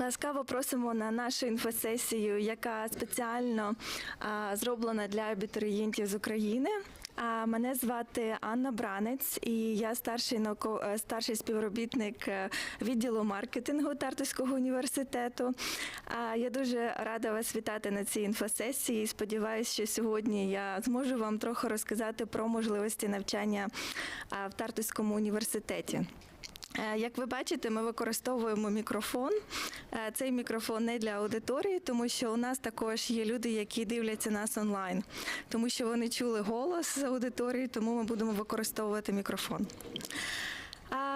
Ласкаво просимо на нашу інфосесію, яка спеціально зроблена для абітурієнтів з України. Мене звати Анна Бранець, і я старший співробітник відділу маркетингу Тартуського університету. Я дуже рада вас вітати на цій інфосесії і сподіваюся, що сьогодні я зможу вам трохи розказати про можливості навчання в Тартуському університеті. Як ви бачите, ми використовуємо мікрофон. Цей мікрофон не для аудиторії, тому що у нас також є люди, які дивляться нас онлайн. Тому що вони чули голос з аудиторії, тому ми будемо використовувати мікрофон.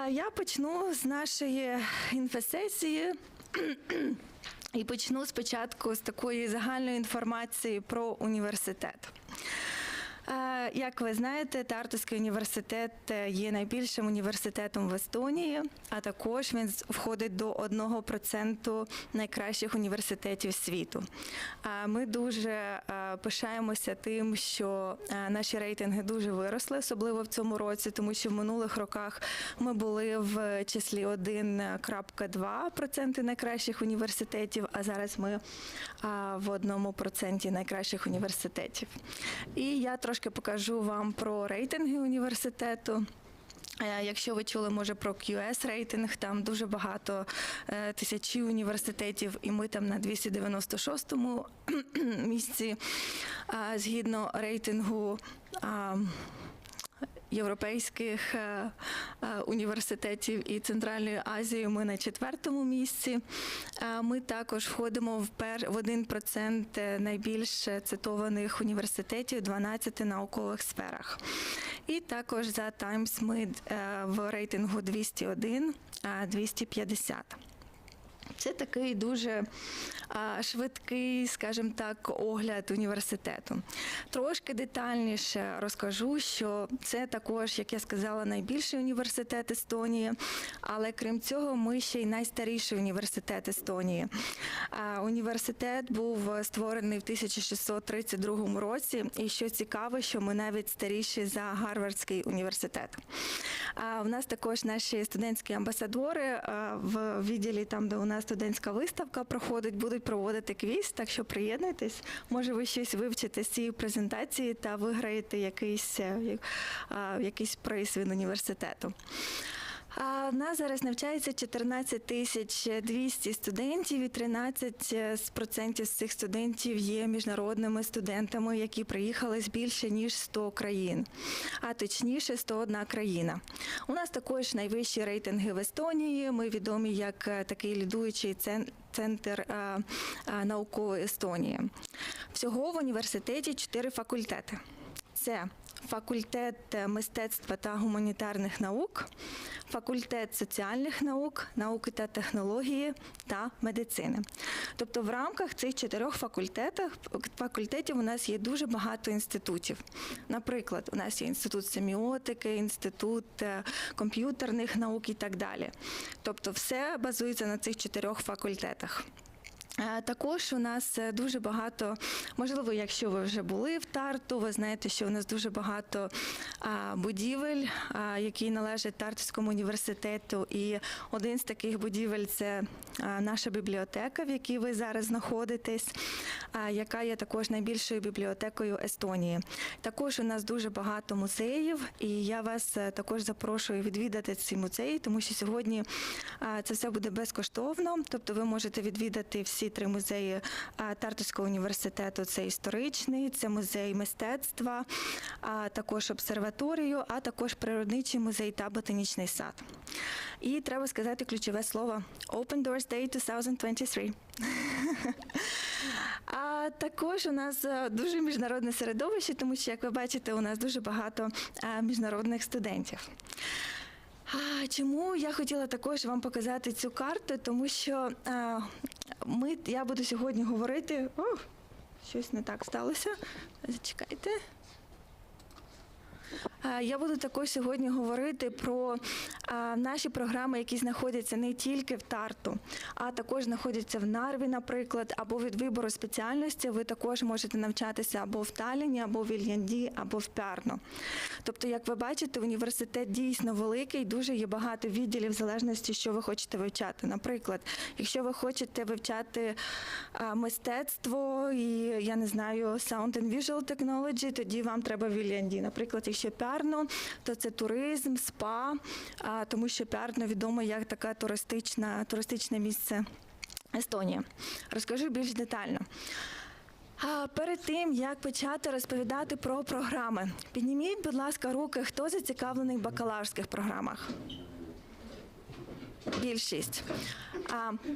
Я почну з нашої інфосесії. І почну спочатку з такої загальної інформації про університет. Як ви знаєте, Тартуський університет є найбільшим університетом в Естонії, а також він входить до 1% найкращих університетів світу. Ми дуже пишаємося тим, що наші рейтинги дуже виросли, особливо в цьому році, тому що в минулих роках ми були в числі 1,2% найкращих університетів, а зараз ми в 1% найкращих університетів. І я трошки покажу вам про рейтинги університету. Якщо ви чули, може, про QS-рейтинг, там дуже багато тисячі університетів, і ми там на 296-му місці згідно рейтингу європейських університетів і Центральної Азії ми на 4-му місці. Ми також входимо в 1% найбільш цитованих університетів в 12 наукових сферах. І також за Times ми в рейтингу 201-250. Це такий дуже швидкий, скажімо так, огляд університету. Трошки детальніше розкажу, що це також, як я сказала, найбільший університет Естонії, але крім цього ми ще й найстаріший університет Естонії. Університет був створений в 1632 році, і що цікаво, що ми навіть старіші за Гарвардський університет. У нас також наші студентські амбасадори в відділі, там, де у нас студентська виставка проходить, будуть проводити квіз, так що приєднуйтесь. Може, ви щось вивчите з цієї презентації та виграєте якийсь приз від університету. У нас зараз навчається 14 200 студентів, і 13% з цих студентів є міжнародними студентами, які приїхали з більше ніж 100 країн, а точніше 101 країна. У нас також найвищі рейтинги в Естонії, ми відомі як такий лідуючий центр наукової Естонії. Всього в університеті 4 факультети. Це факультет мистецтва та гуманітарних наук, факультет соціальних наук, науки та технології та медицини. Тобто в рамках цих 4 факультетів у нас є дуже багато інститутів. Наприклад, у нас є інститут семіотики, інститут комп'ютерних наук і так далі. Тобто все базується на цих 4 факультетах. Також у нас дуже багато, можливо, якщо ви вже були в Тарту, ви знаєте, що у нас дуже багато будівель, які належать Тартуському університету. І один з таких будівель – це наша бібліотека, в якій ви зараз знаходитесь, яка є також найбільшою бібліотекою Естонії. Також у нас дуже багато музеїв, і я вас також запрошую відвідати ці музеї, тому що сьогодні це все буде безкоштовно, тобто ви можете відвідати всі 3 музеї Тартуського університету. Це історичний, це музей мистецтва, також обсерваторію, а також природничий музей та ботанічний сад. І треба сказати ключове слово «Open Doors Day 2023». А також у нас дуже міжнародне середовище, тому що, як ви бачите, у нас дуже багато міжнародних студентів. Чому я хотіла також вам показати цю карту? Тому що я буду сьогодні говорити... щось не так сталося. Зачекайте. Я буду також сьогодні говорити про Наші програми, які знаходяться не тільки в Тарту, а також знаходяться в Нарві, наприклад, або від вибору спеціальності ви також можете навчатися або в Талліні, або в Вільянді, або в Пярну. Тобто, як ви бачите, університет дійсно великий, дуже є багато відділів в залежності, що ви хочете вивчати. Наприклад, якщо ви хочете вивчати мистецтво і, я не знаю, Sound and Visual Technology, тоді вам треба Вільянді. Наприклад, якщо Пярну, то це туризм, спа, тому що Пярну відомо як таке туристичне місце Естонії. Розкажу більш детально. Перед тим, як почати розповідати про програми, підніміть, будь ласка, руки, хто зацікавлений в бакалаврських програмах. Більшість.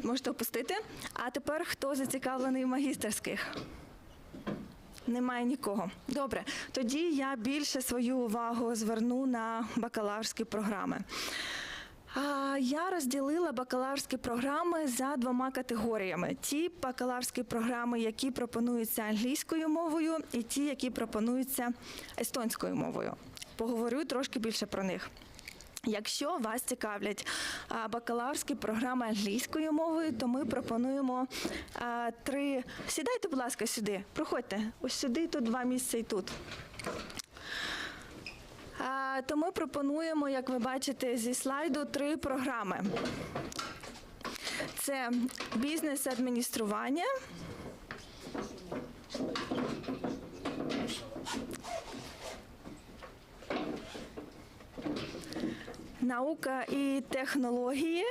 Можете опустити. А тепер, хто зацікавлений в магістерських? Немає нікого. Добре. Тоді я більше свою увагу зверну на бакалаврські програми. Я розділила бакалаврські програми за двома категоріями. Ті бакалаврські програми, які пропонуються англійською мовою, і ті, які пропонуються естонською мовою. Поговорю трошки більше про них. Якщо вас цікавлять бакалаврські програми англійською мовою, то ми пропонуємо 3... Сідайте, будь ласка, сюди. Проходьте. Ось сюди, тут 2 місця і тут. То ми пропонуємо, як ви бачите зі слайду, 3 програми. Це бізнес-адміністрування, наука і технології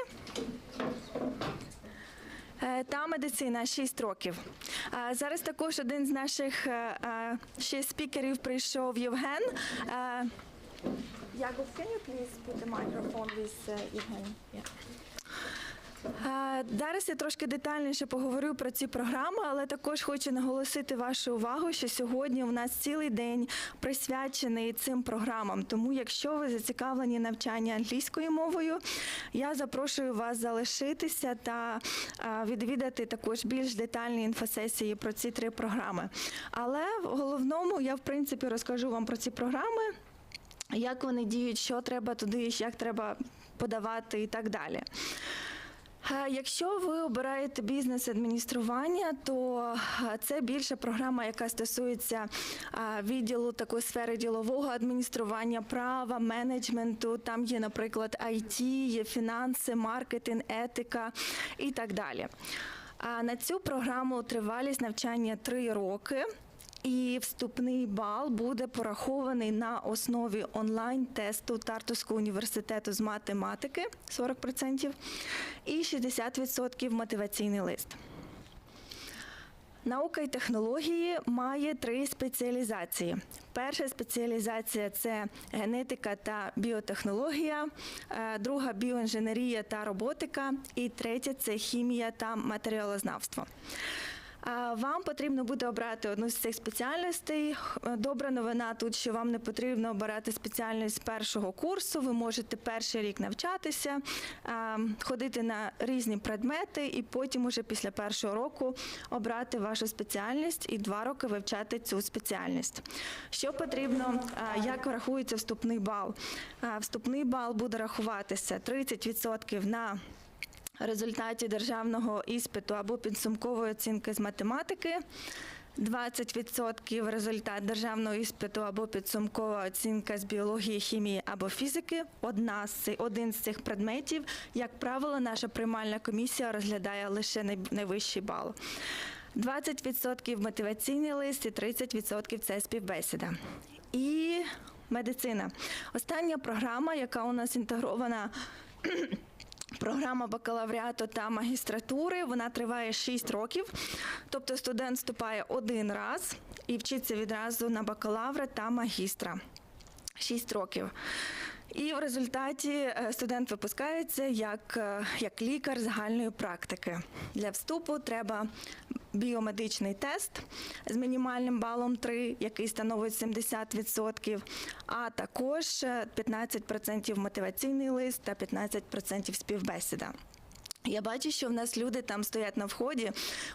та медицина 6 років. Зараз також один з наших ще спікерів прийшов, Євген. Яков, can you please put the microphone with Євген? Зараз я трошки детальніше поговорю про ці програми, але також хочу наголосити вашу увагу, що сьогодні у нас цілий день присвячений цим програмам. Тому, якщо ви зацікавлені навчанням англійською мовою, я запрошую вас залишитися та відвідати також більш детальні інфосесії про ці 3 програми. Але в головному я, в принципі, розкажу вам про ці програми, як вони діють, що треба туди, як треба подавати і так далі. Якщо ви обираєте бізнес-адміністрування, то це більше програма, яка стосується відділу такої сфери ділового адміністрування, права, менеджменту. Там є, наприклад, IT, є фінанси, маркетинг, етика і так далі. На цю програму тривалість навчання 3 роки. І вступний бал буде порахований на основі онлайн-тесту Тартуського університету з математики 40% і 60% мотиваційний лист. Наука і технології має 3 спеціалізації. Перша спеціалізація – це генетика та біотехнологія, друга – біоінженерія та роботика, і третя – це хімія та матеріалознавство. Вам потрібно буде обрати одну з цих спеціальностей. Добра новина тут, що вам не потрібно обирати спеціальність з першого курсу. Ви можете перший рік навчатися, ходити на різні предмети і потім уже після першого року обрати вашу спеціальність і 2 роки вивчати цю спеціальність. Що потрібно, як рахується вступний бал? Вступний бал буде рахуватися 30% на результаті державного іспиту або підсумкової оцінки з математики, 20% результат державного іспиту або підсумкова оцінка з біології, хімії або фізики. Один з цих предметів, як правило, наша приймальна комісія розглядає лише найвищий бал. 20% мотиваційний лист і 30% – це співбесіда. І медицина. Остання програма, яка у нас інтегрована, програма бакалавріату та магістратури, вона триває 6 років, тобто студент вступає 1 раз і вчиться відразу на бакалавра та магістра. 6 років. І в результаті студент випускається як лікар загальної практики. Для вступу треба біомедичний тест з мінімальним балом 3, який становить 70%, а також 15% мотиваційний лист та 15% співбесіда. Я бачу, що в нас люди там стоять на вході.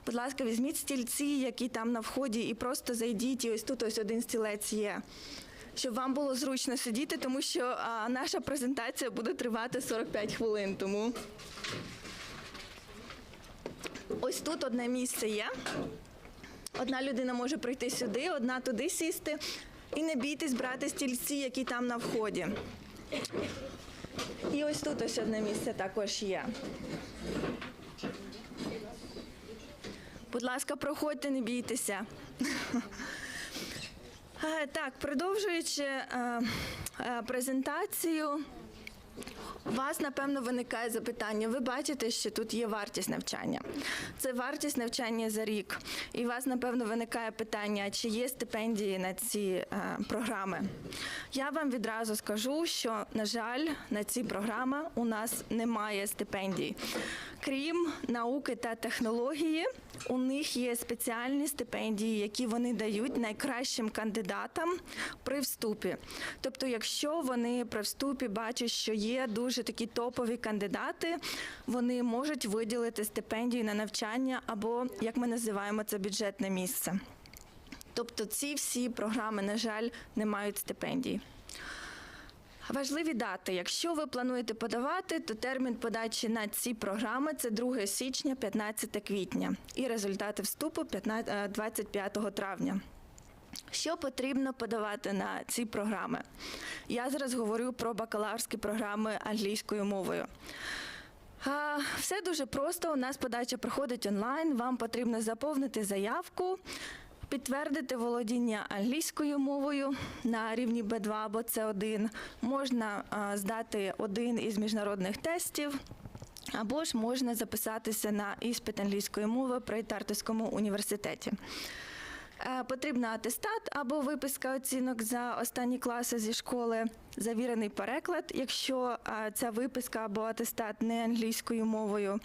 Будь ласка, візьміть стільці, які там на вході, і просто зайдіть, і ось тут ось один стілець є. щоб вам було зручно сидіти, тому що наша презентація буде тривати 45 хвилин. Тому ось тут одне місце є. Одна людина може прийти сюди, одна туди сісти. І не бійтесь брати стільці, які там на вході. І ось тут ось одне місце також є. Будь ласка, проходьте, не бійтеся. Так, продовжуючи презентацію, у вас, напевно, виникає запитання. Ви бачите, що тут є вартість навчання. Це вартість навчання за рік. І у вас, напевно, виникає питання, чи є стипендії на ці програми. Я вам відразу скажу, що, на жаль, на ці програми у нас немає стипендій. Крім науки та технології, у них є спеціальні стипендії, які вони дають найкращим кандидатам при вступі. Тобто, якщо вони при вступі бачать, що є дуже такі топові кандидати, вони можуть виділити стипендію на навчання або, як ми називаємо це, бюджетне місце. Тобто ці всі програми, на жаль, не мають стипендій. Важливі дати. Якщо ви плануєте подавати, то термін подачі на ці програми – це 2 січня, 15 квітня. І результати вступу – 25 травня. Що потрібно подавати на ці програми? Я зараз говорю про бакалаврські програми англійською мовою. Все дуже просто. У нас подача проходить онлайн. Вам потрібно заповнити заявку, підтвердити володіння англійською мовою на рівні B2 або C1. Можна здати один із міжнародних тестів, або ж можна записатися на іспит англійської мови при Тартуському університеті. Потрібен атестат або виписка оцінок за останні класи зі школи, завірений переклад, якщо ця виписка або атестат не англійською мовою,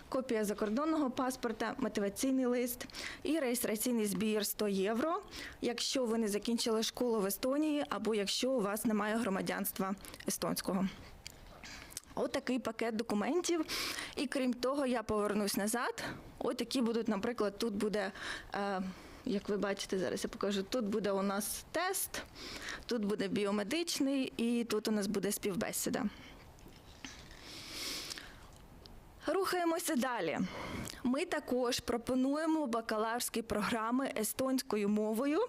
копія закордонного паспорта, мотиваційний лист і реєстраційний збір 100 євро, якщо ви не закінчили школу в Естонії або якщо у вас немає громадянства естонського. Отакий пакет документів. І крім того, я повернусь назад. Отакі будуть, наприклад, тут буде, як ви бачите, зараз я покажу, тут буде у нас тест, тут буде біомедичний і тут у нас буде співбесіда. Рухаємося далі. Ми також пропонуємо бакалаврські програми естонською мовою,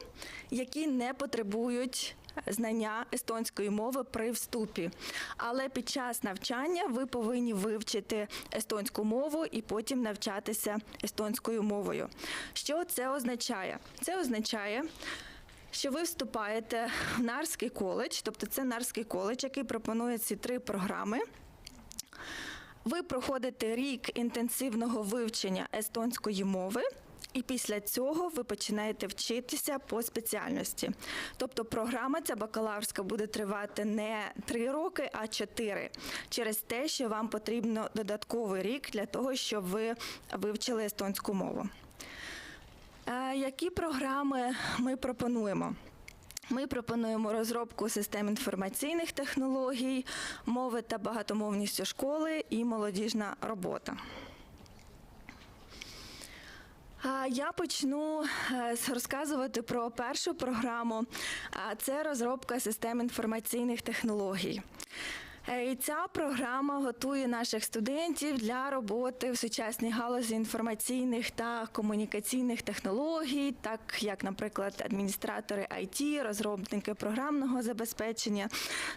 які не потребують знання естонської мови при вступі. Але під час навчання ви повинні вивчити естонську мову і потім навчатися естонською мовою. Що це означає? Це означає, що ви вступаєте в Нарський коледж, тобто це Нарський коледж, який пропонує ці 3 програми. Ви проходите рік інтенсивного вивчення естонської мови, і після цього ви починаєте вчитися по спеціальності. Тобто програма ця бакалаврська буде тривати не 3 роки, а 4. Через те, що вам потрібно додатковий рік для того, щоб ви вивчили естонську мову. Які програми ми пропонуємо? Ми пропонуємо розробку систем інформаційних технологій, мови та багатомовність у школи і молодіжна робота. Я почну розказувати про першу програму. Це розробка систем інформаційних технологій. І ця програма готує наших студентів для роботи в сучасній галузі інформаційних та комунікаційних технологій, так як, наприклад, адміністратори IT, розробники програмного забезпечення.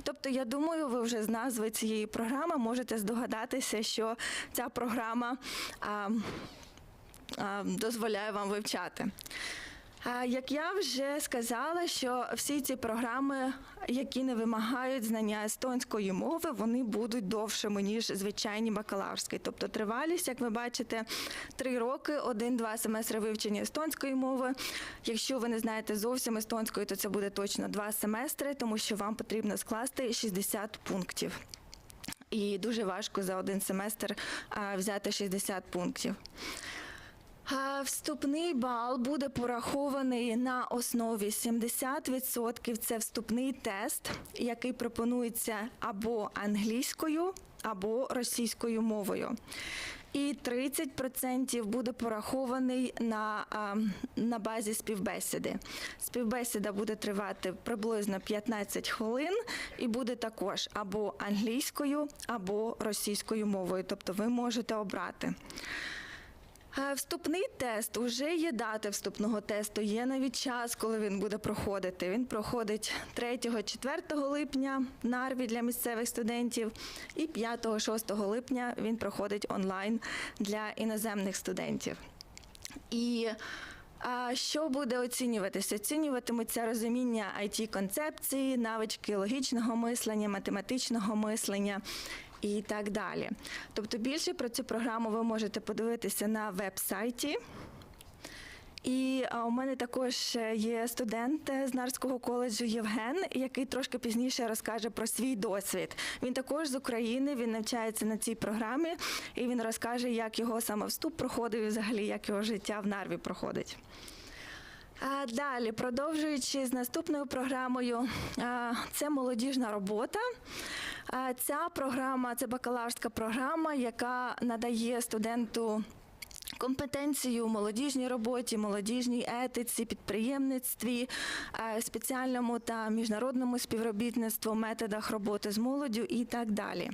Тобто, я думаю, ви вже з назви цієї програми можете здогадатися, що ця програма дозволяє вам вивчати. Як я вже сказала, що всі ці програми, які не вимагають знання естонської мови, вони будуть довшими, ніж звичайні бакалаврські. Тобто тривалість, як ви бачите, 3 роки, 1-2 семестри вивчення естонської мови. Якщо ви не знаєте зовсім естонської, то це буде точно 2 семестри, тому що вам потрібно скласти 60 пунктів. І дуже важко за 1 семестр взяти 60 пунктів. Вступний бал буде порахований на основі 70%. Це вступний тест, який пропонується або англійською, або російською мовою. і 30% буде порахований на базі співбесіди. Співбесіда буде тривати приблизно 15 хвилин і буде також або англійською, або російською мовою, тобто ви можете обрати. Вступний тест, уже є дати вступного тесту, є навіть час, коли він буде проходити. Він проходить 3-4 липня в Нарві для місцевих студентів і 5-6 липня він проходить онлайн для іноземних студентів. І що буде оцінюватися? Оцінюватимуться розуміння IT-концепції, навички логічного мислення, математичного мислення і так далі. Тобто більше про цю програму ви можете подивитися на веб-сайті. І у мене також є студент з Нарвського коледжу Євген, який трошки пізніше розкаже про свій досвід. Він також з України, він навчається на цій програмі, і він розкаже, як його саме вступ проходив і взагалі, як його життя в Нарві проходить. Далі, продовжуючи з наступною програмою, це молодіжна робота. Ця програма – це бакалаврська програма, яка надає студенту компетенцію у молодіжній роботі, молодіжній етиці, підприємництві, спеціальному та міжнародному співробітництву, методах роботи з молоддю і так далі.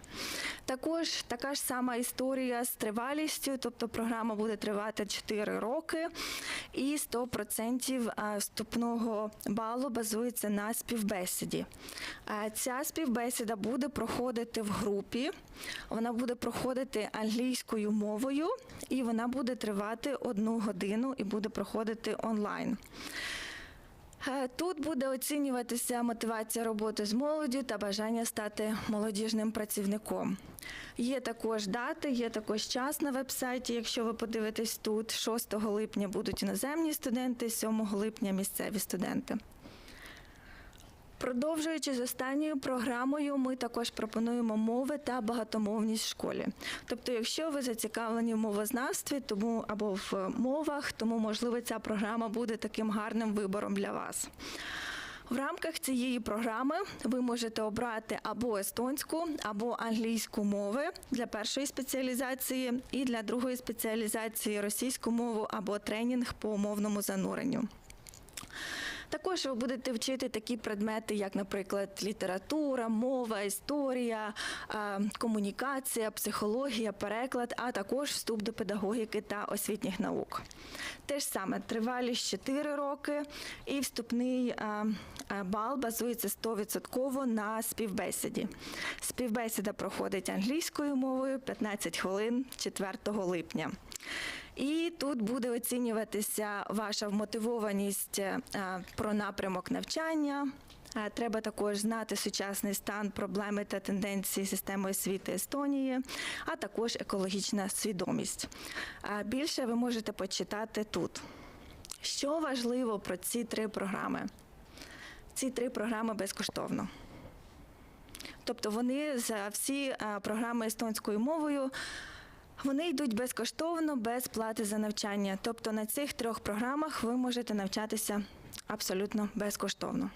Також така ж сама історія з тривалістю, тобто програма буде тривати 4 роки і 100% вступного балу базується на співбесіді. Ця співбесіда буде проходити в групі, вона буде проходити англійською мовою і вона буде тривати 1 годину і буде проходити онлайн. Тут буде оцінюватися мотивація роботи з молоддю та бажання стати молодіжним працівником. Є також дати, є також час на веб-сайті, якщо ви подивитесь тут. 6 липня будуть іноземні студенти, 7 липня місцеві студенти. Продовжуючи з останньою програмою, ми також пропонуємо мови та багатомовність в школі. Тобто, якщо ви зацікавлені в мовознавстві або в мовах, тому, можливо, ця програма буде таким гарним вибором для вас. В рамках цієї програми ви можете обрати або естонську, або англійську мови для першої спеціалізації і для другої спеціалізації російську мову або тренінг по мовному зануренню. Також ви будете вчити такі предмети, як, наприклад, література, мова, історія, комунікація, психологія, переклад, а також вступ до педагогіки та освітніх наук. Те ж саме, тривалість 4 роки і вступний бал базується 100% на співбесіді. Співбесіда проходить англійською мовою 15 хвилин 4 липня. І тут буде оцінюватися ваша вмотивованість про напрямок навчання. Треба також знати сучасний стан, проблеми та тенденції системи освіти Естонії, а також екологічна свідомість. Більше ви можете почитати тут. Що важливо про ці 3 програми? Ці 3 програми безкоштовно. Тобто вони за всі програми естонською мовою, вони йдуть безкоштовно, без плати за навчання. Тобто на цих 3 програмах ви можете навчатися абсолютно безкоштовно.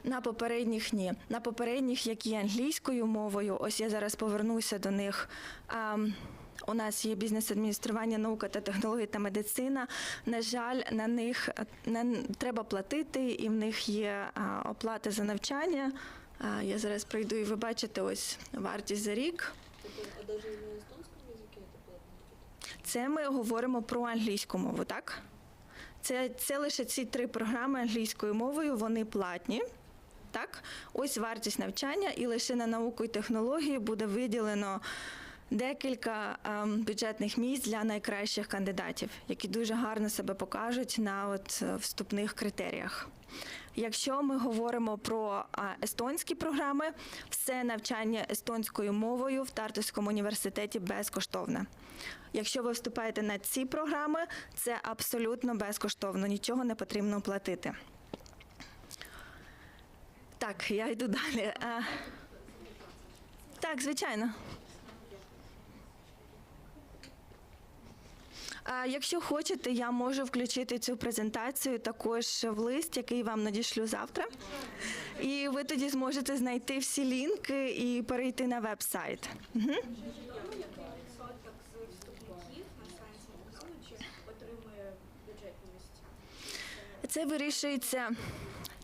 На попередніх – ні. На попередніх, які англійською мовою, ось я зараз повернуся до них. У нас є бізнес-адміністрування, наука та технології та медицина. На жаль, на них треба платити, і в них є оплата за навчання. Я зараз прийду, і ви бачите ось вартість за рік. А навіть на естонському язикі це платно? Це ми говоримо про англійську мову, так? Це лише ці 3 програми англійською мовою, вони платні. Так? Ось вартість навчання, і лише на науку і технології буде виділено декілька бюджетних місць для найкращих кандидатів, які дуже гарно себе покажуть на вступних критеріях. Якщо ми говоримо про естонські програми, все навчання естонською мовою в Тартуському університеті безкоштовне. Якщо ви вступаєте на ці програми, це абсолютно безкоштовно, нічого не потрібно платити. Так, я йду далі. Так, звичайно. Якщо хочете, я можу включити цю презентацію також в лист, який вам надішлю завтра. І ви тоді зможете знайти всі лінки і перейти на веб-сайт. Угу. Це вирішується.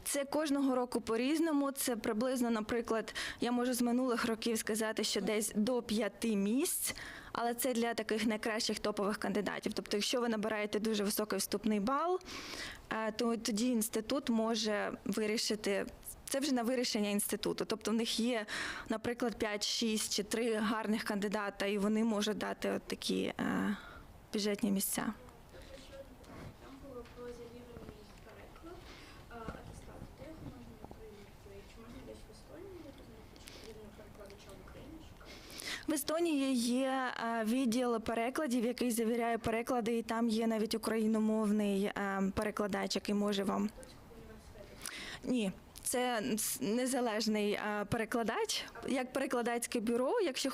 Це кожного року по-різному. Це приблизно, наприклад, я можу з минулих років сказати, що десь до 5 місць, але це для таких найкращих топових кандидатів. Тобто, якщо ви набираєте дуже високий вступний бал, то тоді інститут може вирішити. Це вже на вирішення інституту. Тобто в них є, наприклад, 5, 6 чи 3 гарних кандидата, і вони можуть дати от такі бюджетні місця. Там було про завірений переклад, атестат. Де його можна отримати? Чи можна десь в Естонії знайти, чи потрібно перекладача в Україні шукати? В Естонії є відділ перекладів, який завіряє переклади, і там є навіть україномовний перекладач, який може вам... Ні. Це незалежний перекладач, як перекладацьке бюро. Якщо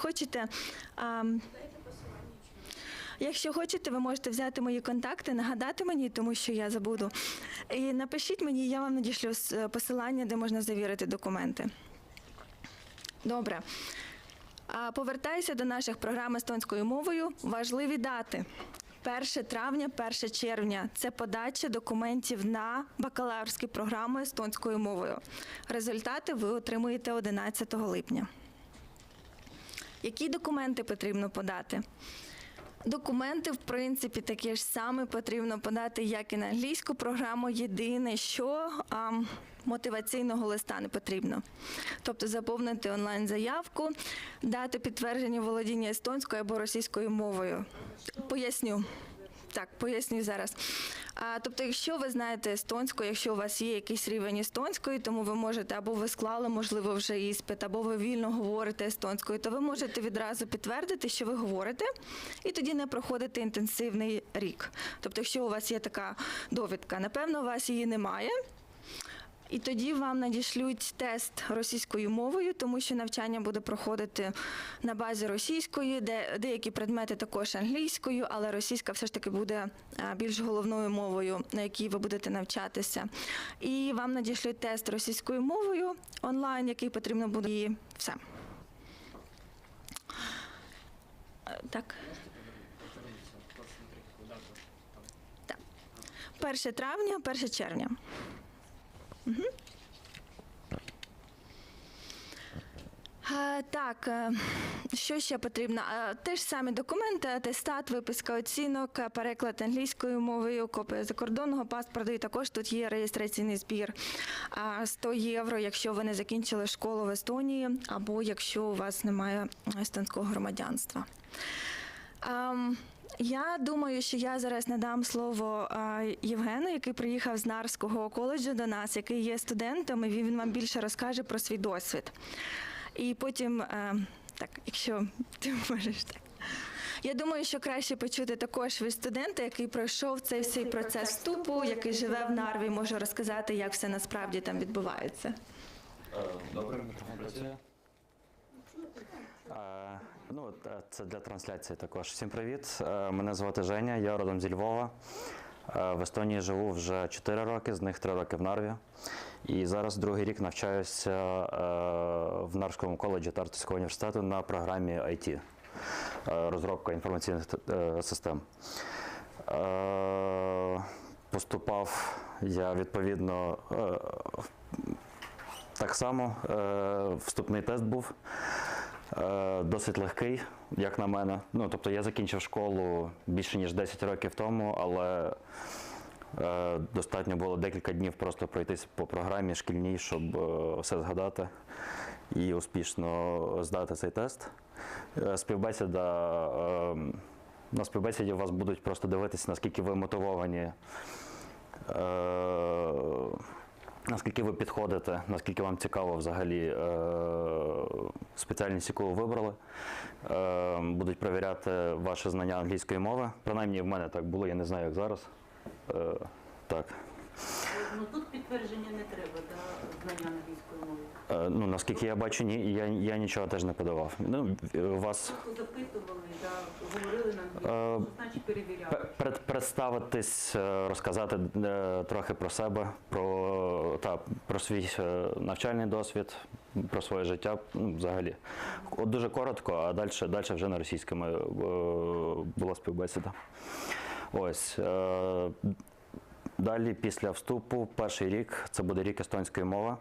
хочете, ви можете взяти мої контакти, нагадати мені, тому що я забуду. І напишіть мені, я вам надішлю посилання, де можна завірити документи. Добре. Повертаюся до наших програм естонською мовою. Важливі дати. 1 травня, 1 червня – це подача документів на бакалаврські програми естонською мовою. Результати ви отримуєте 11 липня. Які документи потрібно подати? Документи, в принципі, такі ж самі потрібно подати, як і на англійську програму. Єдине, що мотиваційного листа не потрібно. Тобто заповнити онлайн-заявку, дати підтвердження володіння естонською або російською мовою. Поясню. Так, поясню зараз. Тобто, якщо ви знаєте естонську, якщо у вас є якийсь рівень естонської, тому ви можете, або ви склали, можливо, вже іспит, або ви вільно говорите естонською, то ви можете відразу підтвердити, що ви говорите, і тоді не проходите інтенсивний рік. Тобто, якщо у вас є така довідка, напевно, у вас її немає, і тоді вам надішлють тест російською мовою, тому що навчання буде проходити на базі російської, деякі предмети також англійською, але російська все ж таки буде більш головною мовою, на якій ви будете навчатися. І вам надішлють тест російською мовою онлайн, який потрібно буде, і все. Так. Так. 1 травня, 1 червня. Угу. Так, що ще потрібно? Те ж самі документи, атестат, виписка оцінок, переклад англійською мовою, копія закордонного паспорту, і також тут є реєстраційний збір 100 євро, якщо ви не закінчили школу в Естонії, або якщо у вас немає естонського громадянства. Я думаю, що я зараз надам слово Євгену, який приїхав з Нарського коледжу до нас, який є студентом, і він вам більше розкаже про свій досвід. І потім, так, якщо ти можеш так. Я думаю, що краще почути також від студента, який пройшов цей всій процес вступу, який живе в Нарві, може розказати, як все насправді там відбувається. Добре, мікрофон працює. Це для трансляції також. Всім привіт. Мене звати Женя, я родом зі Львова. В Естонії живу вже 4 роки, з них 3 роки в Нарві. І зараз другий рік навчаюся в Нарвському коледжі Тартуського університету на програмі IT, розробка інформаційних систем. Поступав я відповідно так само, вступний тест був. Досить легкий, як на мене. Тобто я закінчив школу більше ніж 10 років тому, але достатньо було декілька днів просто пройтись по програмі шкільній, щоб все згадати і успішно здати цей тест. На співбесіді у вас будуть просто дивитися, наскільки ви мотивовані, наскільки ви підходите, наскільки вам цікаво взагалі спеціальність, яку ви вибрали. Будуть перевіряти ваше знання англійської мови. Принаймні в мене так було, я не знаю, як зараз. Так. Тут підтвердження не треба, знання англійської мови. Наскільки я бачу, ні, я нічого теж не подавав. Вас Запитували, говорили на англійську, значить перевіряли. Представитись, розказати трохи про себе, про свій навчальний досвід, про своє життя, взагалі. Дуже коротко, а далі вже на російському була співбесіда. Ось. Далі, після вступу, перший рік, це буде рік естонської мови.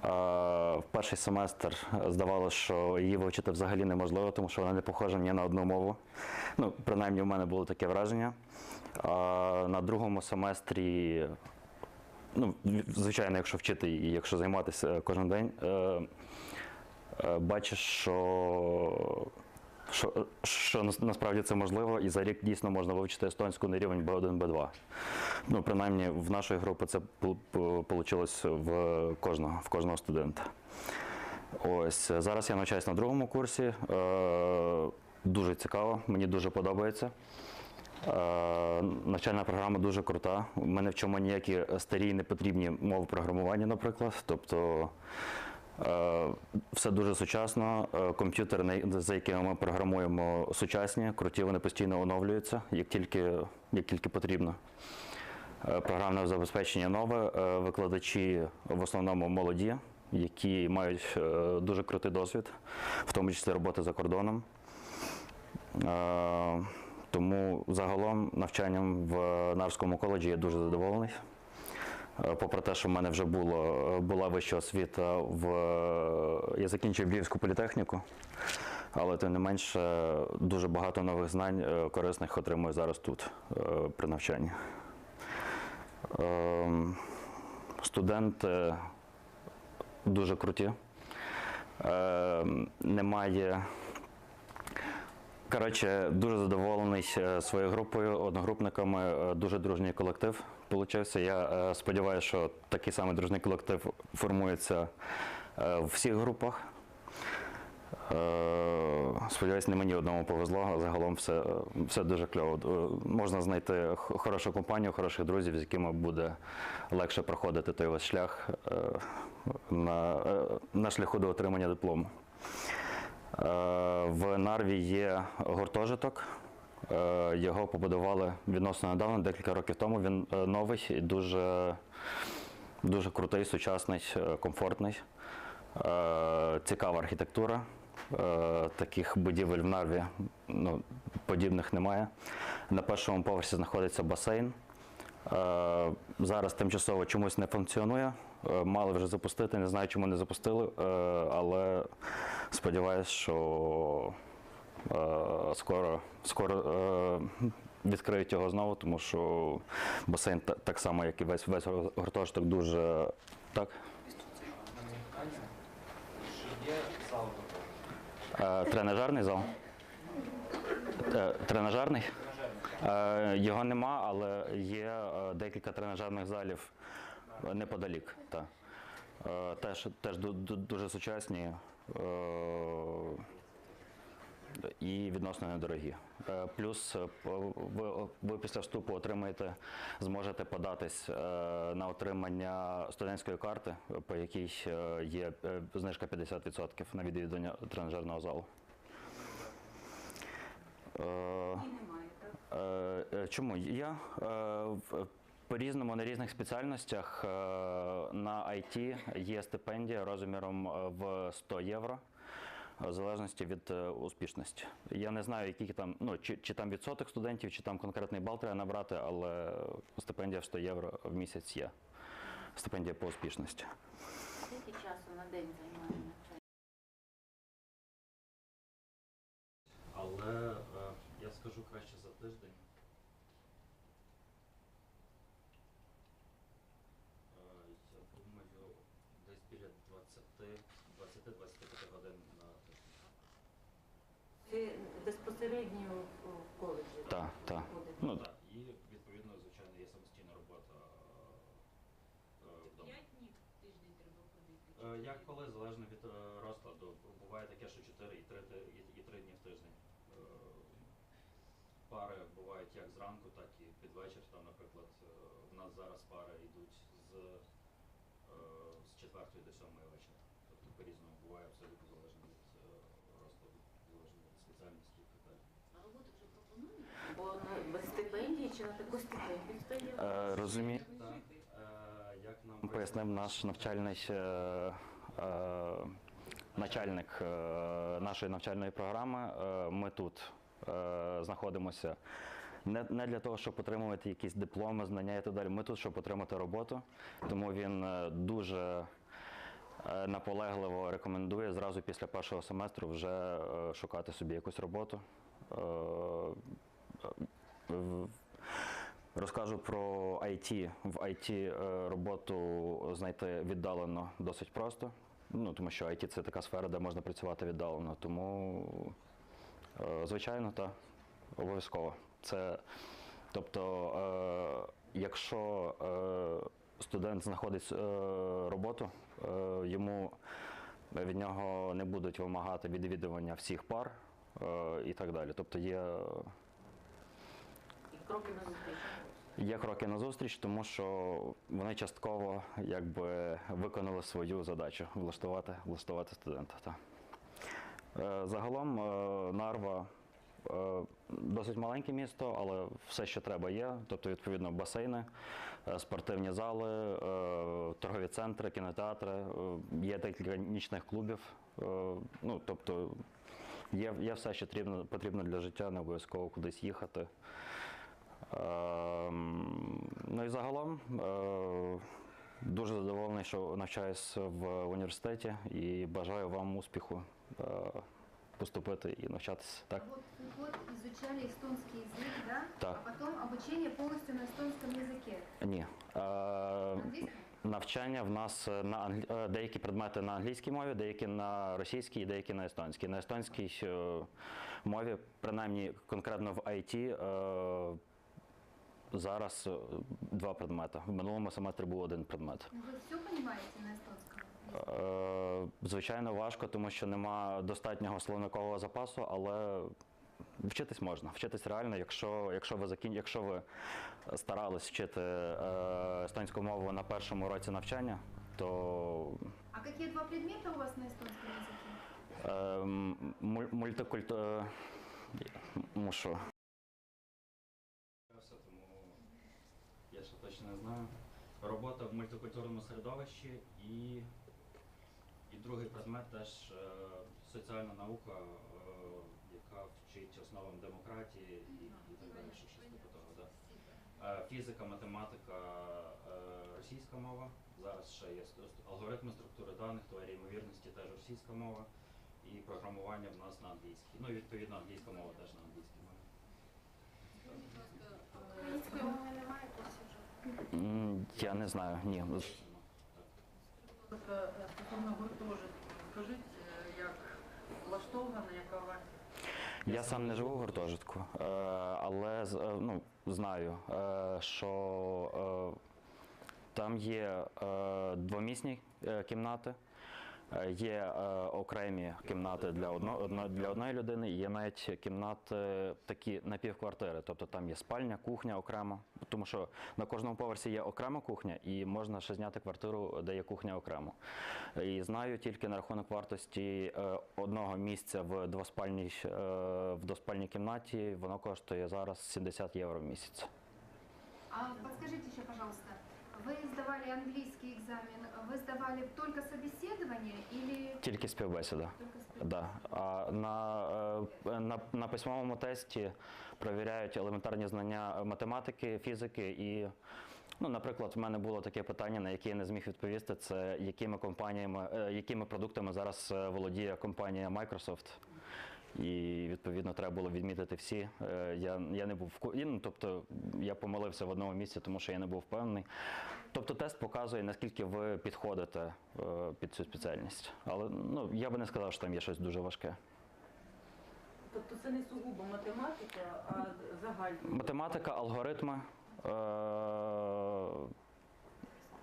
В перший семестр здавалося, що її вивчити взагалі неможливо, тому що вона не похожа ні на одну мову. Ну, принаймні, у мене було таке враження. На другому семестрі, ну, звичайно, якщо вчити і якщо займатися кожен день, бачиш, що насправді це можливо, і за рік дійсно можна вивчити естонську на рівень B1, B2. Ну, принаймні, в нашої групи це вийшло в кожного студента. Ось, зараз я навчаюся на другому курсі. Дуже цікаво, мені дуже подобається. Навчальна програма дуже крута. Ми не вчимо ніякі старі і непотрібні мови програмування, наприклад. Тобто все дуже сучасно. Комп'ютери, за якими ми програмуємо, сучасні, круті, вони постійно оновлюються, як тільки потрібно. Програмне забезпечення нове, викладачі в основному молоді, які мають дуже крутий досвід, в тому числі роботи за кордоном. Тому загалом навчанням в Нарвському коледжі я дуже задоволений. Попри те, що в мене вже була вища освіта, я закінчив Львівську політехніку, але тим не менше дуже багато нових знань корисних отримую зараз тут, при навчанні. Студенти дуже круті. Немає... Коротше, дуже задоволений своєю групою, одногрупниками, дуже дружній колектив получився. Я сподіваюся, що такий самий дружній колектив формується в всіх групах. Сподіваюся, не мені одному повезло, а загалом все дуже кльово. Можна знайти хорошу компанію, хороших друзів, з якими буде легше проходити той весь шлях на шляху до отримання диплому. В Нарві є гуртожиток, його побудували відносно недавно, декілька років тому. Він новий і дуже крутий, сучасний, комфортний, цікава архітектура. Таких будівель в Нарві подібних немає. На першому поверсі знаходиться басейн. Зараз тимчасово чомусь не функціонує. Мали вже запустити, не знаю, чому не запустили, але сподіваюся, що скоро відкриють його знову, тому що басейн так само, як і весь гуртожиток, дуже... Так? Чи є зал готовий? Тренажерний зал? Тренажерний? Його нема, але є декілька тренажерних залів неподалік. Теж дуже сучасні і відносно недорогі. Плюс ви після вступу зможете податись на отримання студентської карти, по якій є знижка 50% на відвідування тренажерного залу. Чому? Я по-різному на різних спеціальностях на IT є стипендія розміром в 100 євро, в залежності від успішності. Я не знаю, які там, чи там відсоток студентів, чи там конкретний бал треба набрати, але стипендія в 100 євро в місяць є. Стипендія по успішності. Скільки часу на день займає навчання? Але я скажу краще за тиждень. Я думаю, десь біля 20-25 годин на тиждень. Ти безпосередньо в коледжі? Так. ходиш? Так. І відповідно, звичайно, є самостійна робота вдома. 5 днів в тиждень треба ходити. Як коли, залежно від розкладу. Буває таке, що 4 і 3 дні в тиждень. Пари бувають як зранку, так і під вечір. Там, наприклад, в нас зараз пари йдуть з 4 до 7 вечора. Тобто по-різному буває, абсолютно залежно від розкладу, залежно від спеціальності і так далі. А роботу вже пропонують? Бо без стипендії чи на таку стипендію стоїть? Розумію. Як нам пояснив наш начальник нашої навчальної програми, ми тут знаходимося не для того, щоб отримувати якісь дипломи, знання і так далі. Ми тут, щоб отримати роботу, тому він дуже наполегливо рекомендує зразу після першого семестру вже шукати собі якусь роботу. Розкажу про IT. В IT роботу знайти віддалено досить просто, тому що IT – це така сфера, де можна працювати віддалено. Тому, звичайно, так, обов'язково. Тобто, якщо студент знаходить роботу, йому від нього не будуть вимагати відвідування всіх пар і так далі. Тобто І кроки на зустріч. є кроки назустріч, тому що вони частково виконали свою задачу – влаштувати студента. Так. Загалом Нарва досить маленьке місто, але все, що треба, є. Тобто, відповідно, басейни, спортивні зали, торгові центри, кінотеатри, є декілька нічних клубів. Тобто, є все, що потрібно для життя, не обов'язково кудись їхати. І загалом дуже задоволений, що навчаюсь в університеті і бажаю вам успіху поступити і навчатися. Так? Вот вы год изучали эстонский язык, да? Так. А потом обучение полностью на эстонском языке. Ні. Английском? Навчання в нас деякі предмети на англійській мові, деякі на російській і деякі на естонській. На естонській мові, принаймні конкретно в IT, зараз 2 предмети. В минулому семестрі був 1 предмет. Ну, вы все понимаете на эстонском? Звичайно, важко, тому що нема достатнього словникового запасу, але вчитись можна. Вчитись реально, якщо ви старались вчити естонську мову на першому році навчання, то А какие 2 предмета у вас на эстонском языке? Мушу. Тому я ще точно не знаю. Робота в мультикультурному середовищі і другий предмет теж соціальна наука, яка вчить основам демократії і так далі, щось типу того. Да. Фізика, математика, російська мова. Зараз ще є алгоритми структури даних, теорія ймовірності теж російська мова. І програмування в нас на англійській. І відповідно англійська мова теж на англійській мові. Української мови немає курсів вже? Я не знаю, ні. Стосовно гуртожитку, скажіть, як влаштована, яка вартість? Я сам не живу в гуртожитку, але знаю, що там є двомісні кімнати, є окремі кімнати для одної людини, є навіть кімнати такі напівквартири, тобто там є спальня, кухня окремо, тому що на кожному поверсі є окрема кухня і можна ще зняти квартиру, де є кухня окремо. І знаю тільки на рахунок вартості одного місця в двоспальній кімнаті, воно коштує зараз 70 євро в місяць. А подскажите еще, пожалуйста, вы сдавали английский экзамен, вы сдавали только собеседование или Тільки співбесіда. только собеседование? Да. А на письмовому тесті перевіряють елементарні знання математики, фізики і, наприклад, в мене було таке питання, на яке я не зміг відповісти, це якими продуктами зараз володіє компанія Microsoft. І, відповідно, треба було відмітити всі. Я не був тобто я помилився в одному місці, тому що я не був впевнений. Тобто тест показує, наскільки ви підходите під цю спеціальність. Але я би не сказав, що там є щось дуже важке. Тобто це не сугубо математика, а загальна? Математика, алгоритми.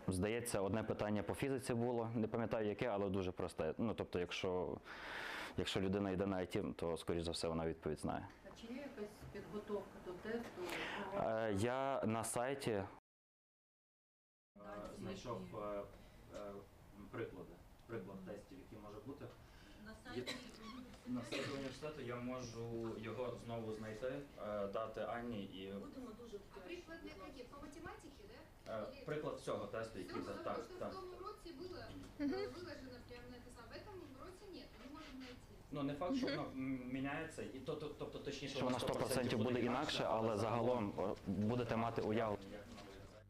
Здається, одне питання по фізиці було, не пам'ятаю яке, але дуже просте. Тобто, якщо людина йде на IT, то, скоріш за все, вона відповідь знає. А чи є якась підготовка до тесту? Я на сайті знайшов приклад тестів, які може бути. На сайті університету я можу його знову знайти, дати Анні і А приклад для каких? По математике, да? приклад всього тесту, який Потому так. что в том уроке было выложено прямо на это самое. В этом уроке нет, не можем найти. Ну, не факт, що воно міняється, і тобто точніше, Що вона 100% буде інакше, але загалом будете мати уявлення. як воно виглядає.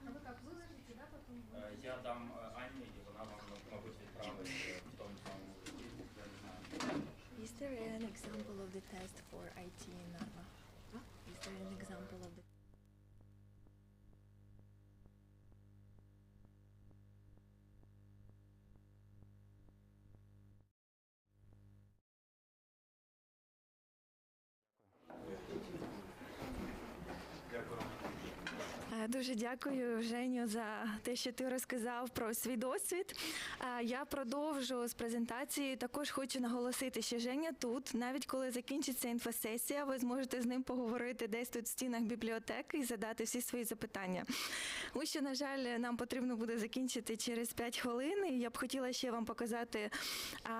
А вы как, выложите, да, потом? Я дам Анні, і вона вам, мабуть, відправить в тому самому, я не знаю. Is there an example of the test for IT in Narva? Is there an example of the Дуже дякую, Женю, за те, що ти розказав про свій досвід. Я продовжу з презентацією. Також хочу наголосити, що Женя тут, навіть коли закінчиться інфосесія, ви зможете з ним поговорити десь тут в стінах бібліотеки і задати всі свої запитання. Ось що, на жаль, нам потрібно буде закінчити через 5 хвилин. І я б хотіла ще вам показати,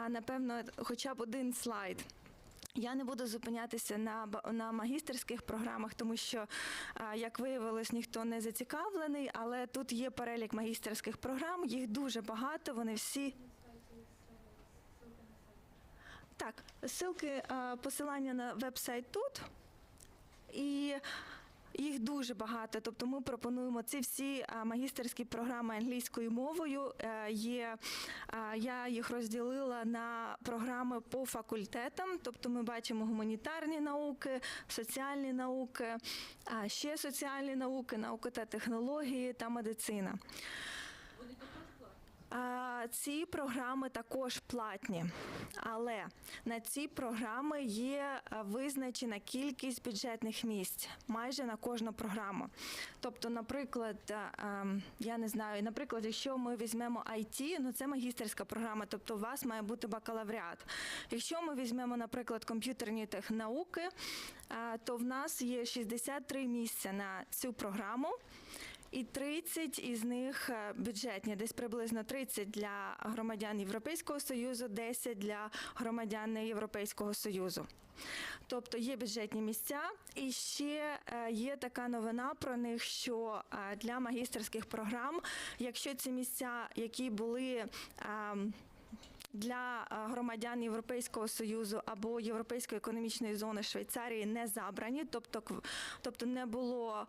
напевно, хоча б один слайд. Я не буду зупинятися на магістерських програмах, тому що, як виявилось, ніхто не зацікавлений, але тут є перелік магістерських програм, їх дуже багато, вони всі... Так, посилання на веб-сайт тут, і їх дуже багато, тобто ми пропонуємо ці всі магістерські програми англійською мовою. Я їх розділила на програми по факультетам, тобто ми бачимо гуманітарні науки, соціальні науки, ще соціальні науки, науки та технології та медицина. Ці програми також платні, але на ці програми є визначена кількість бюджетних місць майже на кожну програму. Тобто, наприклад, я не знаю, наприклад, якщо ми візьмемо IT, ну це магістерська програма, тобто у вас має бути бакалавріат. Якщо ми візьмемо, наприклад, комп'ютерні науки, то в нас є 63 місця на цю програму. І 30 із них бюджетні, десь приблизно 30 для громадян Європейського Союзу, 10 для громадян Європейського Союзу. Тобто є бюджетні місця, і ще є така новина про них, що для магістерських програм, якщо ці місця, які були для громадян Європейського Союзу або Європейської економічної зони Швейцарії не забрані, тобто не було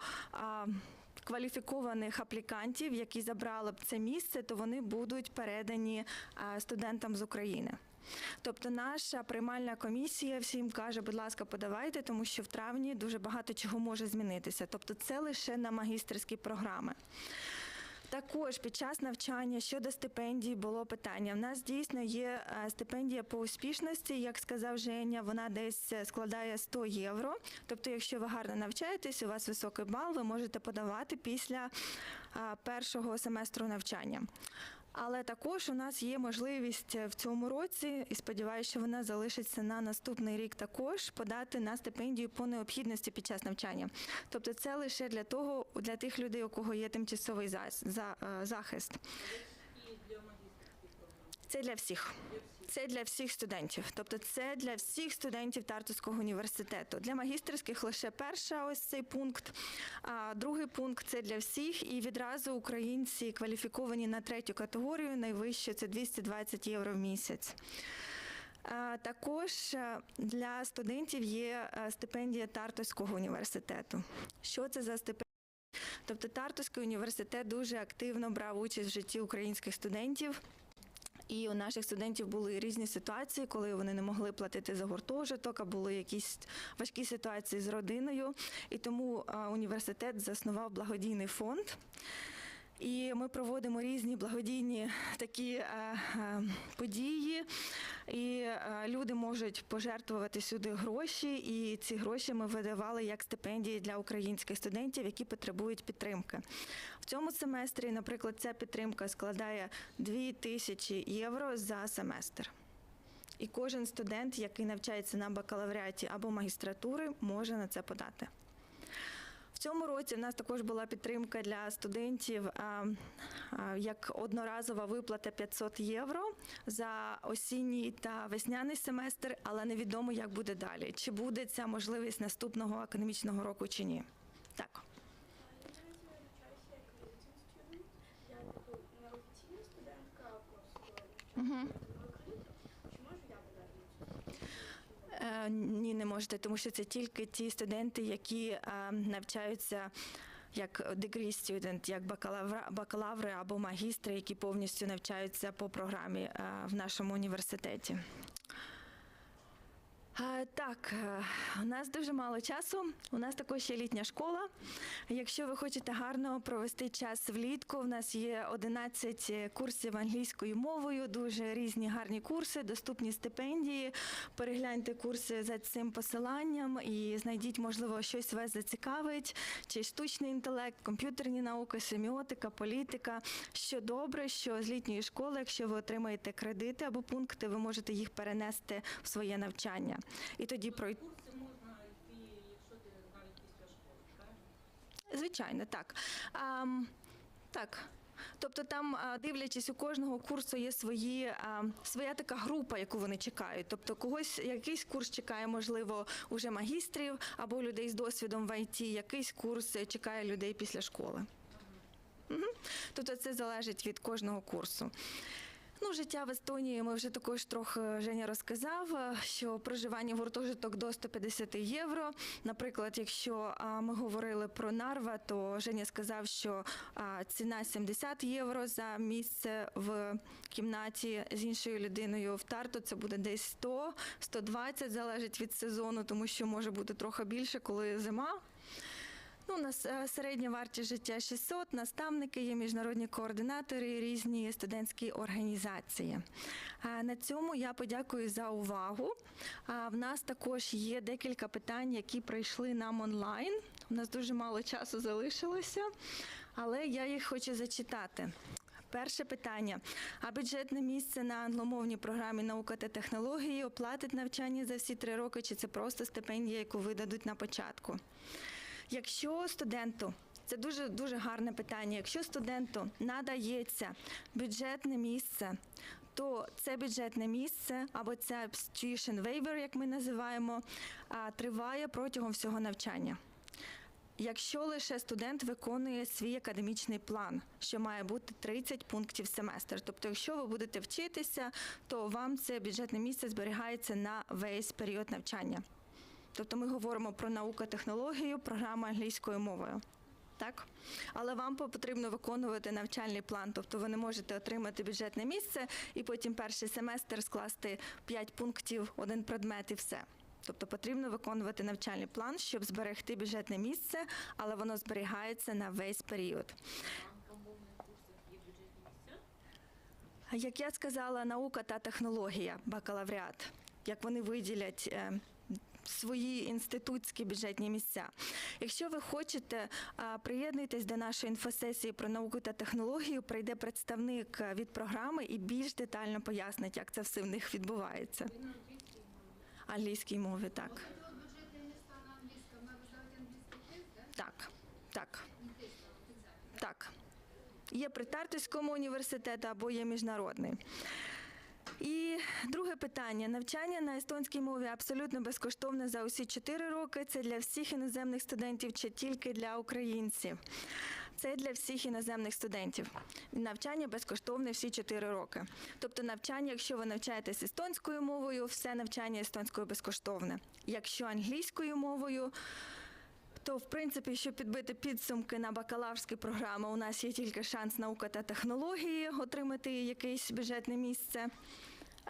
кваліфікованих аплікантів, які забрали б це місце, то вони будуть передані студентам з України. Тобто наша приймальна комісія всім каже, будь ласка, подавайте, тому що в травні дуже багато чого може змінитися. Тобто це лише на магістерські програми. Також під час навчання щодо стипендій було питання. У нас дійсно є стипендія по успішності, як сказав Женя, вона десь складає 100 євро. Тобто, якщо ви гарно навчаєтесь, у вас високий бал, ви можете подавати після першого семестру навчання. Але також у нас є можливість в цьому році, і сподіваюся, що вона залишиться на наступний рік також, подати на стипендію по необхідності під час навчання. Тобто це лише для тих людей, у кого є тимчасовий захист. Це для всіх. Це для всіх студентів. Тобто це для всіх студентів Тартуського університету. Для магістерських лише ось цей пункт. А другий пункт – це для всіх. І відразу українці кваліфіковані на 3-ю категорію, найвище – це 220 євро в місяць. Також для студентів є стипендія Тартуського університету. Що це за стипендія? Тобто Тартуський університет дуже активно брав участь в житті українських студентів. І у наших студентів були різні ситуації, коли вони не могли платити за гуртожиток, а були якісь важкі ситуації з родиною. І тому університет заснував благодійний фонд. І ми проводимо різні благодійні такі події, і люди можуть пожертвувати сюди гроші, і ці гроші ми видавали як стипендії для українських студентів, які потребують підтримки. В цьому семестрі, наприклад, ця підтримка складає 2000 євро за семестр. І кожен студент, який навчається на бакалавріаті або магістратури, може на це подати. В цьому році в нас також була підтримка для студентів як одноразова виплата 500 євро за осінній та весняний семестр, але невідомо, як буде далі. Чи буде ця можливість наступного академічного року чи ні. Так. Я навчаюся як visiting student. Я офіційна студентка просто навчаюся кредити, чи можу я подати на цю? Ні, не можете, тому що це тільки ті студенти, які навчаються як degree student, як бакалаври або магістри, які повністю навчаються по програмі в нашому університеті. Так, у нас дуже мало часу. У нас також є літня школа. Якщо ви хочете гарно провести час влітку, у нас є 11 курсів англійською мовою, дуже різні гарні курси, доступні стипендії. Перегляньте курси за цим посиланням і знайдіть, можливо, щось вас зацікавить, чи штучний інтелект, комп'ютерні науки, семіотика, політика. Що добре, що з літньої школи, якщо ви отримаєте кредити або пункти, ви можете їх перенести в своє навчання. І тоді пройти. Курси можна йти, якщо ти навіть після школи, правильно? Звичайно, так. Так. Тобто там, дивлячись, у кожного курсу є своя така група, яку вони чекають. Тобто якийсь курс чекає, можливо, уже магістрів або людей з досвідом в ІТ, якийсь курс чекає людей після школи. Тобто це залежить від кожного курсу. Життя в Естонії ми вже також трохи Женя розказав, що проживання в гуртожиток до 150 євро. Наприклад, якщо ми говорили про Нарва, то Женя сказав, що ціна 70 євро за місце в кімнаті з іншою людиною. В Тарту це буде десь 100-120, залежить від сезону, тому що може бути трохи більше, коли зима. У нас середня вартість життя 600, наставники є, міжнародні координатори, різні студентські організації. На цьому я подякую за увагу. В нас також є декілька питань, які прийшли нам онлайн. У нас дуже мало часу залишилося, але я їх хочу зачитати. Перше питання. А бюджетне місце на англомовній програмі «Наука та технології» оплатить навчання за всі 3 роки, чи це просто стипендія, яку видадуть на початку? Якщо студенту, це дуже гарне питання, якщо студенту надається бюджетне місце, то це бюджетне місце, або це tuition waiver, як ми називаємо, триває протягом всього навчання. Якщо лише студент виконує свій академічний план, що має бути 30 пунктів в семестр. Тобто, якщо ви будете вчитися, то вам це бюджетне місце зберігається на весь період навчання. Тобто ми говоримо про науку, технологію, програму англійською мовою. Так? Але вам потрібно виконувати навчальний план. Тобто ви не можете отримати бюджетне місце і потім перший семестр скласти 5 пунктів, 1 предмет і все. Тобто потрібно виконувати навчальний план, щоб зберегти бюджетне місце, але воно зберігається на весь період. На англомовних курсах є бюджетні місця? Як я сказала, наука та технологія, бакалавріат, як вони виділять свої інститутські бюджетні місця. Якщо ви хочете, приєднуйтесь до нашої інфосесії про науку та технологію, прийде представник від програми і більш детально пояснить, як це все в них відбувається. Ви на англійській мові? Англійській мові, так. Это вот бюджетные места на английском, надо сдавать английский тест, да? Так. Не тест, а вот экзамен. Так. Є при Тартуському університеті або є міжнародний. І друге питання. Навчання на естонській мові абсолютно безкоштовне за усі 4 роки. Це для всіх іноземних студентів чи тільки для українців? Це для всіх іноземних студентів. Навчання безкоштовне всі 4 роки. Тобто навчання, якщо ви навчаєтесь естонською мовою, все навчання естонською безкоштовне. Якщо англійською мовою, то, в принципі, щоб підбити підсумки на бакалаврські програми, у нас є тільки шанс наука та технології отримати якесь бюджетне місце.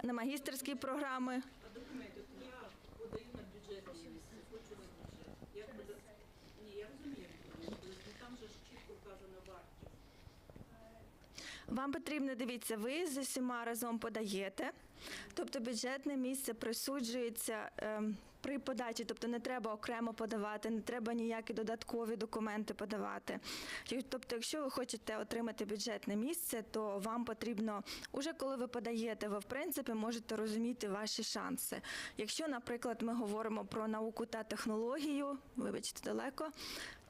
На магістерські програми. А документи? От я подаю на бюджетне місце, хочу на бюджет. Як буде? Ні, я розумію. Там же ж чітко вказана вартість. Вам потрібно, дивіться, ви з усіма разом подаєте, тобто бюджетне місце присуджується при подачі, тобто не треба окремо подавати, не треба ніякі додаткові документи подавати. Тобто, якщо ви хочете отримати бюджетне місце, то вам потрібно, уже коли ви подаєте, ви в принципі можете розуміти ваші шанси. Якщо, наприклад, ми говоримо про науку та технологію, вибачте, далеко,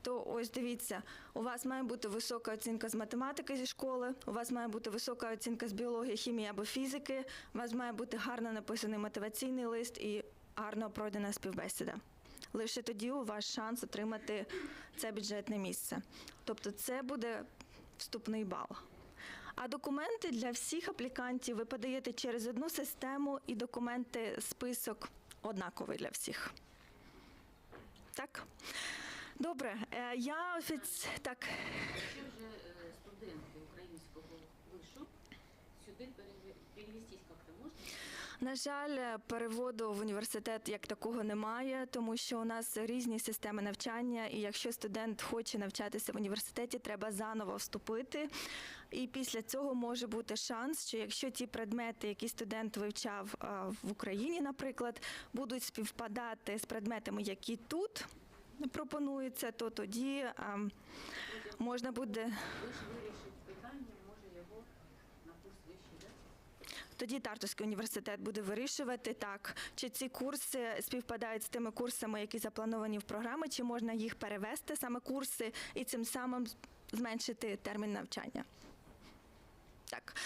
то ось дивіться, у вас має бути висока оцінка з математики зі школи, у вас має бути висока оцінка з біології, хімії або фізики, у вас має бути гарно написаний мотиваційний лист і гарно пройдена співбесіда. Лише тоді у вас шанс отримати це бюджетне місце. Тобто це буде вступний бал. А документи для всіх аплікантів ви подаєте через одну систему, і документи, список однаковий для всіх. Так? Добре, так. Якщо вже студенти українського вишу, сюди перевестись як-то можна? На жаль, переводу в університет як такого немає, тому що у нас різні системи навчання, і якщо студент хоче навчатися в університеті, треба заново вступити. І після цього може бути шанс, що якщо ті предмети, які студент вивчав в Україні, наприклад, будуть співпадати з предметами, які тут пропонуються, то тоді можна буде... Ви ж вирішить питання, може його на курс вищий, так? Тоді Тартуський університет буде вирішувати, так, чи ці курси співпадають з тими курсами, які заплановані в програмі, чи можна їх перевести, саме курси, і цим самим зменшити термін навчання. Так,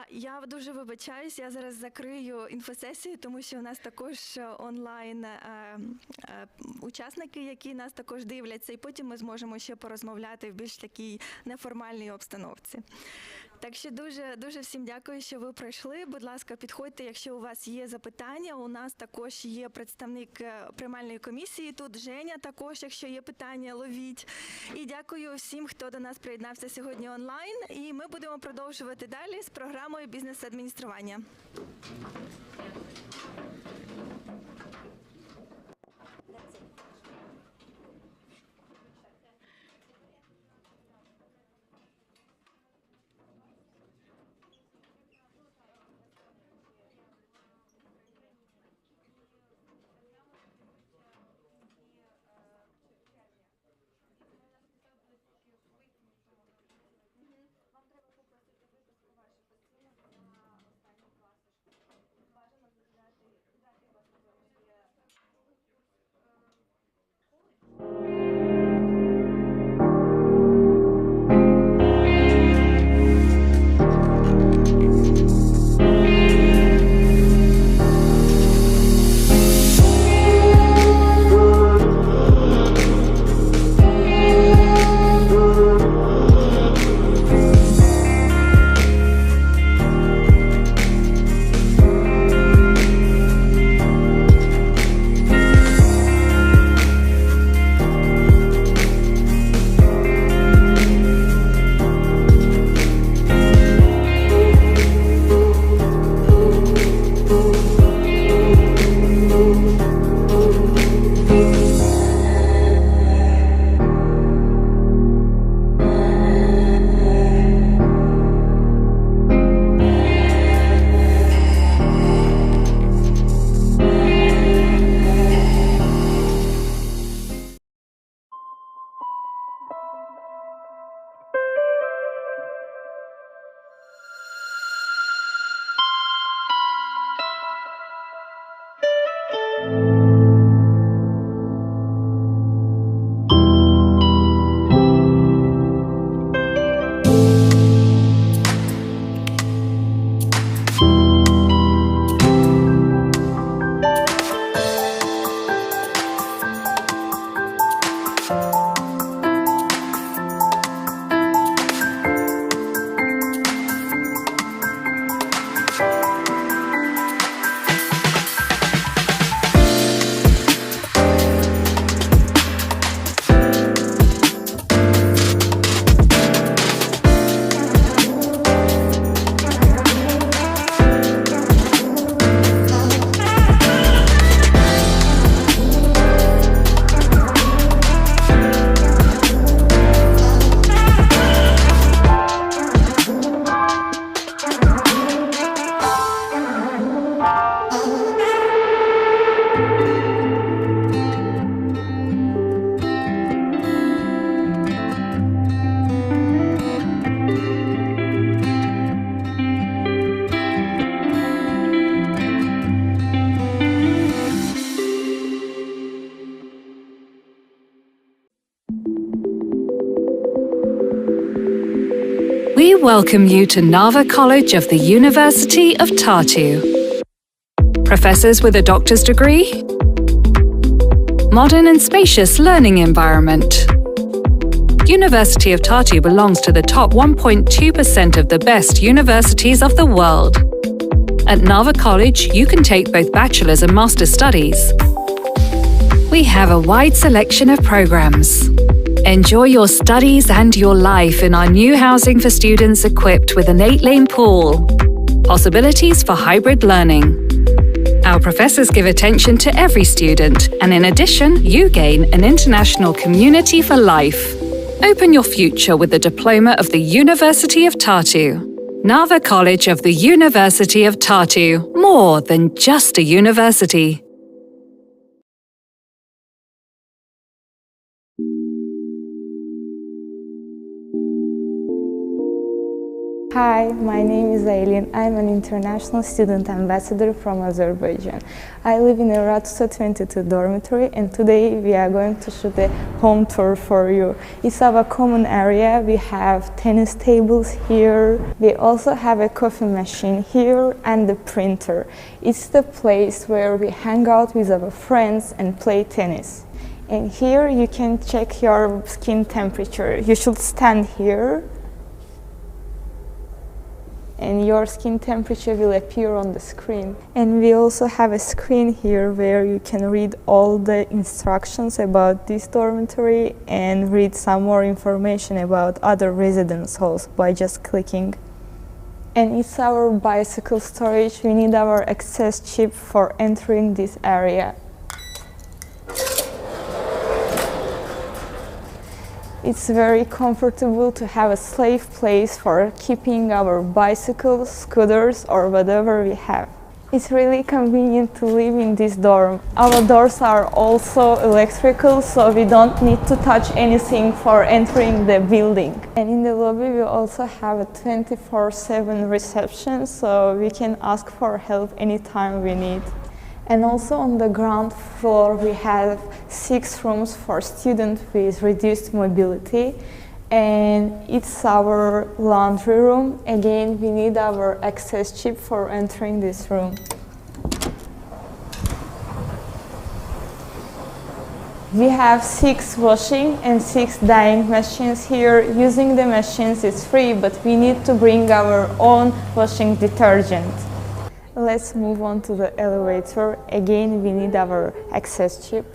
я дуже вибачаюсь, я зараз закрию інфосесію, тому що у нас також онлайн учасники, які нас також дивляться, і потім ми зможемо ще порозмовляти в більш такій неформальній обстановці. Так що дуже всім дякую, що ви прийшли. Будь ласка, підходьте, якщо у вас є запитання. У нас також є представник приймальної комісії, тут Женя також, якщо є питання, ловіть. І дякую всім, хто до нас приєднався сьогодні онлайн. І ми будемо продовжувати далі з програмою бізнес-адміністрування. We welcome you to Narva College of the University of Tartu. Professors with a doctor's degree, modern and spacious learning environment, University of Tartu belongs to the top 1.2% of the best universities of the world. At Narva College, you can take both bachelor's and master's studies. We have a wide selection of programs. Enjoy your studies and your life in our new housing for students equipped with an 8-lane pool. Possibilities for hybrid learning. Our professors give attention to every student, and in addition, you gain an international community for life. Open your future with the diploma of the University of Tartu. Narva College of the University of Tartu, more than just a university. Hi, my name is Aylin. I'm an international student ambassador from Azerbaijan. I live in a Tartu 22 dormitory, and today we are going to shoot a home tour for you. It's our common area. We have tennis tables here. We also have a coffee machine here and the printer. It's the place where we hang out with our friends and play tennis. And here you can check your skin temperature. You should stand here, and your skin temperature will appear on the screen. And we also have a screen here where you can read all the instructions about this dormitory and read some more information about other residence halls by just clicking. And it's our bicycle storage. We need our access chip for entering this area. It's very comfortable to have a safe place for keeping our bicycles, scooters, or whatever we have. It's really convenient to live in this dorm. Our doors are also electrical, so we don't need to touch anything for entering the building. And in the lobby we also have a 24/7 reception, so we can ask for help anytime we need. And also on the ground floor we have 6 rooms for students with reduced mobility, and it's our laundry room. Again, we need our access chip for entering this room. We have 6 washing and 6 dyeing machines here. Using the machines is free, but we need to bring our own washing detergent. Let's move on to the elevator. Again, we need our access chip.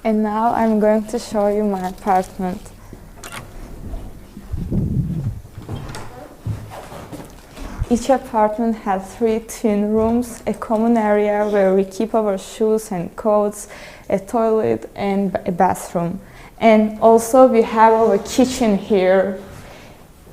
And now I'm going to show you my apartment. Each apartment has 3 twin rooms, a common area where we keep our shoes and coats, a toilet and a bathroom. And also we have our kitchen here.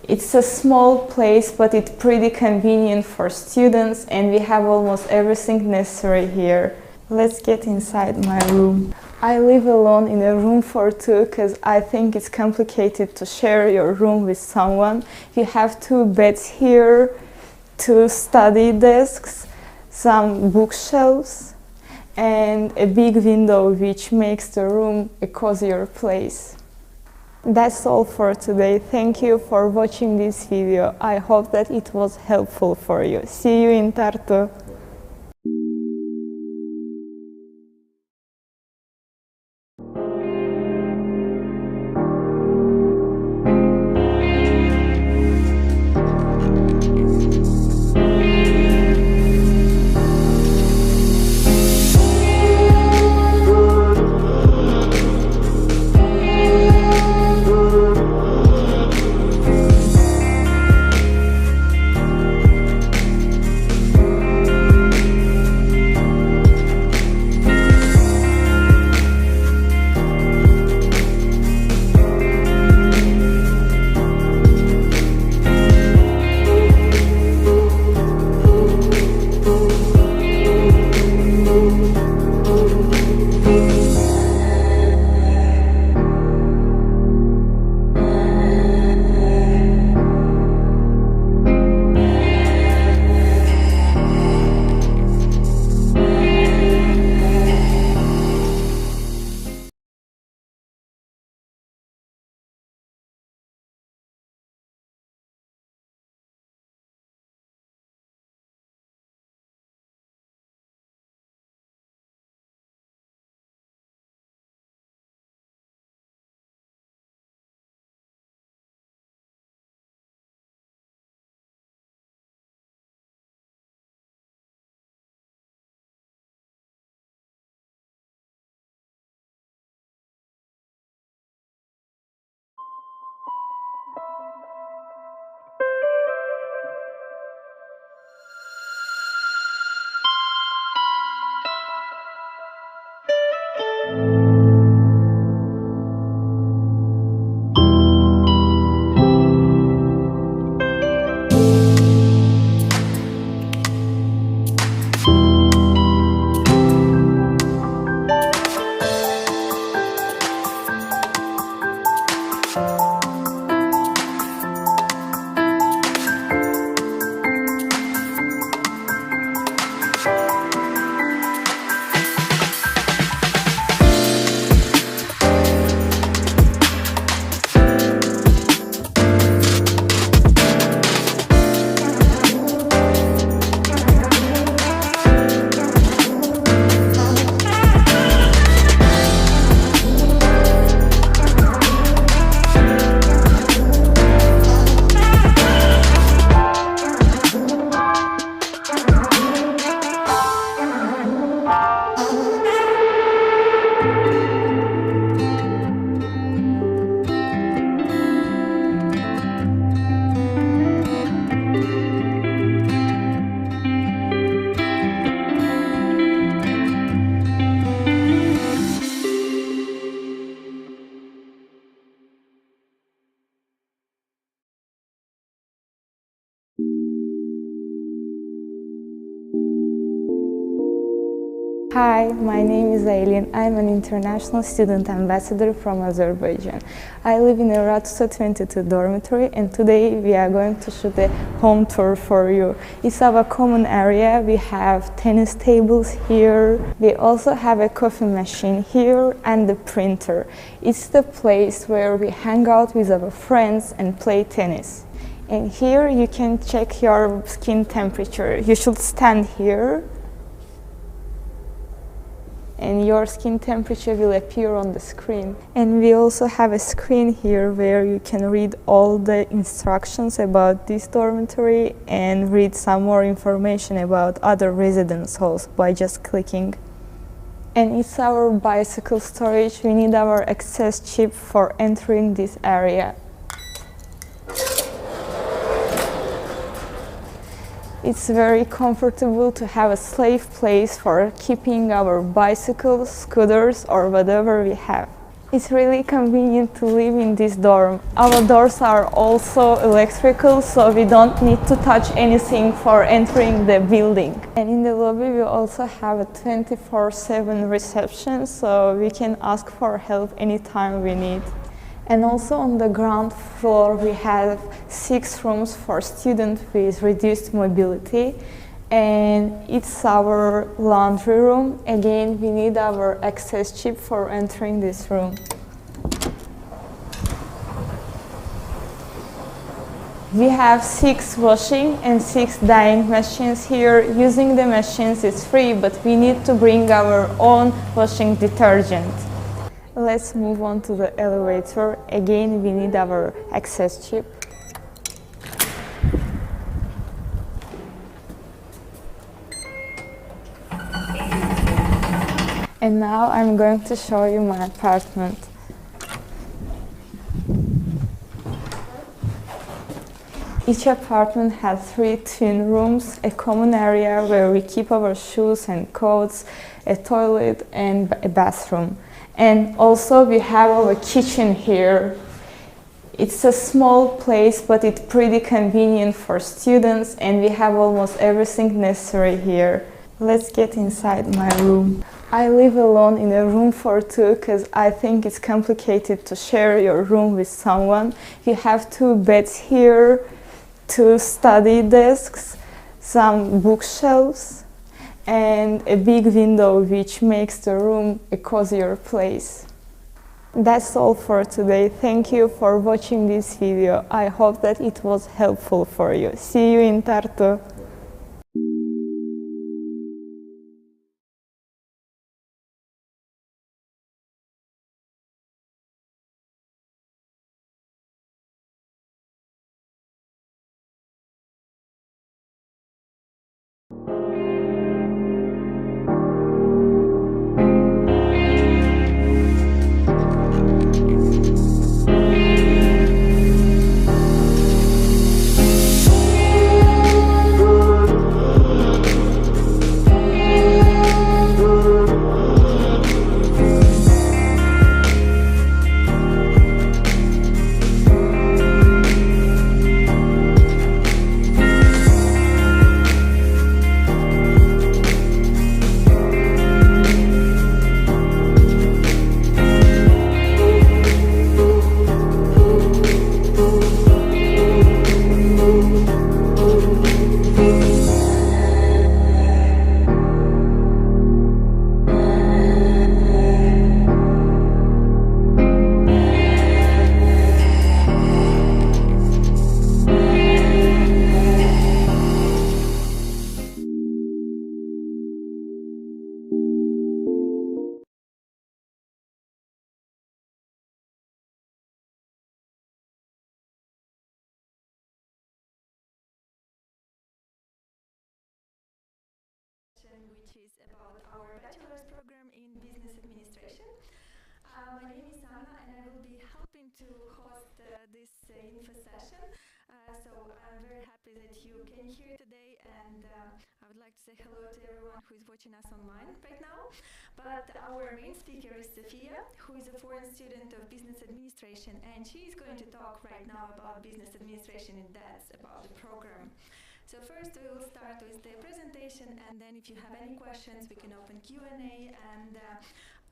It's a small place, but it's pretty convenient for students, and we have almost everything necessary here. Let's get inside my room. I live alone in a room for 2 because I think it's complicated to share your room with someone. You have 2 beds here, 2 study desks, some bookshelves, and a big window which makes the room a cozier place. That's all for today. Thank you for watching this video. I hope that it was helpful for you. See you in Tartu. Hi, my name is Aylin. I'm an international student ambassador from Azerbaijan. I live in a Tartu 22 dormitory, and today we are going to shoot a home tour for you. It's our common area. We have tennis tables here. We also have a coffee machine here and the printer. It's the place where we hang out with our friends and play tennis. And here you can check your skin temperature. You should stand here, and your skin temperature will appear on the screen. And we also have a screen here where you can read all the instructions about this dormitory and read some more information about other residence halls by just clicking. And it's our bicycle storage. We need our access chip for entering this area. It's very comfortable to have a safe place for keeping our bicycles, scooters, or whatever we have. It's really convenient to live in this dorm. Our doors are also electrical, so we don't need to touch anything for entering the building. And in the lobby we also have a 24/7 reception, so we can ask for help anytime we need. And also on the ground floor we have 6 rooms for students with reduced mobility, and it's our laundry room. Again, we need our access chip for entering this room. We have 6 washing and 6 dyeing machines here. Using the machines is free, but we need to bring our own washing detergent. Let's move on to the elevator. Again, we need our access chip. And now I'm going to show you my apartment. Each apartment has 3 twin rooms, a common area where we keep our shoes and coats, a toilet and a bathroom. And also we have our kitchen here. It's a small place, but it's pretty convenient for students, and we have almost everything necessary here. Let's get inside my room. I live alone in a room for 2 because I think it's complicated to share your room with someone. You have 2 beds here, 2 study desks, some bookshelves, and a big window which makes the room a cozier place. That's all for today. Thank you for watching this video. I hope that it was helpful for you. See you in Tartu. Which is about our bachelor's program in business administration. My name is Anna, and I will be helping to host this info session. So I'm very happy that you came here today, and I would like to say hello to everyone who is watching us online right now. But our main speaker is Sofia, who is a foreign student of business administration, and she is going to talk right now about business administration in depth, about the program. So first we will start with the presentation, and then if you have any questions, we can open Q&A. And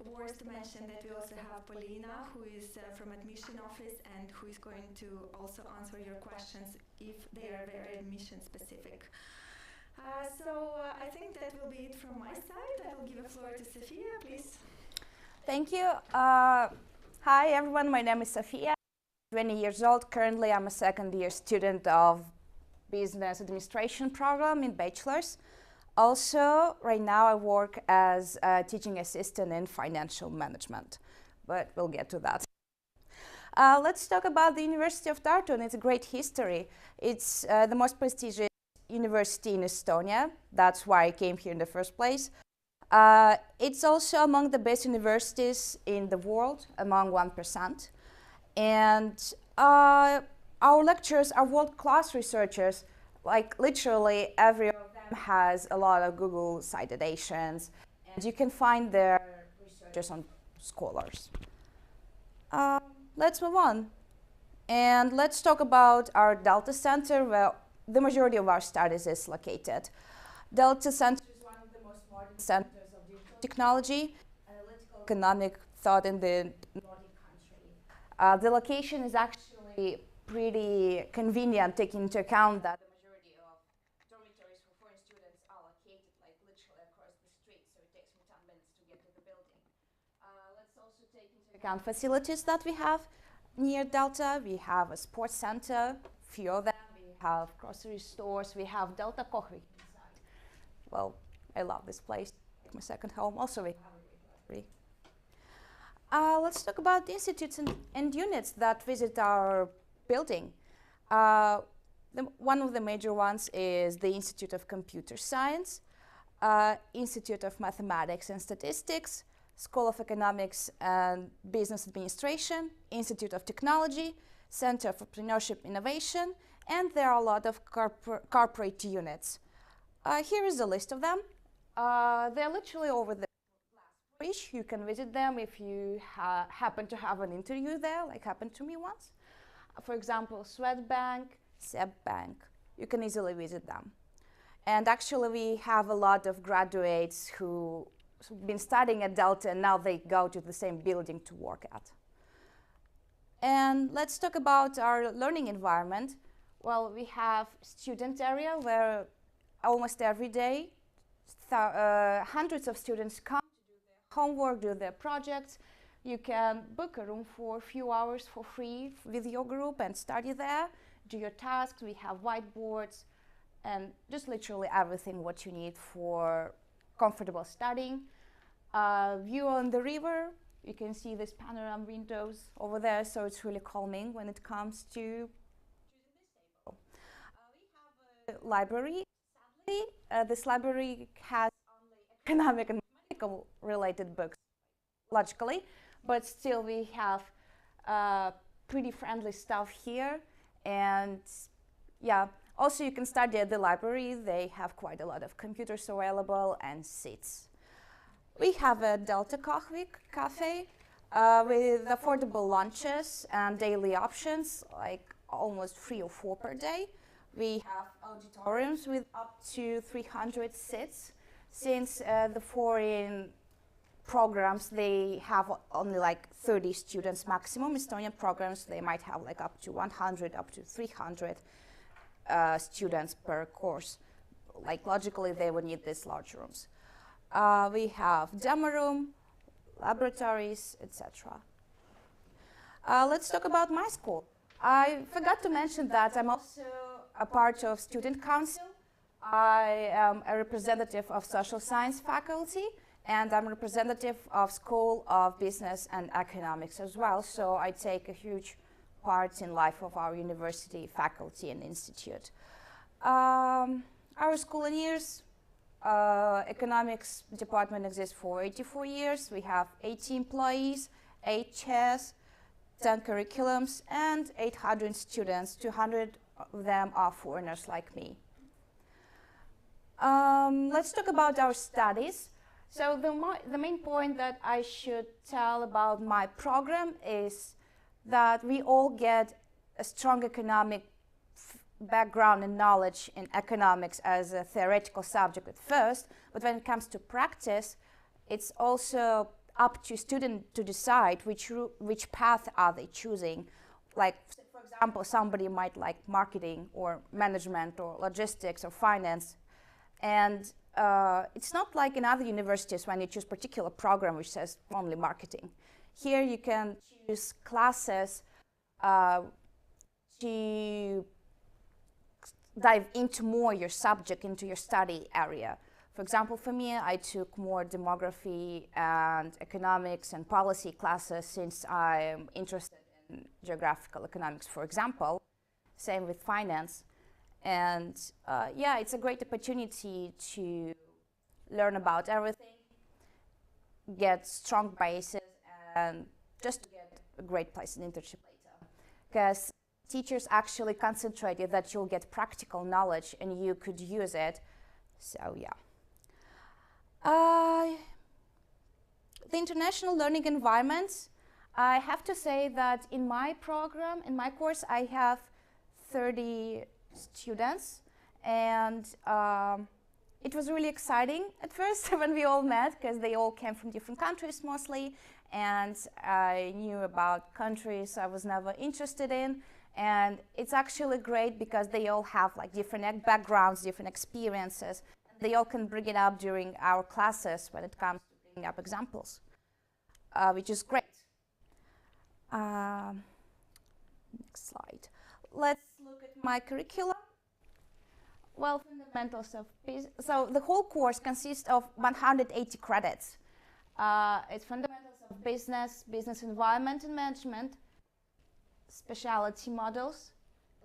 worth to mention that we also have Polina, who is from admission office and who is going to also answer your questions if they are very admission specific. I think that will be it from my side. I will give the floor to Sofia, please. Thank you. Hi everyone, my name is Sofia. 20 years old. Currently I'm a second year student of Business Administration program in bachelor's. Also, right now I work as a teaching assistant in financial management, but we'll get to that. Let's talk about the University of Tartu, and it's a great history. It's the most prestigious university in Estonia. That's why I came here in the first place. It's also among the best universities in the world, among 1%. And our lecturers are world-class researchers. Like literally every of them has a lot of Google citations, and you can find their researchers on Scholars. Let's move on. And let's talk about our Delta Center, where the majority of our studies is located. Delta Center is one of the most modern centers of digital technology, analytical economic thought in the Nordic country. The location is actually pretty convenient, taking into account that the majority of dormitories for foreign students are located like literally across the street, so it takes me 10 minutes to get to the building. Let's also take into account facilities that we have near Delta. We have a sports center, few of them. We have grocery stores. We have Delta Coffee inside. Well, I love this place. It's my second home. Also, we have a great library. Let's talk about the institutes and units that visit our building. One of the major ones is the Institute of Computer Science, Institute of Mathematics and Statistics, School of Economics and Business Administration, Institute of Technology, Center for Entrepreneurship Innovation, and there are a lot of corporate units. Here is a list of them. They're literally over the glass bridge. You can visit them if you happen to have an interview there, like happened to me once. For example, Swedbank, SEB Bank. You can easily visit them. And actually, we have a lot of graduates who've been studying at Delta, and now they go to the same building to work at. And let's talk about our learning environment. Well, we have student area where almost every day hundreds of students come to do their homework, do their projects. You can book a room for a few hours for free with your group and study there, do your tasks. We have whiteboards and just literally everything what you need for comfortable studying. View on the river. You can see these panorama windows over there, so it's really calming when it comes to choosing this table. We have a library. Sadly, this library has only economic and medical related books, logically, but still we have pretty friendly stuff here. And yeah, also you can study at the library. They have quite a lot of computers available and seats. We have a Delta Cafe with affordable lunches and daily options, like almost 3 or 4 per day. We have auditoriums with up to 300 seats. Since the foreign programs, they have only like 30 students maximum. Estonian programs, they might have like up to 100, up to 300 students per course. Like logically, they would need these large rooms. We have demo room, laboratories, etc. Let's talk about my school. I forgot to mention that I'm also a part of student council. I am a representative of social science faculty, and I'm representative of School of Business and Economics as well. So I take a huge part in life of our university faculty and institute. Our school in years, economics department exists for 84 years. We have 80 employees, 8 chairs, 10 curriculums, and 800 students. 200 of them are foreigners like me. Let's talk about our studies. So the main point that I should tell about my program is that we all get a strong economic background and knowledge in economics as a theoretical subject at first, but when it comes to practice, it's also up to student to decide which path are they choosing. Like, for example, somebody might like marketing or management or logistics or finance, and it's not like in other universities when you choose particular program which says only marketing. Here you can choose classes to dive into more your subject, into your study area. For example, for me, I took more demography and economics and policy classes since I'm interested in geographical economics, for example. Same with finance. And yeah, it's a great opportunity to learn about everything, get strong bases, and just to get a great place in internship later. Because teachers actually concentrated that you'll get practical knowledge and you could use it. So yeah. The international learning environments, I have to say that in my program, in my course, I have 30 students, and it was really exciting at first when we all met, because they all came from different countries mostly, and I knew about countries I was never interested in, and it's actually great because they all have like different backgrounds, different experiences. They all can bring it up during our classes when it comes to bringing up examples, which is great. Next slide. Let's look at my curriculum. Well, fundamentals of business. So the whole course consists of 180 credits. It's fundamentals of business, business environment and management, specialty models,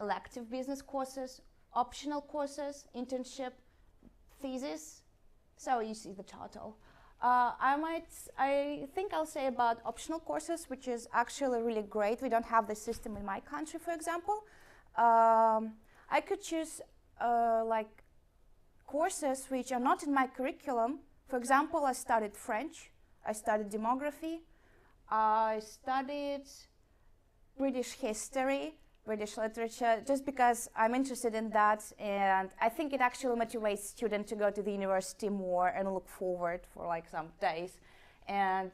elective business courses, optional courses, internship, thesis. So you see the total. I think I'll say about optional courses, which is actually really great. We don't have this system in my country, for example. I could choose like courses which are not in my curriculum. For example, I studied French, I studied demography, I studied British history, British literature, just because I'm interested in that, and I think it actually motivates students to go to the university more and look forward for like some days. And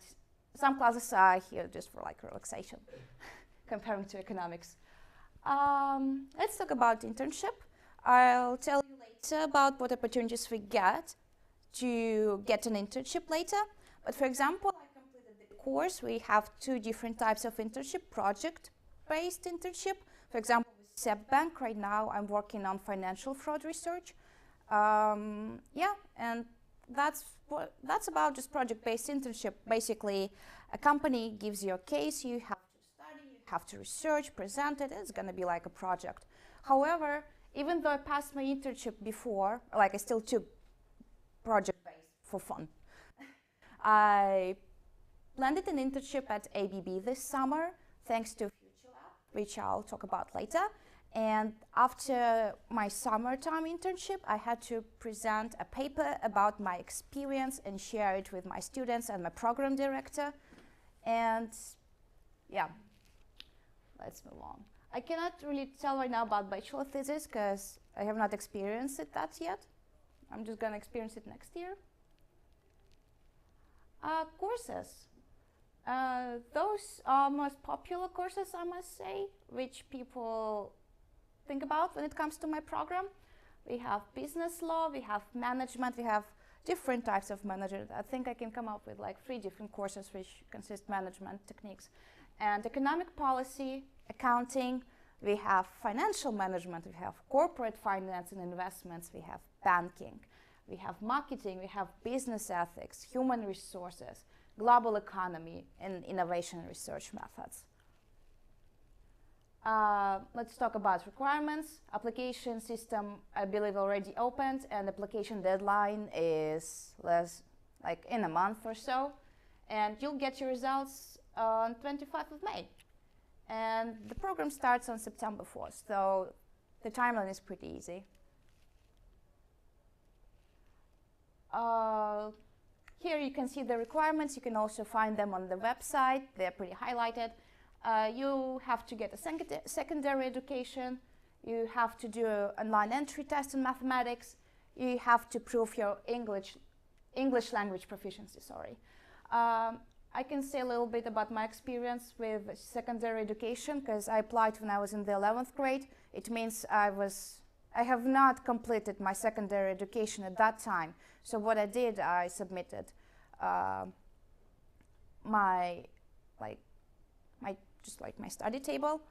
some classes are here just for like relaxation, comparing to economics. Let's talk about internship. I'll tell you later about what opportunities we get to get an internship later. But for example, I completed the course. We have two different types of internship: project-based internship. For example, with SEB Bank, right now I'm working on financial fraud research. Yeah, and that's about just project-based internship. Basically, a company gives you a case, you have to study, you have to research, present it, it's gonna be like a project. However, even though I passed my internship before, like I still took project-based for fun. I landed an internship at ABB this summer, thanks to which I'll talk about later. And after my summertime internship, I had to present a paper about my experience and share it with my students and my program director. And yeah, let's move on. I cannot really tell right now about bachelor thesis because I have not experienced it that yet. I'm just gonna experience it next year. Courses. Those are most popular courses, I must say, which people think about when it comes to my program. We have business law, we have management, we have different types of management. I think I can come up with like 3 different courses which consist management techniques. And economic policy, accounting, we have financial management, we have corporate finance and investments, we have banking, we have marketing, we have business ethics, human resources, global economy, and innovation research methods. Let's talk about requirements. Application system, I believe, already opened, and application deadline is like in a month or so. And you'll get your results on 25th of May. And the program starts on September 4th, so the timeline is pretty easy. Here you can see the requirements. You can also find them on the website. They're pretty highlighted. You have to get a secondary education. You have to do an online entry test in mathematics. You have to prove your English language proficiency, sorry. I can say a little bit about my experience with secondary education because I applied when I was in the 11th grade. It means I have not completed my secondary education at that time. So what I did, I submitted my study table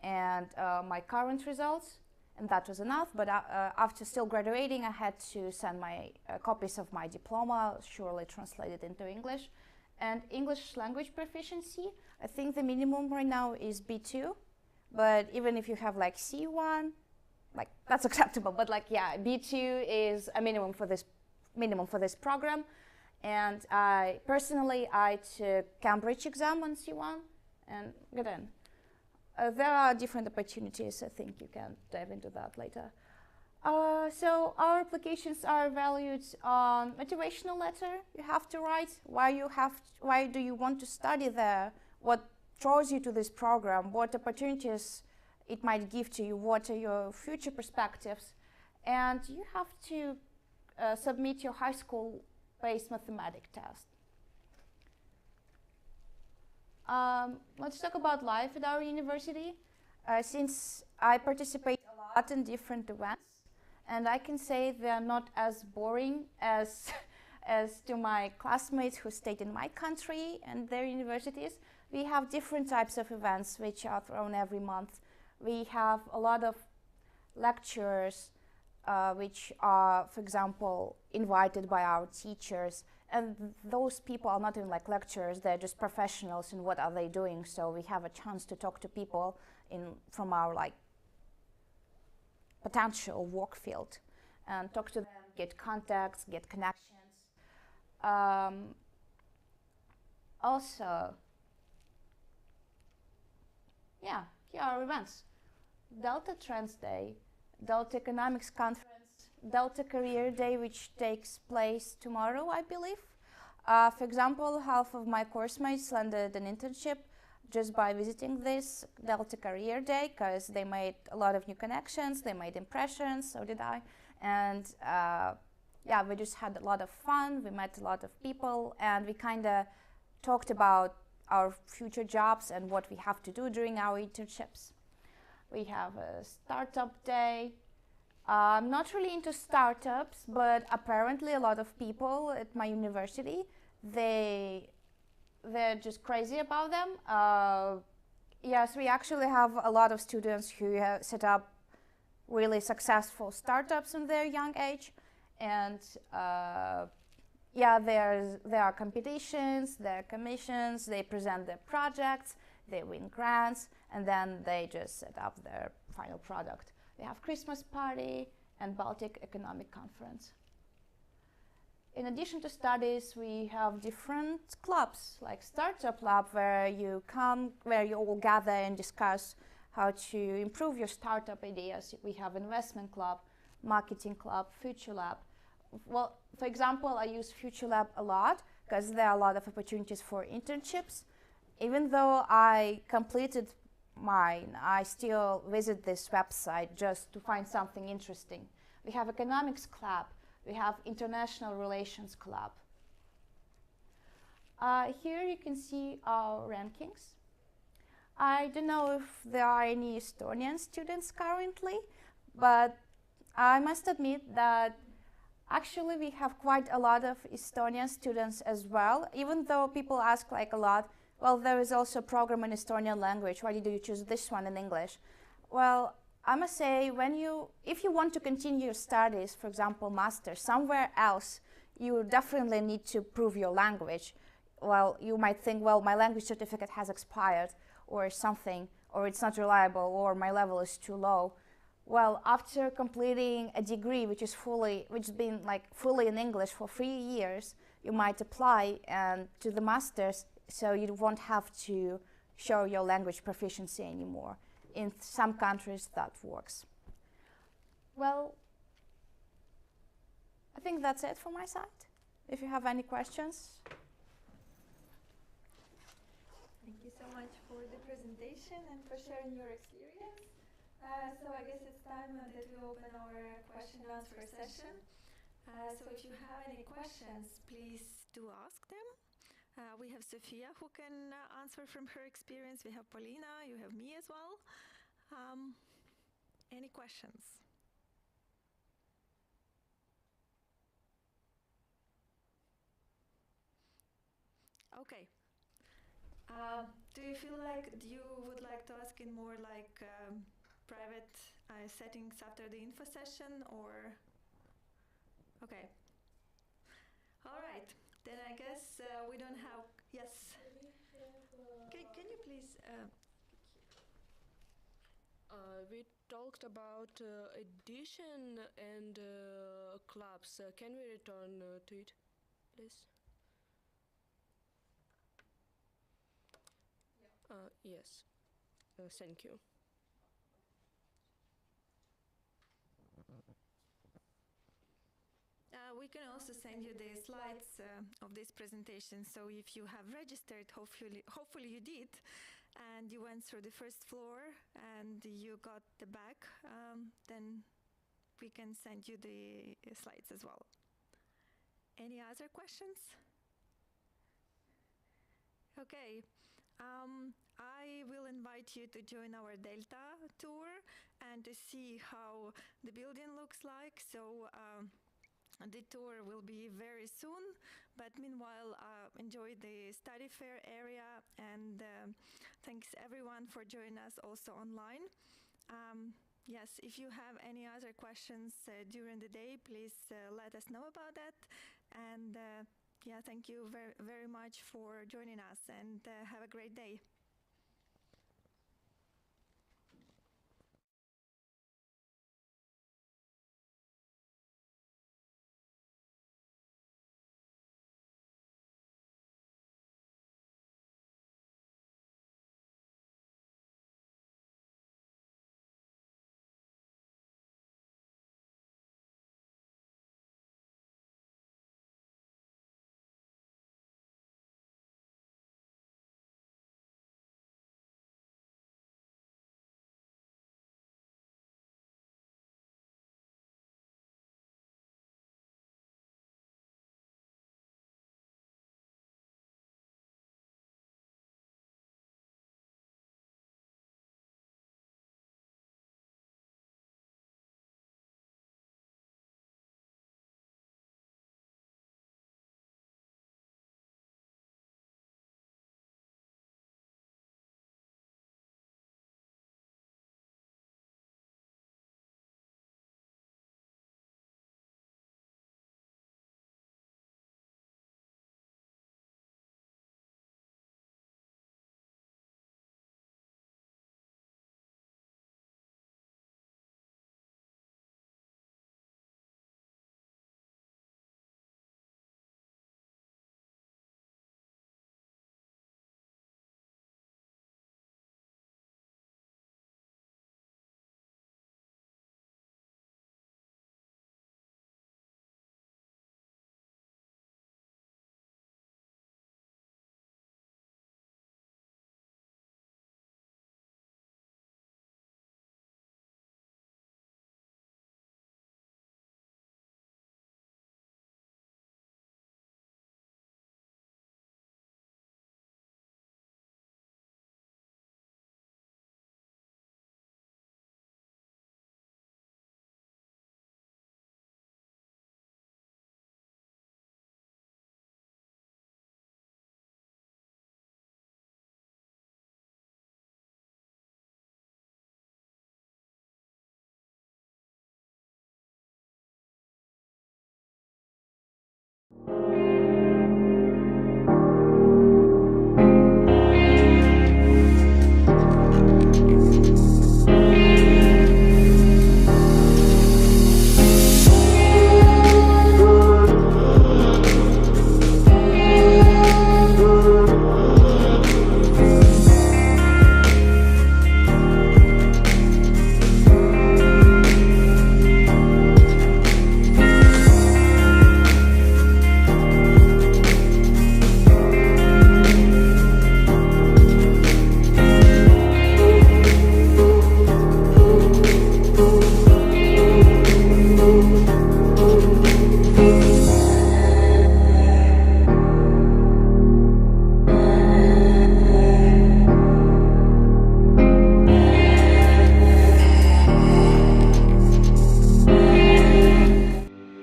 and my current results, and that was enough. But after still graduating, I had to send my copies of my diploma, surely translated into English. And English language proficiency, I think the minimum right now is B2, but even if you have like C1, like that's acceptable. But like, yeah, B2 is a minimum for this program. And I took Cambridge exam on C1 and got in. There are different opportunities. I think you can dive into that later. So our applications are valued on motivational letter you have to write. Why do you want to study there? What draws you to this program? What opportunities it might give to you? What are your future perspectives? And you have to submit your high school-based mathematics test. Let's talk about life at our university. Since I participate a lot in different events, and I can say they're not as boring as to my classmates who stayed in my country and their universities. We have different types of events which are thrown every month. We have a lot of lectures which are, for example, invited by our teachers. And those people are not even like lecturers, they're just professionals in what are they doing. So we have a chance to talk to people from our like potential work field and talk to them, get contacts, get connections. Also, yeah, here are events. Delta Trends Day, Delta Economics Conference, Delta Career Day, which takes place tomorrow, I believe. For example, half of my course mates landed an internship just by visiting this Delta Career Day, because they made a lot of new connections, they made impressions, so did I. And yeah, we just had a lot of fun, we met a lot of people, and we kind of talked about our future jobs and what we have to do during our internships. We have a startup day. I'm not really into startups, but apparently a lot of people at my university, they're just crazy about them. Yes, we actually have a lot of students who have set up really successful startups in their young age. And yeah, there are competitions, there are commissions, they present their projects, they win grants, and then they just set up their final product. We have Christmas party and Baltic Economic Conference. In addition to studies, we have different clubs, like Startup Lab, where you all gather and discuss how to improve your startup ideas. We have Investment Club, Marketing Club, Future Lab. Well, for example, I use Future Lab a lot because there are a lot of opportunities for internships. Even though I completed mine, I still visit this website just to find something interesting. We have Economics Club, we have International Relations Club. Here you can see our rankings. I don't know if there are any Estonian students currently, but I must admit that actually we have quite a lot of Estonian students as well, even though people ask like a lot, well, there is also a program in Estonian language, why did you choose this one in English? Well, I must say, if you want to continue your studies, for example, master, somewhere else, you definitely need to prove your language. Well, you might think, well, my language certificate has expired or something, or it's not reliable, or my level is too low. Well, after completing a degree which has been like fully in English for 3 years, you might apply to the masters, so you won't have to show your language proficiency anymore. In some countries that works. Well, I think that's it from my side. If you have any questions. Thank you so much for the presentation and for sharing your experience. So I guess it's time that we open our question and answer session. So if you have any questions, please do ask them. We have Sophia who can answer from her experience. We have Paulina, you have me as well. Any questions? Okay. Do you feel like you would like to ask in more like private settings after the info session, or? Okay. All right. Then I guess we don't have. Yes. Can you please? We talked about edition and clubs. Can we return to it, please? Yes. Thank you. We can also send you the slides of this presentation. So if you have registered, hopefully you did, and you went through the first floor and you got the back, then we can send you the slides as well. Any other questions? Okay. I will invite you to join our Delta tour and to see how the building looks like. So the tour will be very soon, but meanwhile, enjoy the study fair area, and thanks everyone for joining us also online. Yes, if you have any other questions during the day, please let us know about that. And yeah, thank you very, very much for joining us, and have a great day.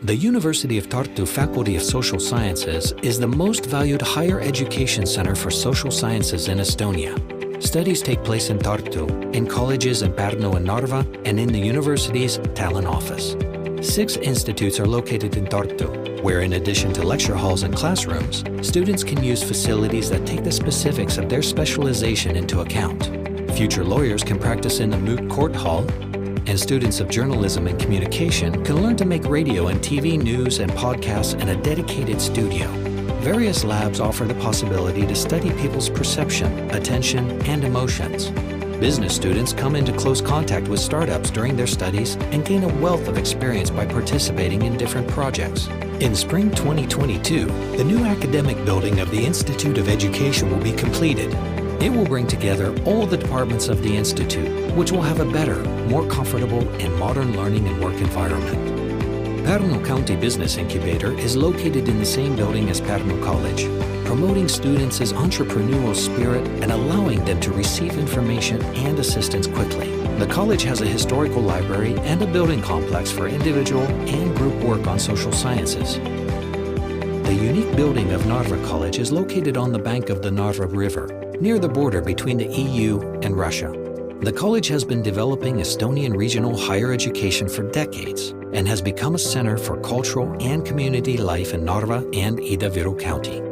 The University of Tartu Faculty of Social Sciences is the most valued higher education center for social sciences in Estonia. Studies take place in Tartu, in colleges in Pärnu and Narva, and in the university's Tallinn office. 6 institutes are located in Tartu, where in addition to lecture halls and classrooms, students can use facilities that take the specifics of their specialization into account. Future lawyers can practice in the moot court hall, and students of journalism and communication can learn to make radio and TV news and podcasts in a dedicated studio. Various labs offer the possibility to study people's perception, attention, and emotions. Business students come into close contact with startups during their studies and gain a wealth of experience by participating in different projects. In spring 2022, the new academic building of the Institute of Education will be completed. It will bring together all the departments of the Institute, which will have a better, more comfortable, and modern learning and work environment. Pärnu County Business Incubator is located in the same building as Pärnu College, promoting students' entrepreneurial spirit and allowing them to receive information and assistance quickly. The college has a historical library and a building complex for individual and group work on social sciences. The unique building of Narva College is located on the bank of the Narva River, near the border between the EU and Russia. The college has been developing Estonian regional higher education for decades and has become a center for cultural and community life in Narva and Ida-Viru County.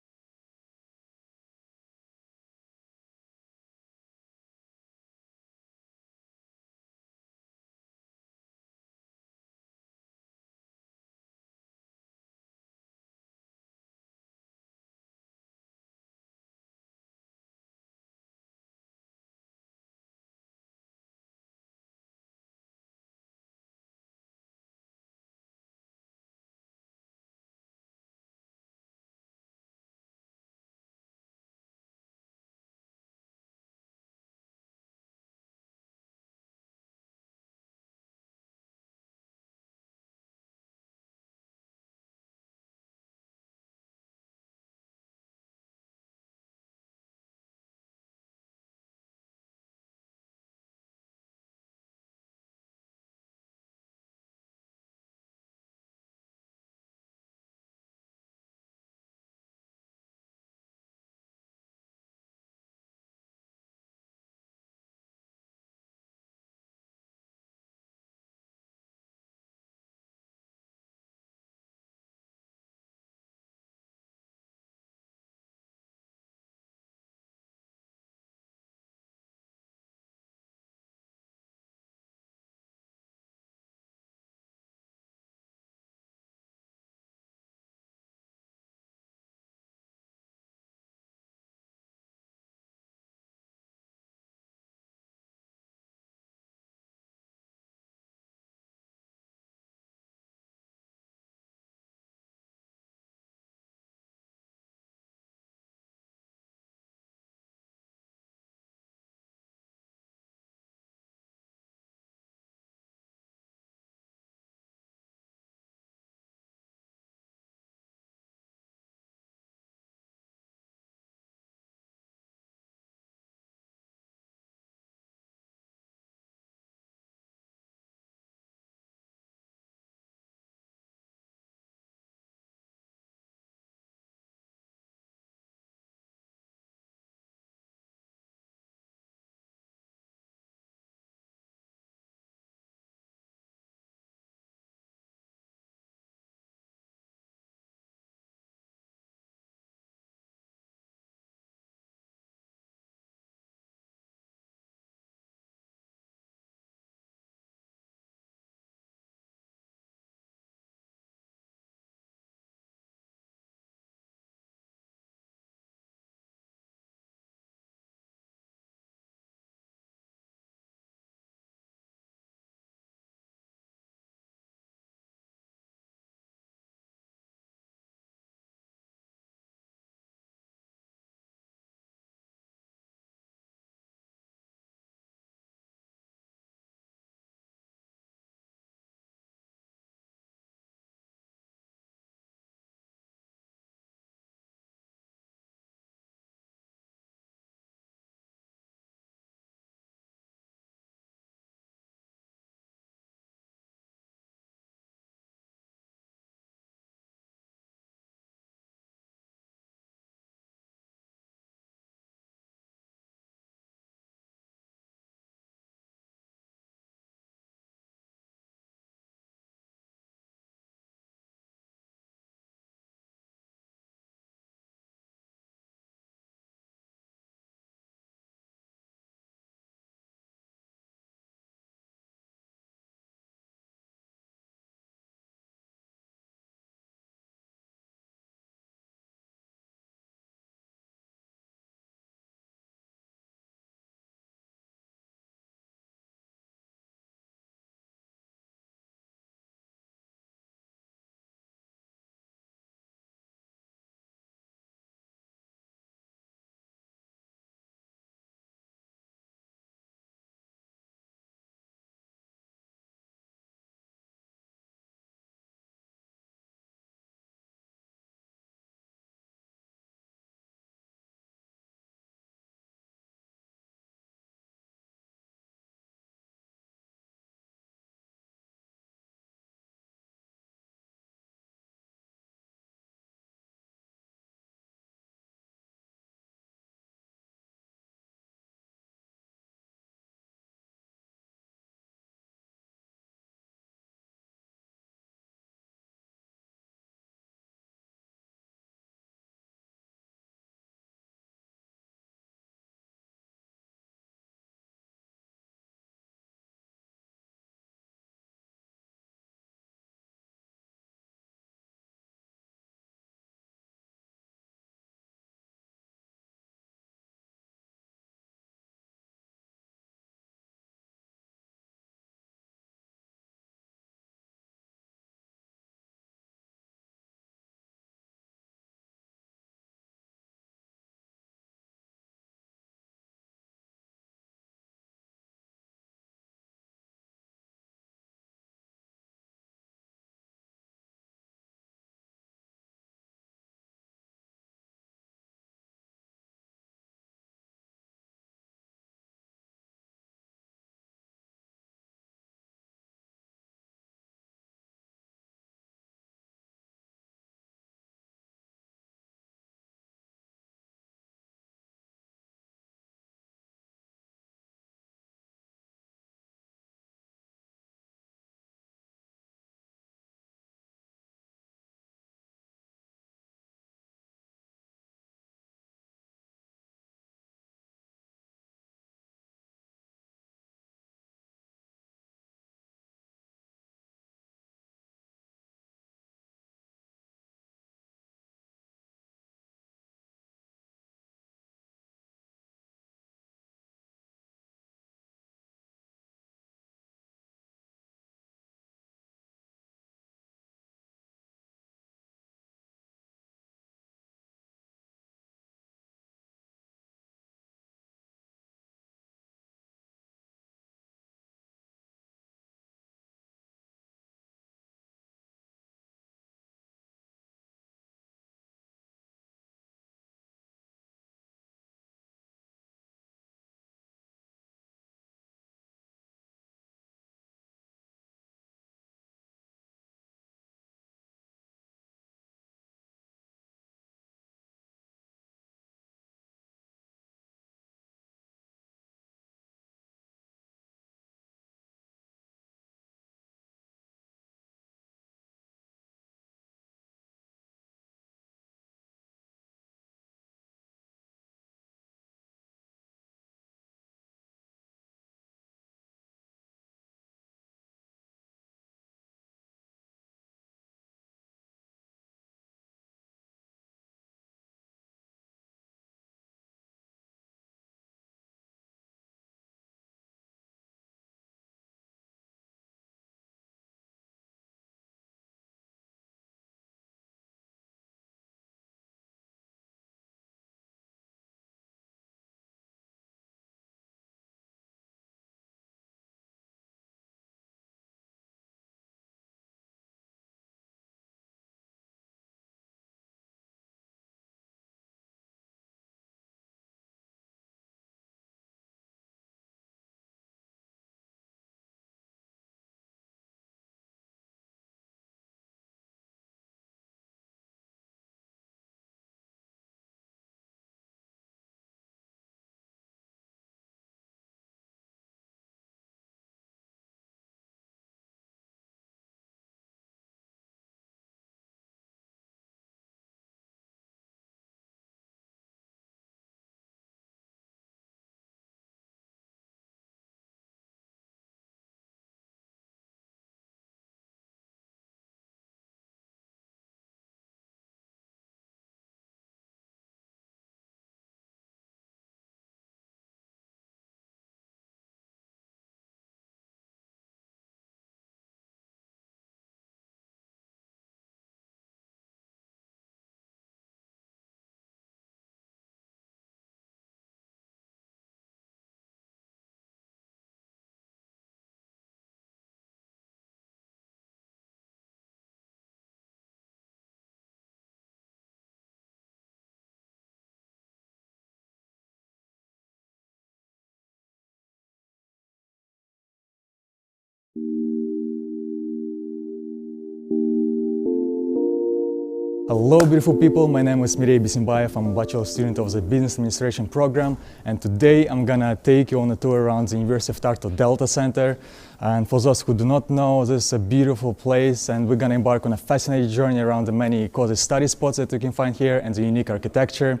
Hello beautiful people, my name is Mirey Bisimbayev, I'm a bachelor student of the Business Administration program, and today I'm gonna take you on a tour around the University of Tartu Delta Center. And for those who do not know, this is a beautiful place and we're gonna embark on a fascinating journey around the many cozy study spots that you can find here and the unique architecture.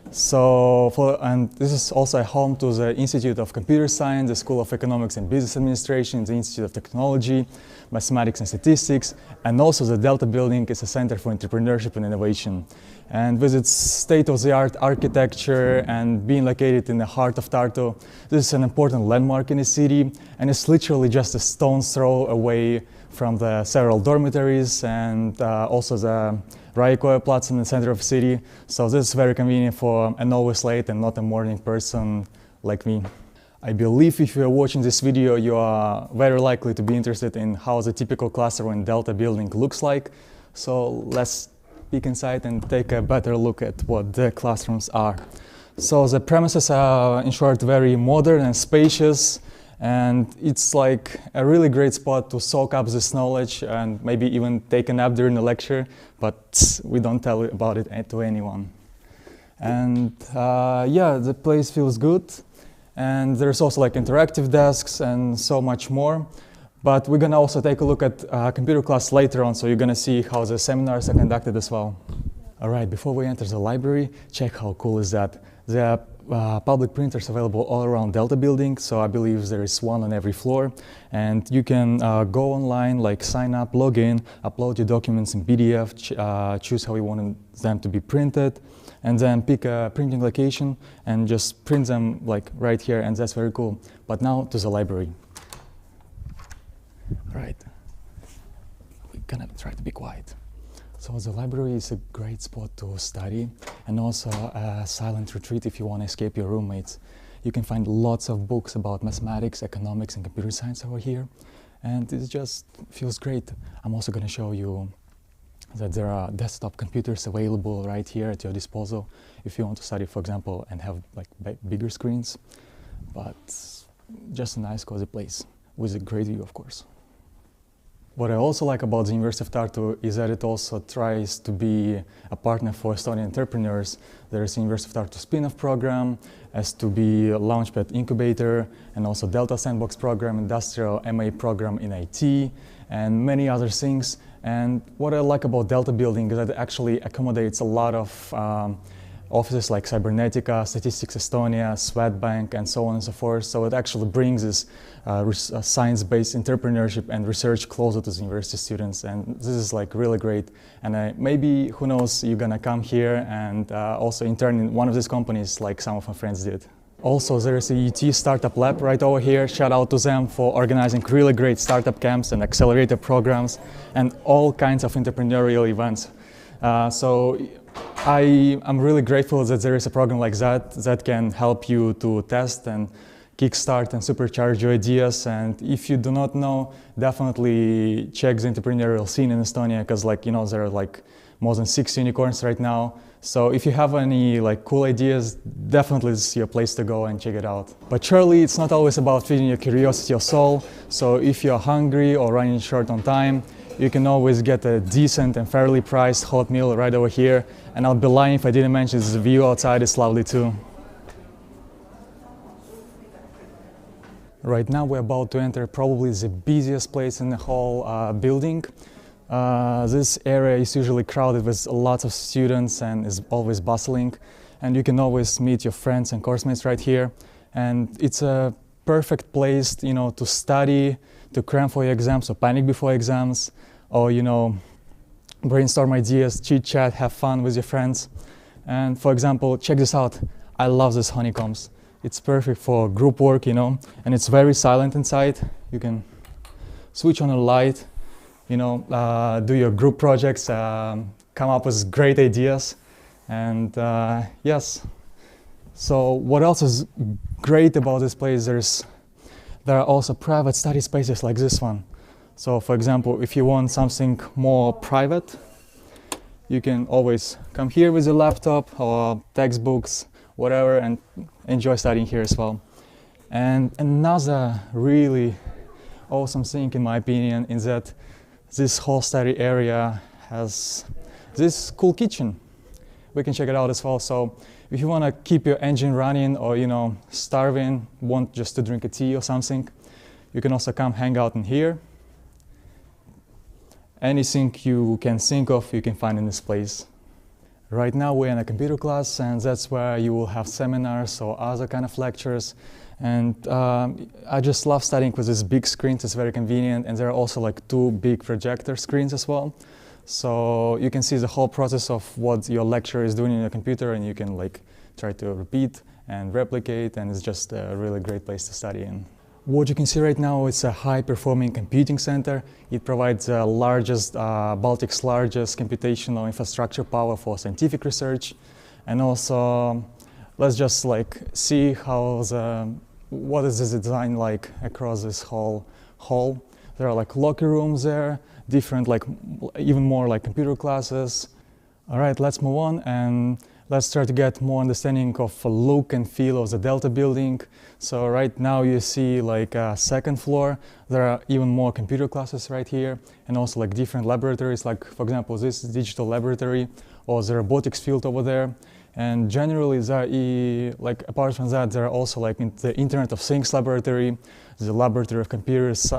And this is also a home to the Institute of Computer Science, the School of Economics and Business Administration, the Institute of Technology, Mathematics and Statistics, and also the Delta building is a center for entrepreneurship and innovation. And with its state-of-the-art architecture and being located in the heart of Tartu, this is an important landmark in the city, and it's literally just a stone's throw away from the several dormitories and also the Raikoja Platz in the center of the city. So this is very convenient for an always late and not a morning person like me. I believe if you are watching this video, you are very likely to be interested in how the typical classroom in Delta building looks like. So let's peek inside and take a better look at what the classrooms are. So the premises are, in short, very modern and spacious. And it's like a really great spot to soak up this knowledge and maybe even take a nap during the lecture, but we don't tell about it to anyone. And yeah, the place feels good. And there's also like interactive desks and so much more. But we're gonna also take a look at computer class later on, so you're gonna see how the seminars are conducted as well. All right, before we enter the library, check how cool is that. There are public printers available all around Delta building, so I believe there is one on every floor. And you can go online, like sign up, log in, upload your documents in PDF, choose how you want them to be printed, and then pick a printing location and just print them like right here, and that's very cool. But now to the library. All right, we're gonna try to be quiet. So the library is a great spot to study and also a silent retreat if you want to escape your roommates. You can find lots of books about mathematics, economics, and computer science over here, and it just feels great. I'm also going to show you that there are desktop computers available right here at your disposal if you want to study, for example, and have like bigger screens. But just a nice cozy place with a great view, of course. What I also like about the University of Tartu is that it also tries to be a partner for Estonian entrepreneurs. There is the University of Tartu spin-off program, S2B Launchpad Incubator, and also Delta Sandbox program, Industrial MA program in IT, and many other things. And what I like about Delta building is that it actually accommodates a lot of offices like Cybernetica, Statistics Estonia, Swedbank, and so on and so forth. So it actually brings this science-based entrepreneurship and research closer to the university students. And this is like really great. And maybe, who knows, you're gonna come here and also intern in one of these companies like some of my friends did. Also, there is a UT Startup Lab right over here. Shout out to them for organizing really great startup camps and accelerator programs and all kinds of entrepreneurial events. So I'm really grateful that there is a program like that can help you to test and kickstart and supercharge your ideas. And if you do not know, definitely check the entrepreneurial scene in Estonia, because there are like more than 6 unicorns right now. So if you have any like cool ideas, definitely this is your place to go and check it out. But surely it's not always about feeding your curiosity or soul. So if you're hungry or running short on time, you can always get a decent and fairly priced hot meal right over here. And I'll be lying if I didn't mention this view outside is lovely too. Right now we're about to enter probably the busiest place in the whole building. This area is usually crowded with lots of students and is always bustling. And you can always meet your friends and course mates right here. And it's a perfect place, to study, to cram for your exams or panic before exams, or brainstorm ideas, chit chat, have fun with your friends. And for example, check this out. I love these honeycombs. It's perfect for group work, and it's very silent inside. You can switch on a light, do your group projects, come up with great ideas, and yes. So what else is great about this place? There are also private study spaces like this one. So for example, if you want something more private, you can always come here with your laptop or textbooks, whatever, and enjoy studying here as well. And another really awesome thing, in my opinion, is that this whole study area has this cool kitchen. We can check it out as well. So if you want to keep your engine running or, you know, starving, want just to drink a tea or something, you can also come hang out in here. Anything you can think of, you can find in this place. Right now we're in a computer class, and that's where you will have seminars or other kind of lectures. And I just love studying with these big screens. It's very convenient, and there are also like 2 big projector screens as well. So you can see the whole process of what your lecturer is doing in your computer, and you can like try to repeat and replicate, and it's just a really great place to study in. What you can see right now is a high-performing computing center. It provides the largest, Baltic's largest computational infrastructure power for scientific research. And also, let's just like see how what is the design like across this whole hall. There are like locker rooms there, different like even more like computer classes. All right, let's move on and let's try to get more understanding of the look and feel of the Delta building. So right now you see like a 2nd floor. There are even more computer classes right here, and also like different laboratories, like for example this digital laboratory or the robotics field over there. And generally, like apart from that, there are also like the Internet of Things laboratory, the laboratory of computers,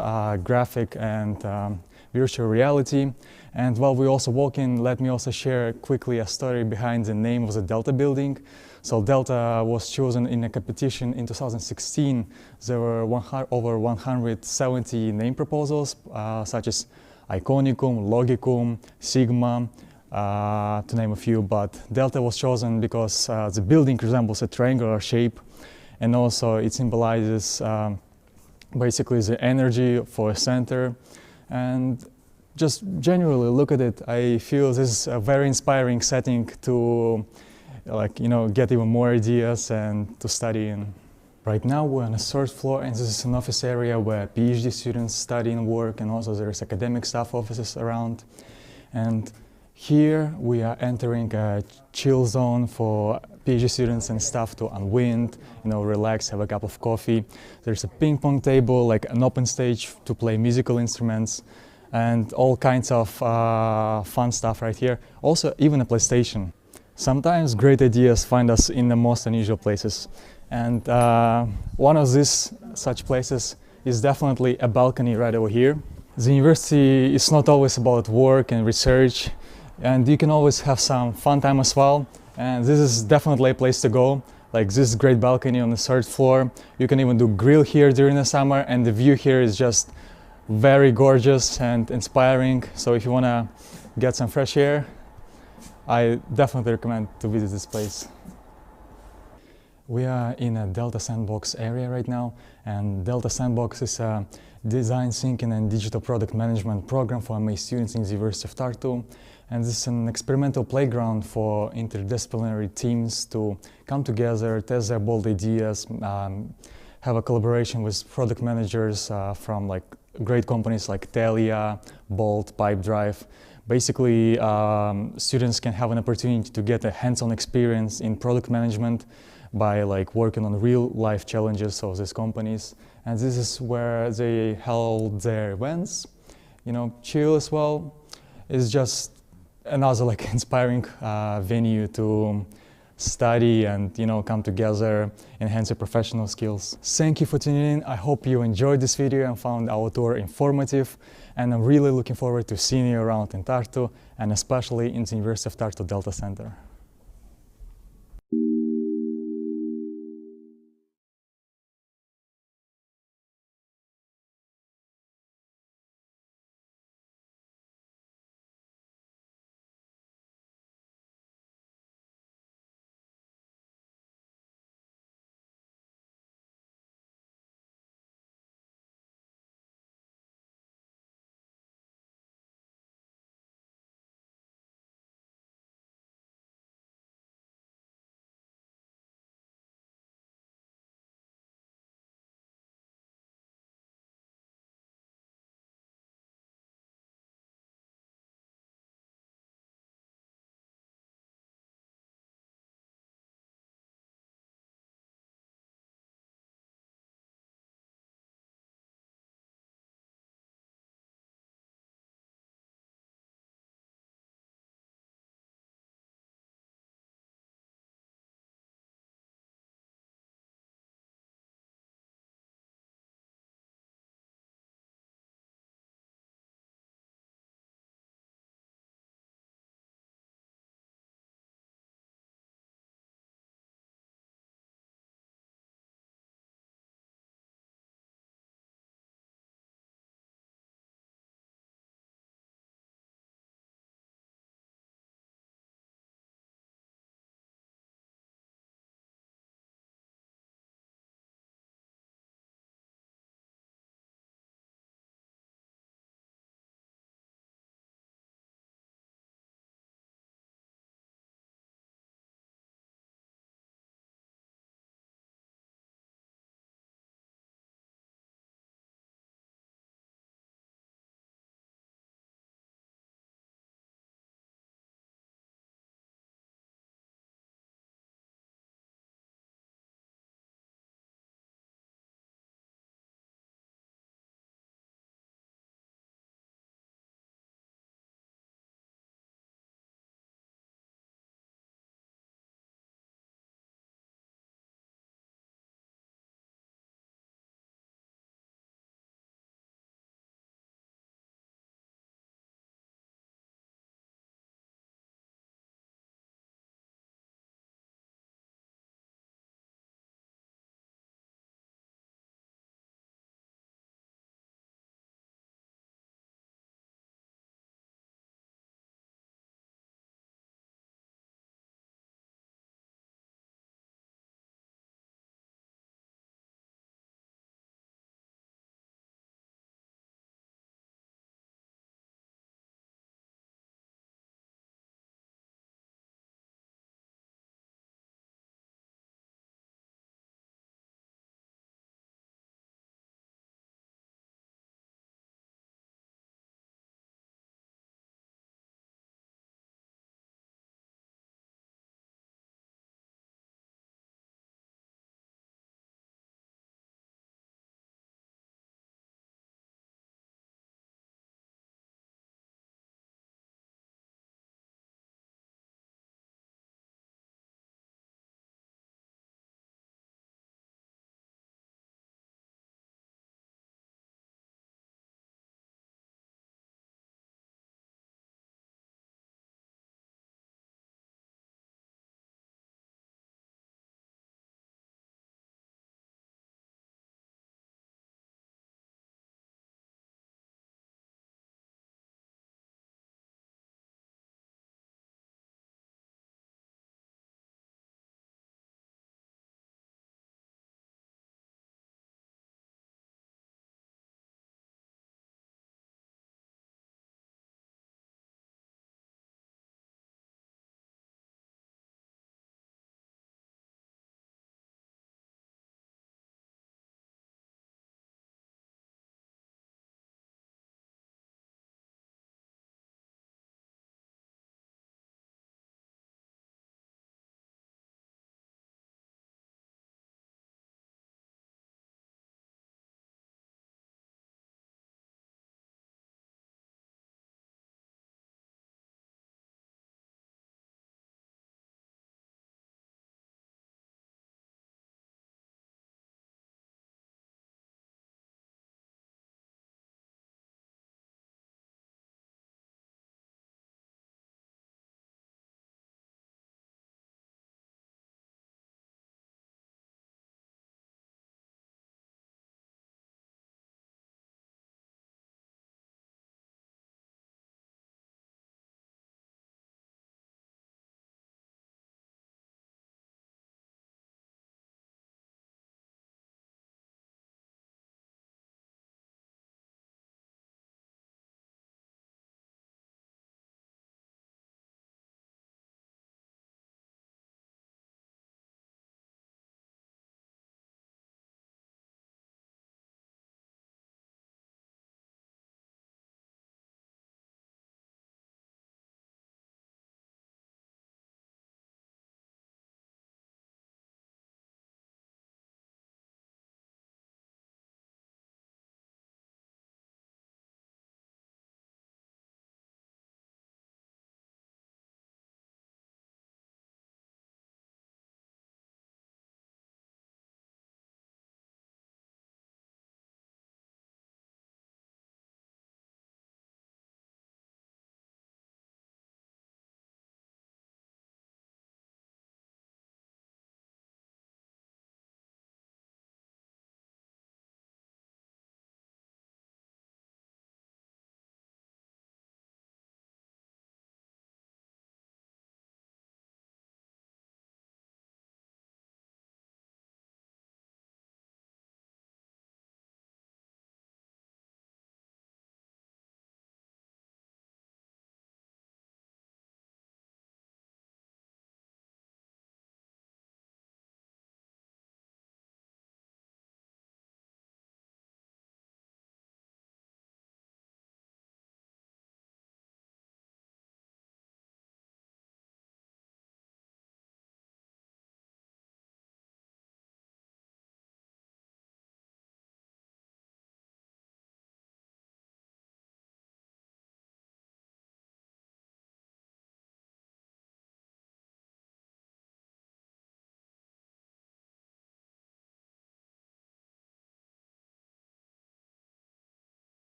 graphic and virtual reality. And while we also walk in, let me also share quickly a story behind the name of the Delta building. So Delta was chosen in a competition in 2016. There were over 170 name proposals, such as Iconicum, Logicum, Sigma, to name a few, but Delta was chosen because the building resembles a triangular shape, and also it symbolizes basically the energy for a center. And just generally look at it, I feel this is a very inspiring setting to like, you know, get even more ideas and to study in. Right now we're on the 3rd floor, and this is an office area where PhD students study and work, and also there's academic staff offices around. And here we are entering a chill zone for PhD students and staff to unwind, you know, relax, have a cup of coffee. There's a ping pong table, like an open stage to play musical instruments, and all kinds of fun stuff right here. Also, even a PlayStation. Sometimes great ideas find us in the most unusual places. And one of these such places is definitely a balcony right over here. The university is not always about work and research, and you can always have some fun time as well. And this is definitely a place to go. Like this great balcony on the 3rd floor. You can even do grill here during the summer, and the view here is just very gorgeous and inspiring. So if you want to get some fresh air, I definitely recommend to visit this place. We are in a Delta Sandbox area right now, and Delta Sandbox is a design thinking and digital product management program for MA students in the University of Tartu. And this is an experimental playground for interdisciplinary teams to come together, test their bold ideas, have a collaboration with product managers from like great companies like Telia, Bolt, Pipedrive. Basically, students can have an opportunity to get a hands-on experience in product management by like working on real-life challenges of these companies. And this is where they held their events. You know, chill as well. It's just another like inspiring venue to study and, you know, come together, enhance your professional skills. Thank you for tuning in. I hope you enjoyed this video and found our tour informative. And I'm really looking forward to seeing you around in Tartu, and especially in the University of Tartu Delta Center.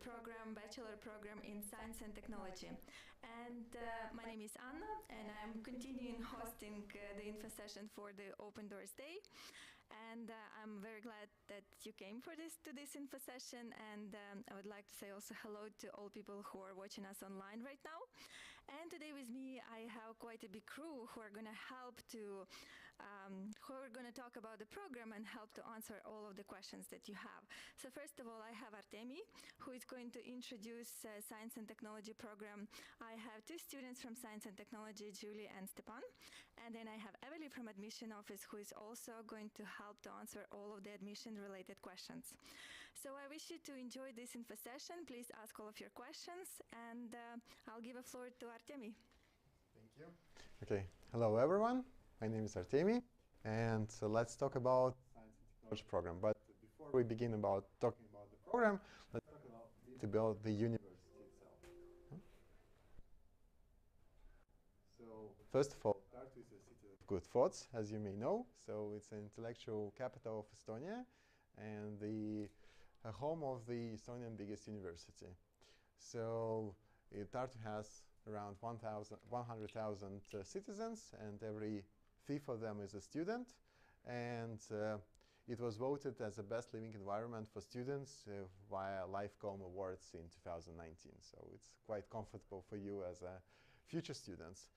bachelor program in science and technology. And my name is Anna, and I'm continuing hosting the info session for the Open Doors Day. And I'm very glad that you came to this info session, and I would like to say also hello to all people who are watching us online right now. And today with me I have quite a big crew who are going to talk about the program and help to answer all of the questions that you have. So first of all, I have Artemi, who is going to introduce Science and Technology program. I have two students from Science and Technology, Julie and Stepan. And then I have Evely from Admission Office, who is also going to help to answer all of the admission-related questions. So I wish you to enjoy this info session. Please ask all of your questions, and I'll give a floor to Artemi. Thank you. Okay, hello everyone. My name is Artemi, and let's talk about Science and Technology program. But before we begin talking about the program, let's talk a bit about the university itself. So first of all, Tartu is a city of good thoughts, as you may know. So it's an intellectual capital of Estonia and the home of the Estonian biggest university. So Tartu has around 100,000 citizens, and every fifth of them is a student. And it was voted as the best living environment for students via Lifecom Awards in 2019. So it's quite comfortable for you as future students.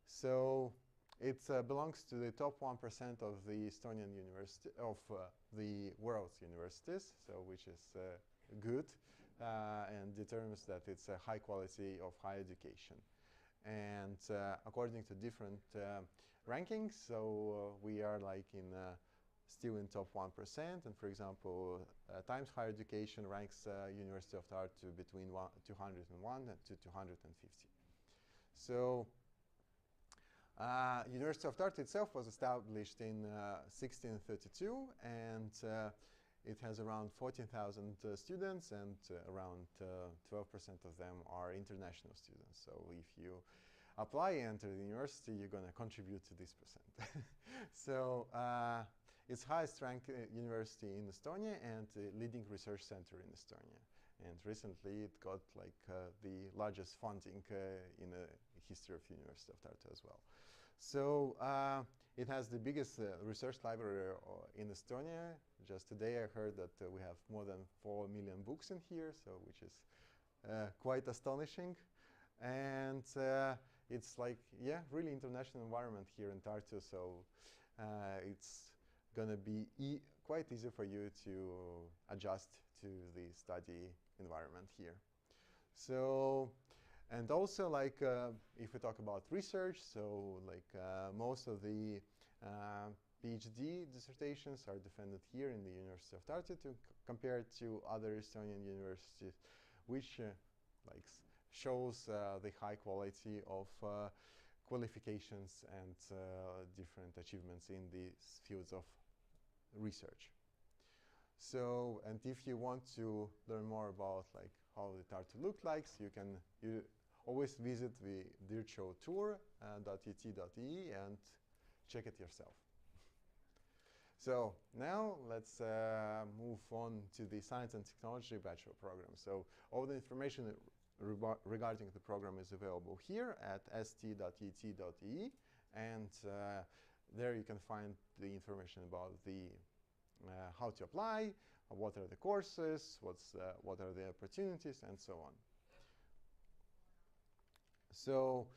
So it belongs to the top 1% of the Estonian university, of the world's universities, so which is good and determines that it's a high quality of higher education. And according to different rankings, so we are like still in top 1%. And for example, Times Higher Education ranks University of Tartu between 201 and 250. So University of Tartu itself was established in 1632, and it has around 14,000 students, and around 12% of them are international students. So if you apply and enter the university, you're going to contribute to this percent. So it's highest ranked university in Estonia and the leading research center in Estonia. And recently it got like the largest funding in the history of University of Tartu as well. So it has the biggest research library in Estonia. Just today I heard that we have more than 4 million books in here, so which is quite astonishing. And it's like, yeah, really international environment here in Tartu, so it's going to be quite easy for you to adjust to the study environment here. So, and also like if we talk about research, so like most of the PhD dissertations are defended here in the University of Tartu compared to other Estonian universities, which shows the high quality of qualifications and different achievements in these fields of research. So, and if you want to learn more about like how the Tartu looked like, so you always visit the virtual tour.ut.ee and check it yourself. So now let's move on to the Science and Technology Bachelor program. So all the information regarding the program is available here at st.ut.ee, and there you can find the information about the how to apply, what are the courses, what are the opportunities, and so on. So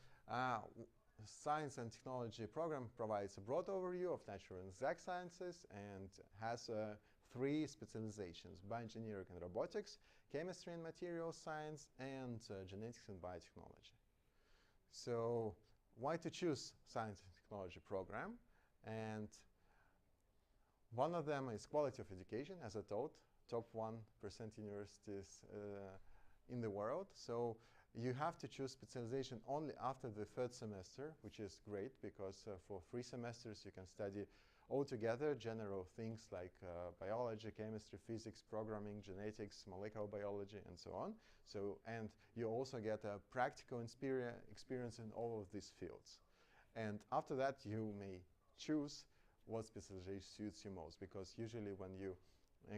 Science and Technology program provides a broad overview of natural and exact sciences and has 3 specializations: bioengineering and robotics, chemistry and materials science, and genetics and biotechnology. So why to choose Science and Technology program? And one of them is quality of education, as I told, top 1% universities in the world. So you have to choose specialization only after the 3rd semester, which is great because for 3 semesters you can study altogether general things like biology, chemistry, physics, programming, genetics, molecular biology, and so on. So, and you also get a practical experience in all of these fields. And after that you may choose what specialization suits you most, because usually when you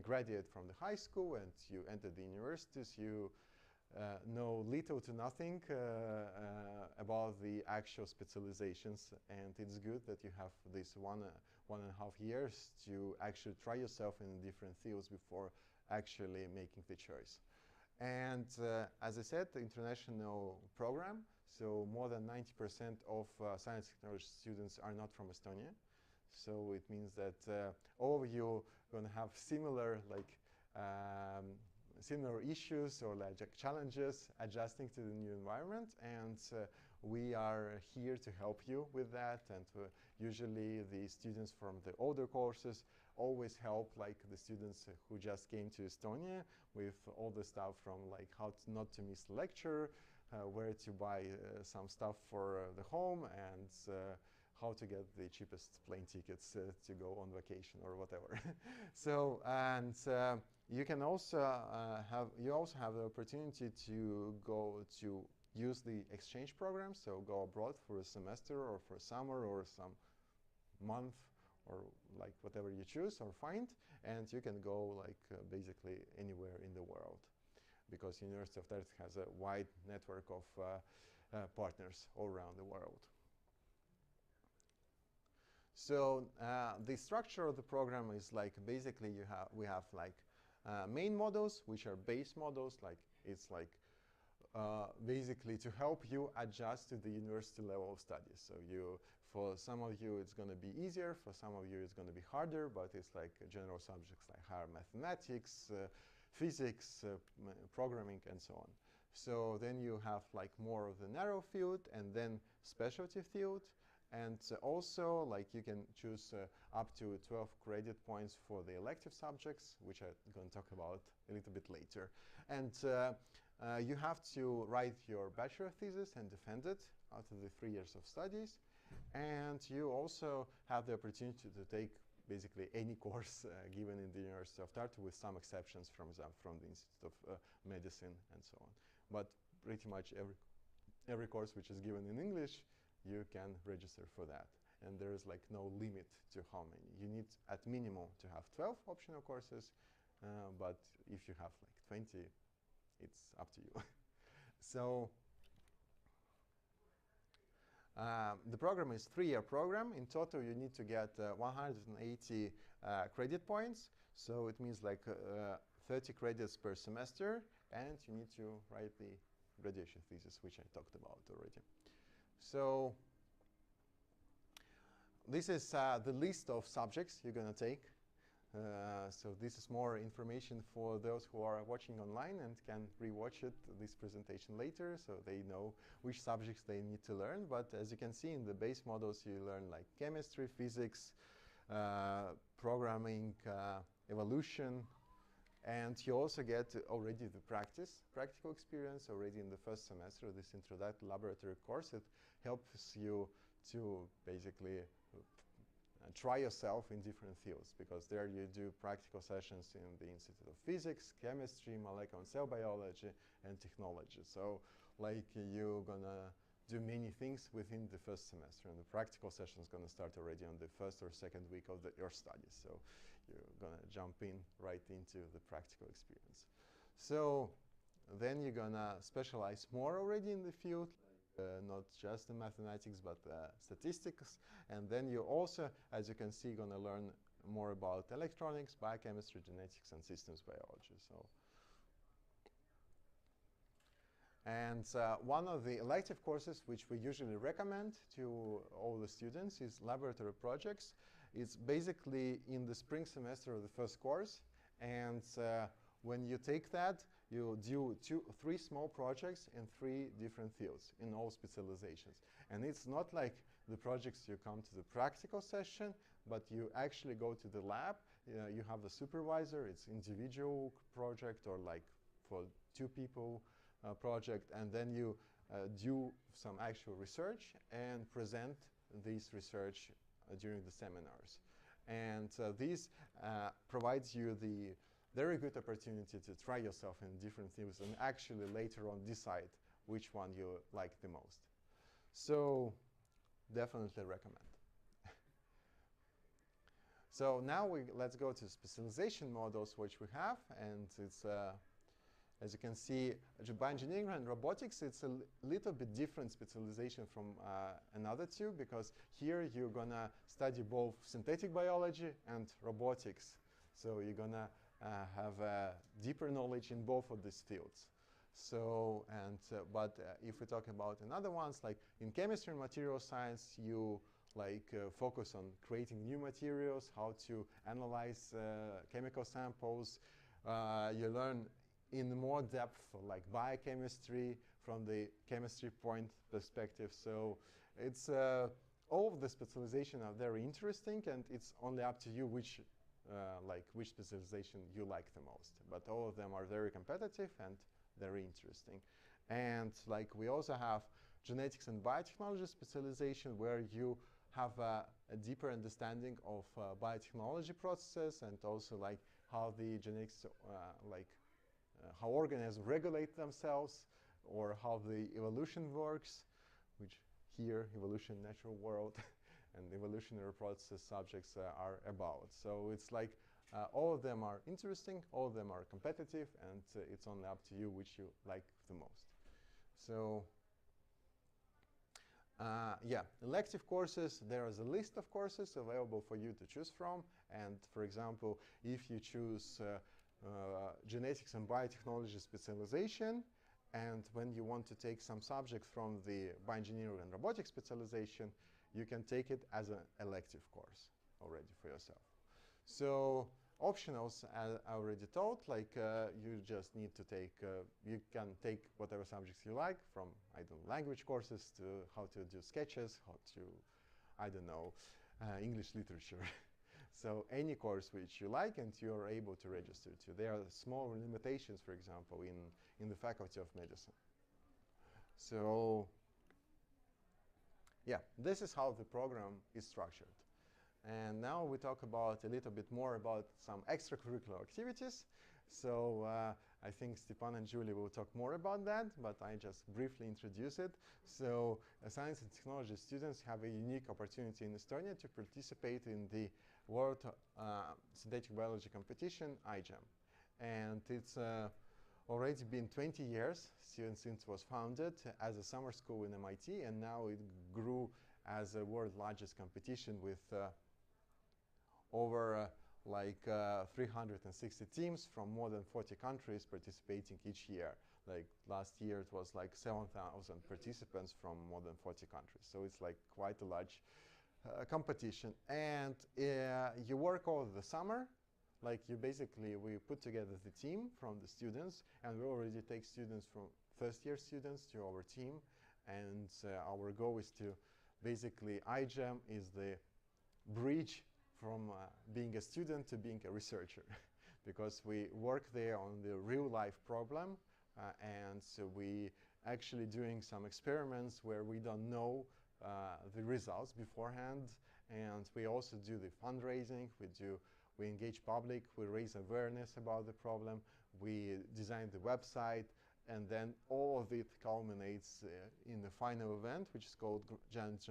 graduate from the high school and you enter the universities, you know little to nothing about the actual specializations, and it's good that you have this 1.5 years to actually try yourself in different fields before actually making the choice. And as I said, the international program, so more than 90% of science technology students are not from Estonia. So it means that all of you are going to have similar similar issues or challenges adjusting to the new environment, and we are here to help you with that. And usually the students from the older courses always help the students who just came to Estonia with all the stuff from how not to miss the lecture, where to buy some stuff for the home, and how to get the cheapest plane tickets to go on vacation or whatever. So, and you can also have the opportunity to go to use the exchange program, so go abroad for a semester or for summer or some month or whatever you choose or find, and you can go basically anywhere in the world, because University of Tartu has a wide network of partners all around the world. So the structure of the program is basically we have main modules, which are base modules, it's basically to help you adjust to the university level of studies. So for some of you it's going to be easier, for some of you it's going to be harder, but it's general subjects like higher mathematics, physics, programming, and so on. So then you have more of the narrow field and then specialty field. And also, you can choose up to 12 credit points for the elective subjects, which I'm going to talk about a little bit later. And you have to write your bachelor thesis and defend it after the 3 years of studies. And you also have the opportunity to take basically any course given in the University of Tartu, with some exceptions from the Institute of Medicine and so on. But pretty much every course which is given in English, you can register for that. And there is no limit to how many. You need at minimum to have 12 optional courses, but if you have 20, it's up to you. So the program is a 3-year program. In total, you need to get 180 credit points. So it means 30 credits per semester, and you need to write the graduation thesis, which I talked about already. So this is the list of subjects you're going to take. So this is more information for those who are watching online and can rewatch this presentation later, so they know which subjects they need to learn. But as you can see in the base modules, you learn chemistry, physics, programming, evolution, and you also get already the practical experience already in the first semester. This introductory laboratory course, it helps you to basically try yourself in different fields, because there you do practical sessions in the Institute of Physics, Chemistry, Molecular and Cell Biology, and Technology. So you're gonna do many things within the first semester, and the practical session is gonna start already on the first or second week of your studies. So you're gonna jump right into the practical experience. So then you're gonna specialize more already in the field, not just in mathematics, but statistics. And then you also, as you can see, going to learn more about electronics, biochemistry, genetics, and systems biology. So, and one of the elective courses which we usually recommend to all the students is laboratory projects. It's basically in the spring semester of the first course, and when you take that, you do 3 small projects in 3 different fields in all specializations. And it's not like the projects you come to the practical session, but you actually go to the lab. You have the supervisor. It's individual project or for 2 people project, and then you do some actual research and present this research during the seminars. And this provides you the very good opportunity to try yourself in different fields and actually later on decide which one you like the most. So definitely recommend. So now let's go to specialization models which we have, and it's as you can see, bioengineering and robotics, it's a little bit different specialization from another two, because here you're gonna study both synthetic biology and robotics. So you're gonna have deeper knowledge in both of these fields. So, but if we talk about another ones, like in chemistry and material science, you focus on creating new materials, how to analyze chemical samples. You learn in more depth, like biochemistry from the chemistry point perspective. So it's all of the specialization are very interesting, and it's only up to you which specialization you like the most. But all of them are very competitive and very interesting. And we also have genetics and biotechnology specialization, where you have a deeper understanding of biotechnology processes, and also how the genetics how organisms regulate themselves, or how the evolution works, which here evolution, natural world, and evolutionary process subjects are about. So it's all of them are interesting, all of them are competitive, and it's only up to you which you like the most. So yeah, elective courses, there is a list of courses available for you to choose from. And for example, if you choose genetics and biotechnology specialization, and when you want to take some subject from the bioengineering and robotics specialization, you can take it as an elective course already for yourself. So optionals, as I already told, you just need to take, you can take whatever subjects you like, from, I don't know, language courses to how to do sketches, how to, I don't know, English literature. So any course which you like and you're able to register to. There are small limitations, for example, in the Faculty of Medicine. So yeah, this is how the program is structured. And now we talk about a little bit more about some extracurricular activities. So I think Stepan and Julie will talk more about that, but I just briefly introduce it. So science and technology students have a unique opportunity in Estonia to participate in the World Synthetic Biology Competition, iGEM. And it's already been 20 years since it was founded as a summer school in MIT, and now it grew as a world's largest competition with over 360 teams from more than 40 countries participating each year. Last year it was 7,000 participants from more than 40 countries. So it's quite a large competition. And you work all the summer. We put together the team from the students, and we already take students from first-year students to our team. And our goal is to basically, iGEM is the bridge from being a student to being a researcher, because we work there on the real-life problem, and so we actually doing some experiments where we don't know the results beforehand, and we also do the fundraising. We engage public, we raise awareness about the problem, we design the website, and then all of it culminates in the final event, which is called Giant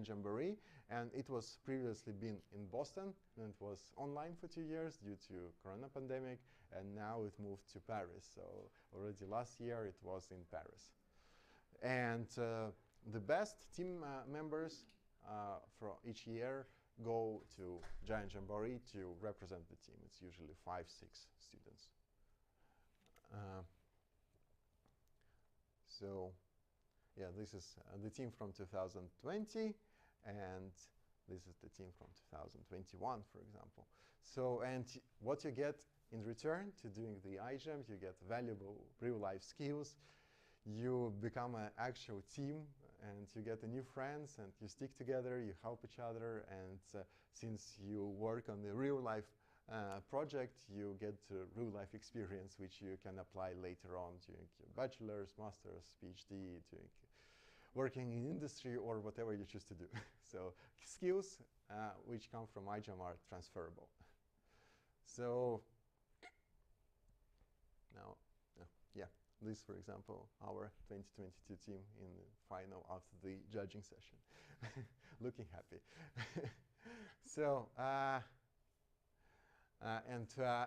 Jamboree. And it was previously been in Boston, and it was online for 2 years due to Corona pandemic, and now it moved to Paris. So already last year it was in Paris. And the best team members for each year go to Giant Jamboree to represent the team. It's usually 5-6 students. So yeah, this is the team from 2020, and this is the team from 2021, for example. So, and what you get in return to doing the iGEM, you get valuable real-life skills. You become an actual team, and you get new friends, and you stick together, you help each other, and since you work on the real-life project, you get real-life experience, which you can apply later on during your bachelor's, master's, PhD, during working in industry, or whatever you choose to do. So skills which come from iGEM are transferable. So now, yeah, this, for example, our 2022 team in the final after the judging session. Looking happy. So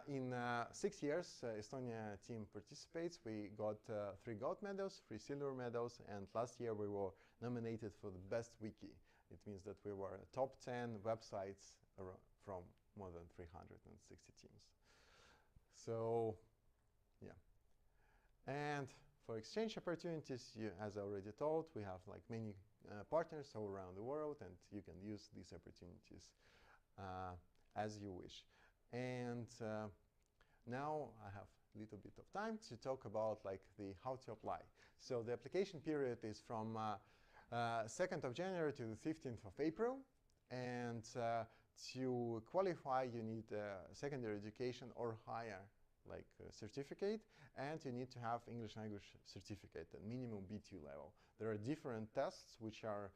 In 6 years, Estonia team participates. We got 3 gold medals, 3 silver medals, and last year we were nominated for the best wiki. It means that we were top 10 websites from more than 360 teams. So, yeah. And for exchange opportunities, as I already told, we have like many partners all around the world, and you can use these opportunities as you wish. And now I have a little bit of time to talk about like the how to apply. So the application period is from 2nd of January to the 15th of April, and to qualify you need secondary education or higher like certificate, and you need to have English language certificate at minimum B2 level. There are different tests which are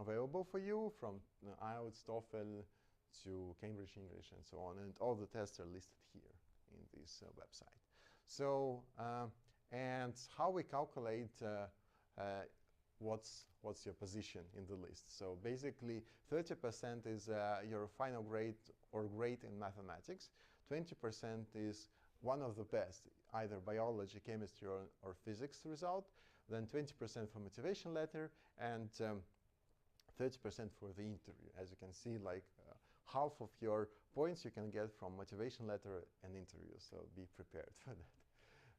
available for you, from IELTS, TOEFL to Cambridge English and so on, and all the tests are listed here in this website. So and how we calculate what's your position in the list. So basically 30% is your final grade or grade in mathematics, 20% is one of the best, either biology, chemistry, or physics result, then 20% for motivation letter, and 30% for the interview. As you can see, like half of your points you can get from motivation letter and interview, so be prepared for that.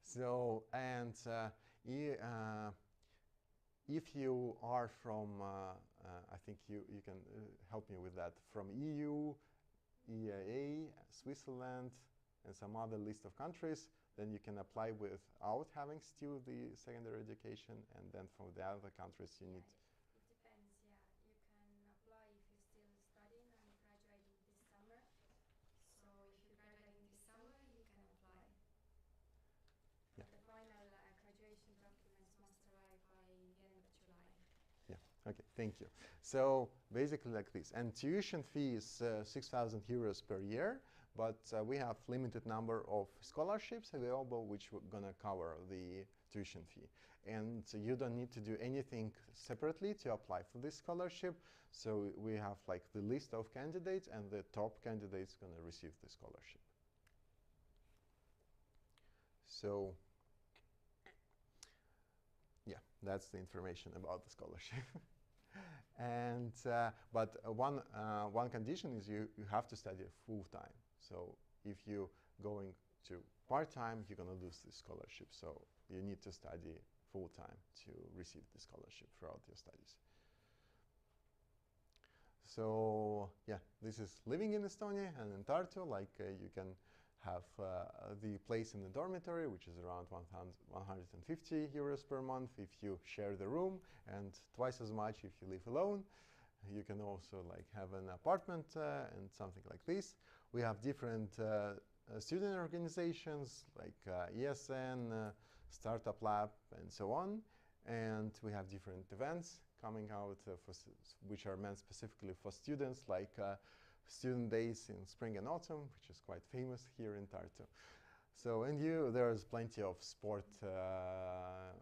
So, and if you are from, I think you can help me with that, from EU, EEA, Switzerland, and some other list of countries, then you can apply without having still the secondary education, and then for the other countries you need. It depends, yeah. You can apply if you're still studying and graduating this summer. So if you're graduating this summer, you can apply. Yeah. The final graduation documents must arrive by the end of July. Yeah, okay, thank you. So basically like this. And tuition fee is 6,000 euros per year, but we have limited number of scholarships available which we're gonna cover the tuition fee. And so you don't need to do anything separately to apply for this scholarship. So we have like the list of candidates, and the top candidates gonna receive the scholarship. So yeah, that's the information about the scholarship. And but one condition is you have to study full time. So if you're going to part time, you're gonna lose the scholarship. So you need to study full time to receive the scholarship throughout your studies. So yeah, this is living in Estonia and in Tartu. Like you can have the place in the dormitory, which is around 150 euros per month if you share the room, and twice as much if you live alone. You can also like have an apartment and something like this. We have different student organizations like ESN, Startup Lab, and so on. And we have different events coming out which are meant specifically for students, like student days in spring and autumn, which is quite famous here in Tartu. So, and there's plenty of sport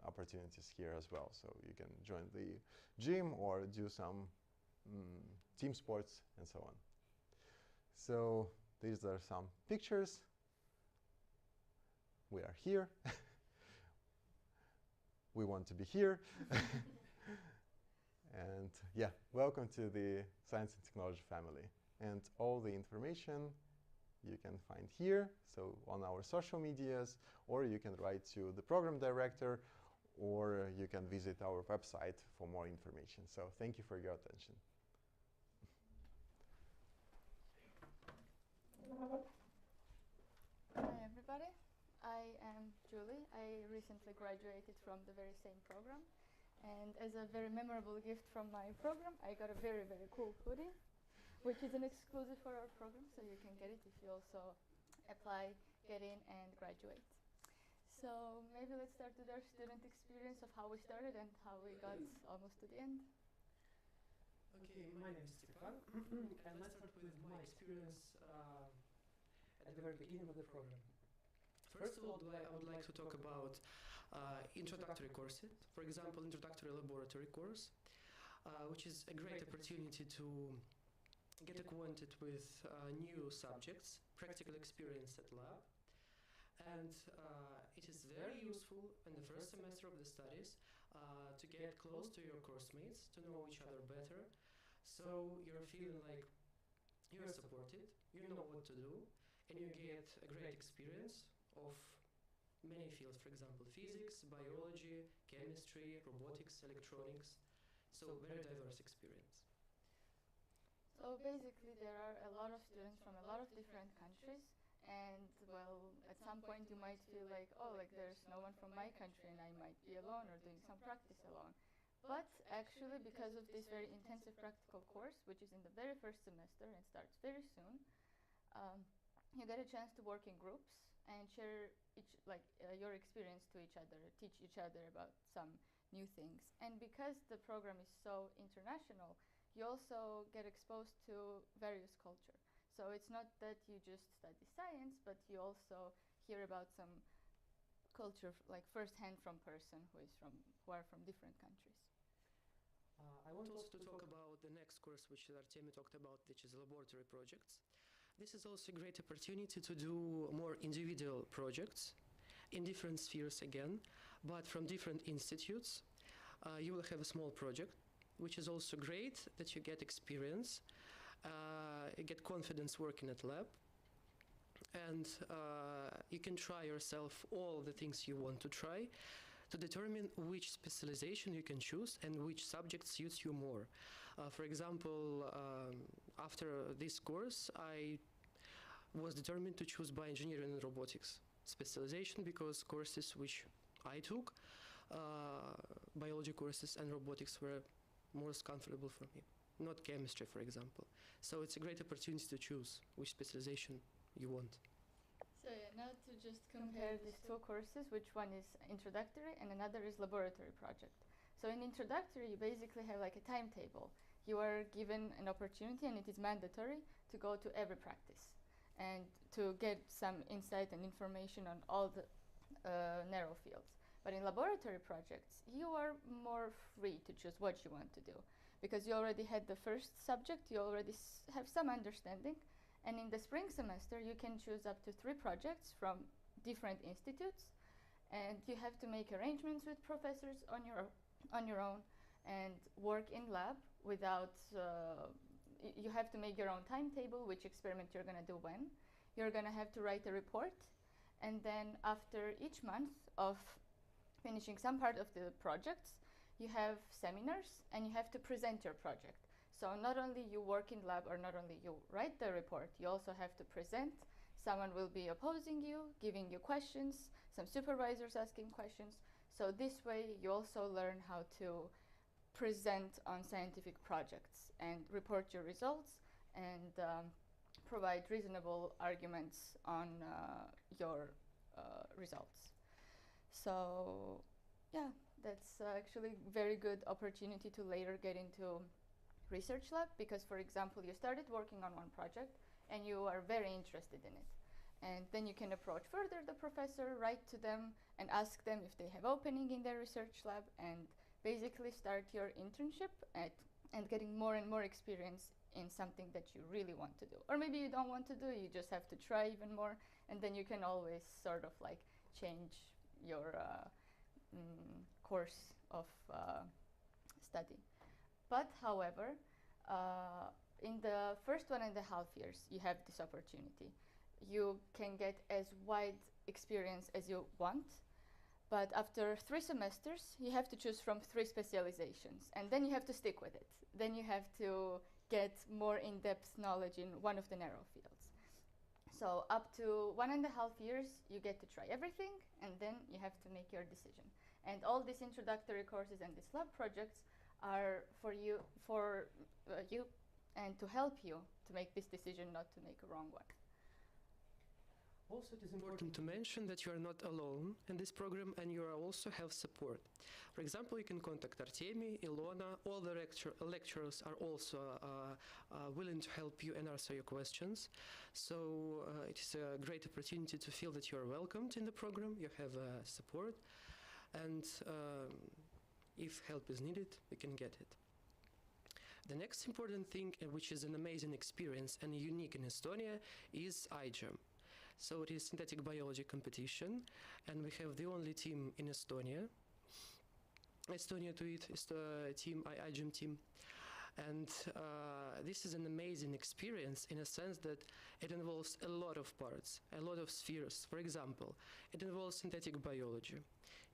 opportunities here as well. So you can join the gym or do some team sports and so on. So these are some pictures. We are here. We want to be here. And yeah, welcome to the Science and Technology family. And all the information you can find here, so on our social medias, or you can write to the program director, or you can visit our website for more information. So thank you for your attention. Hi everybody, I am Julie. I recently graduated from the very same program, and as a very memorable gift from my program, I got a very, very cool hoodie, which is an exclusive for our program, so you can get it if you also apply, get in, and graduate. So maybe let's start with our student experience of how we started and how we got almost to the end. Okay, my name is Stefan, and let's start with my experience at the very beginning of the program. First of all, I would like to talk about introductory courses, for example, introductory laboratory course, which is a great opportunity to get acquainted with new subjects, practical experience at lab, and it is very useful in the first semester of the studies to get close to your course mates, to know each other better, so you're feeling like you're supported, you know what to do, and you get a great experience of many fields, for example, physics, biology, chemistry, robotics, electronics, so very diverse experience. So basically there are a lot of students from a lot of different countries, and well, at some point you might feel like, oh, like there's no one from my country and I might be alone or doing some practice alone. But actually, because of this very intensive practical course, which is in the very first semester and starts very soon, you get a chance to work in groups and share your experience to each other, teach each other about some new things. And because the program is so international, you also get exposed to various culture. So it's not that you just study science, but you also hear about some culture, like firsthand from person who are from different countries. I want also to talk about the next course which Artemi talked about, which is laboratory projects. This is also a great opportunity to do more individual projects in different spheres again, but from different institutes. You will have a small project, which is also great that you get experience, you get confidence working at lab, and you can try yourself all the things you want to try to determine which specialization you can choose and which subject suits you more. For example, after this course, I was determined to choose bioengineering and robotics specialization because courses which I took, biology courses and robotics, were most comfortable for me, not chemistry, for example. So it's a great opportunity to choose which specialization you want. So yeah, now to just compare these two courses, which one is introductory and another is laboratory project. So in introductory, you basically have like a timetable. You are given an opportunity, and it is mandatory to go to every practice and to get some insight and information on all the narrow fields. But in laboratory projects, you are more free to choose what you want to do, because you already had the first subject, you already have some understanding, and in the spring semester you can choose up to 3 projects from different institutes, and you have to make arrangements with professors on your own and work in lab without you have to make your own timetable, which experiment you're going to do when. You're going to have to write a report, and then after each month of finishing some part of the projects, you have seminars and you have to present your project. So not only you work in lab or not only you write the report, you also have to present. Someone will be opposing you, giving you questions, some supervisors asking questions. So this way you also learn how to present on scientific projects and report your results and provide reasonable arguments on your results. So yeah, that's actually very good opportunity to later get into research lab, because for example you started working on one project and you are very interested in it, and then you can approach further the professor, write to them and ask them if they have opening in their research lab, and basically start your internship and getting more and more experience in something that you really want to do, or maybe you don't want to do, you just have to try even more, and then you can always sort of like change your course of study. But however, in the first 1.5 years, you have this opportunity. You can get as wide experience as you want, but after 3 semesters, you have to choose from 3 specializations, and then you have to stick with it. Then you have to get more in-depth knowledge in one of the narrow fields. So up to 1.5 years, you get to try everything, and then you have to make your decision. And all these introductory courses and these lab projects are for you and to help you to make this decision, not to make a wrong one. Also, it is important to mention that you are not alone in this program, and you are also have support. For example, you can contact Artemi, Ilona. All the lecturers are also willing to help you and answer your questions. So it is a great opportunity to feel that you are welcomed in the program, you have support, and if help is needed, you can get it. The next important thing, which is an amazing experience and unique in Estonia, is iGEM. So it is synthetic biology competition, and we have the only team in Estonia. Estonia to it is the team, iGEM team. And this is an amazing experience in a sense that it involves a lot of parts, a lot of spheres. For example, it involves synthetic biology.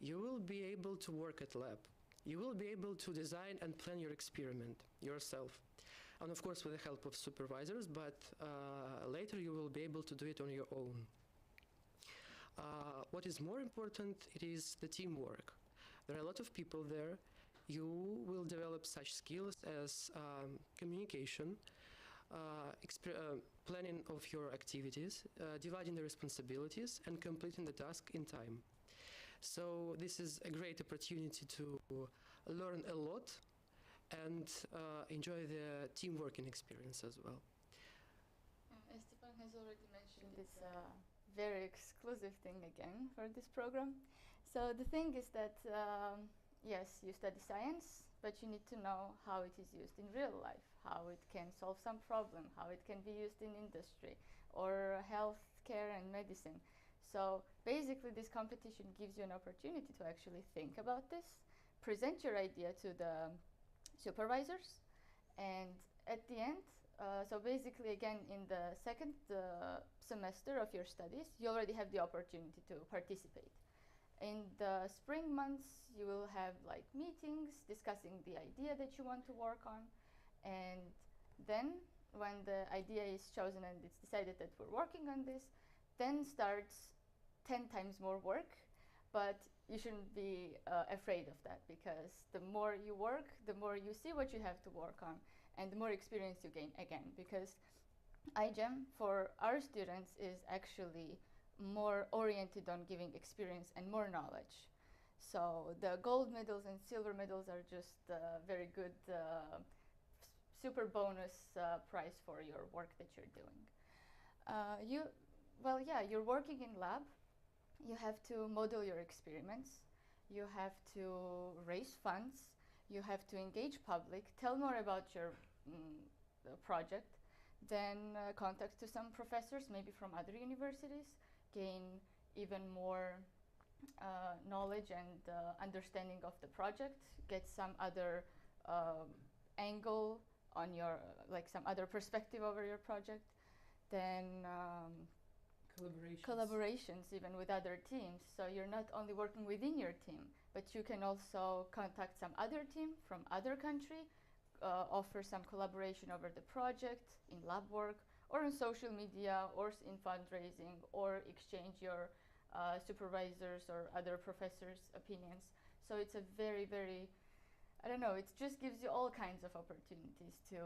You will be able to work at lab. You will be able to design and plan your experiment yourself. And of course with the help of supervisors, but later you will be able to do it on your own. What is more important, it is the teamwork. There are a lot of people there. You will develop such skills as communication, planning of your activities, dividing the responsibilities, and completing the task in time. So this is a great opportunity to learn a lot and enjoy the team working experience as well. Esteban has already mentioned this very exclusive thing again for this program. So the thing is that yes, you study science, but you need to know how it is used in real life, how it can solve some problem, how it can be used in industry or healthcare and medicine. So basically this competition gives you an opportunity to actually think about this, present your idea to the supervisors, and at the end, so basically again in the second semester of your studies, you already have the opportunity to participate. In the spring months, you will have like meetings discussing the idea that you want to work on, and then when the idea is chosen and it's decided that we're working on this, then starts 10 times more work, but you shouldn't be afraid of that, because the more you work, the more you see what you have to work on, and the more experience you gain again, because iGEM for our students is actually more oriented on giving experience and more knowledge. So the gold medals and silver medals are just very good super bonus prize for your work that you're doing. You're working in lab. You have to model your experiments. You have to raise funds. You have to engage public, tell more about your project, then contact to some professors, maybe from other universities, gain even more knowledge and understanding of the project, get some other angle on your, like some other perspective over your project, then collaborations even with other teams. So you're not only working within your team, but you can also contact some other team from other country, offer some collaboration over the project in lab work or in social media or in fundraising, or exchange your supervisors or other professors' opinions. So it's a very, very, I don't know, it just gives you all kinds of opportunities to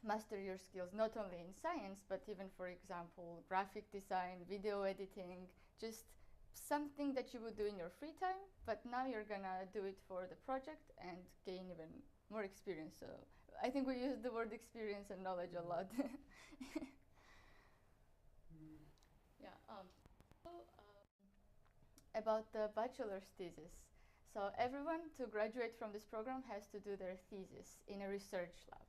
master your skills, not only in science, but even, for example, graphic design, video editing, just something that you would do in your free time, but now you're gonna do it for the project and gain even more experience. So I think we use the word experience and knowledge a lot. Yeah. About the bachelor's thesis. So everyone to graduate from this program has to do their thesis in a research lab.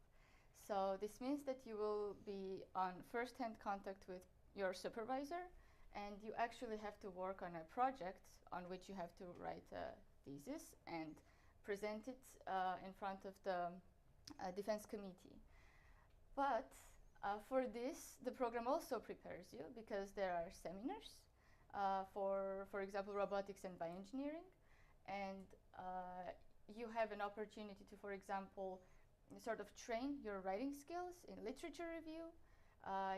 So this means that you will be on first-hand contact with your supervisor, and you actually have to work on a project on which you have to write a thesis and present it in front of the defense committee. But for this, the program also prepares you, because there are seminars for example, robotics and bioengineering, and you have an opportunity to, for example, sort of train your writing skills in literature review.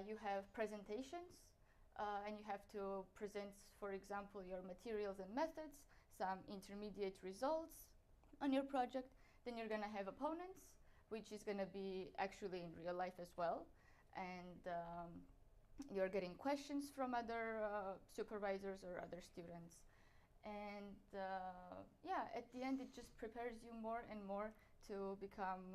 You have presentations, and you have to present, for example, your materials and methods, some intermediate results on your project. Then you're gonna have opponents, which is gonna be actually in real life as well. And you're getting questions from other supervisors or other students. And yeah, at the end, it just prepares you more and more to become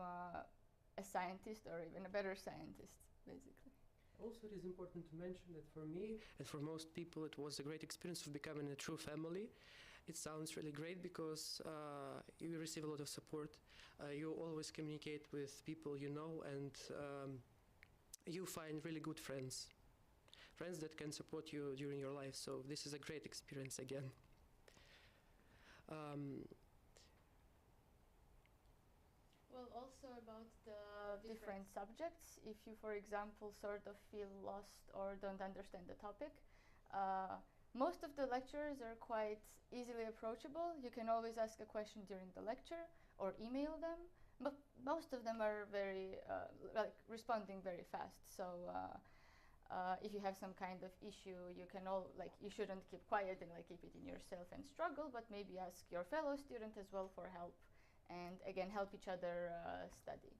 a scientist, or even a better scientist, basically. Also, it is important to mention that for me and for most people, it was a great experience of becoming a true family. it sounds really great because you receive a lot of support. You always communicate with people you know, and you find really good friends that can support you during your life. So this is a great experience again. Well, also about the different subjects, if you, for example, sort of feel lost or don't understand the topic, most of the lecturers are quite easily approachable. You can always ask a question during the lecture or email them, but most of them are very, like, responding very fast. So if you have some kind of issue, you can you shouldn't keep quiet and keep it in yourself and struggle, but maybe ask your fellow student as well for help. And again, help each other study.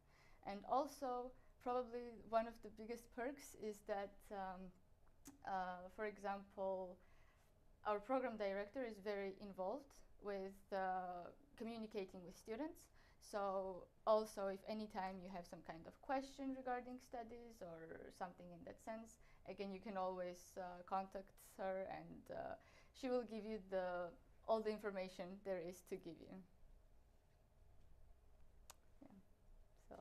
And also, probably one of the biggest perks is that, for example, our program director is very involved with communicating with students. So also, if anytime you have some kind of question regarding studies or something in that sense, again, you can always contact her, and she will give you all the information there is to give you. So,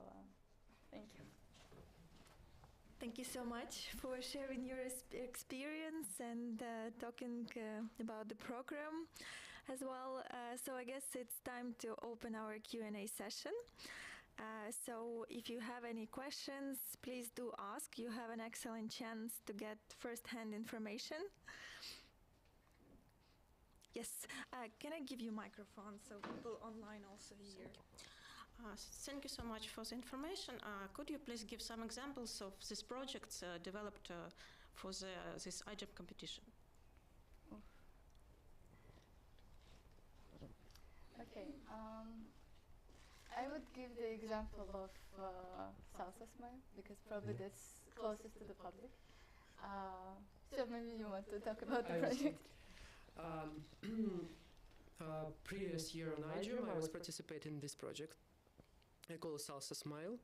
thank you. Thank you so much for sharing your experience and talking about the program as well. So I guess it's time to open our Q&A session. So if you have any questions, please do ask. You have an excellent chance to get first-hand information. Yes, can I give you a microphone so people online also hear? Thank you so much for the information. Could you please give some examples of these projects developed for this iJump competition? Okay, I would give the example of Salsa Smile, because probably that's closest to the public. So maybe you want to talk about the project? Previous year on iJump, I was participating in this project. I call it Salsa Smile.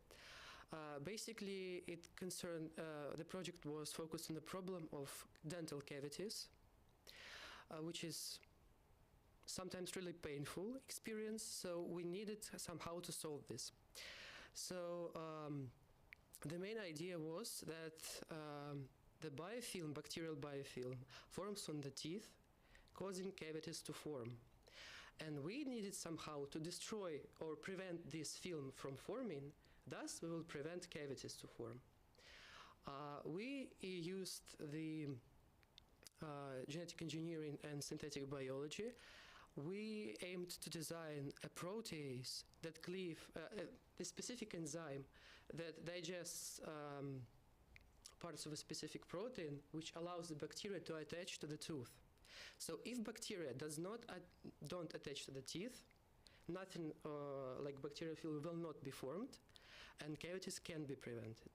Basically, the project was focused on the problem of dental cavities, which is sometimes really painful experience, so we needed somehow to solve this. So the main idea was that the biofilm, bacterial biofilm, forms on the teeth, causing cavities to form. And we needed somehow to destroy or prevent this film from forming, thus we will prevent cavities to form. We used the genetic engineering and synthetic biology. We aimed to design a protease that cleave, a specific enzyme that digests parts of a specific protein, which allows the bacteria to attach to the tooth. So if bacteria don't attach to the teeth, nothing like bacterial film will not be formed, and cavities can be prevented.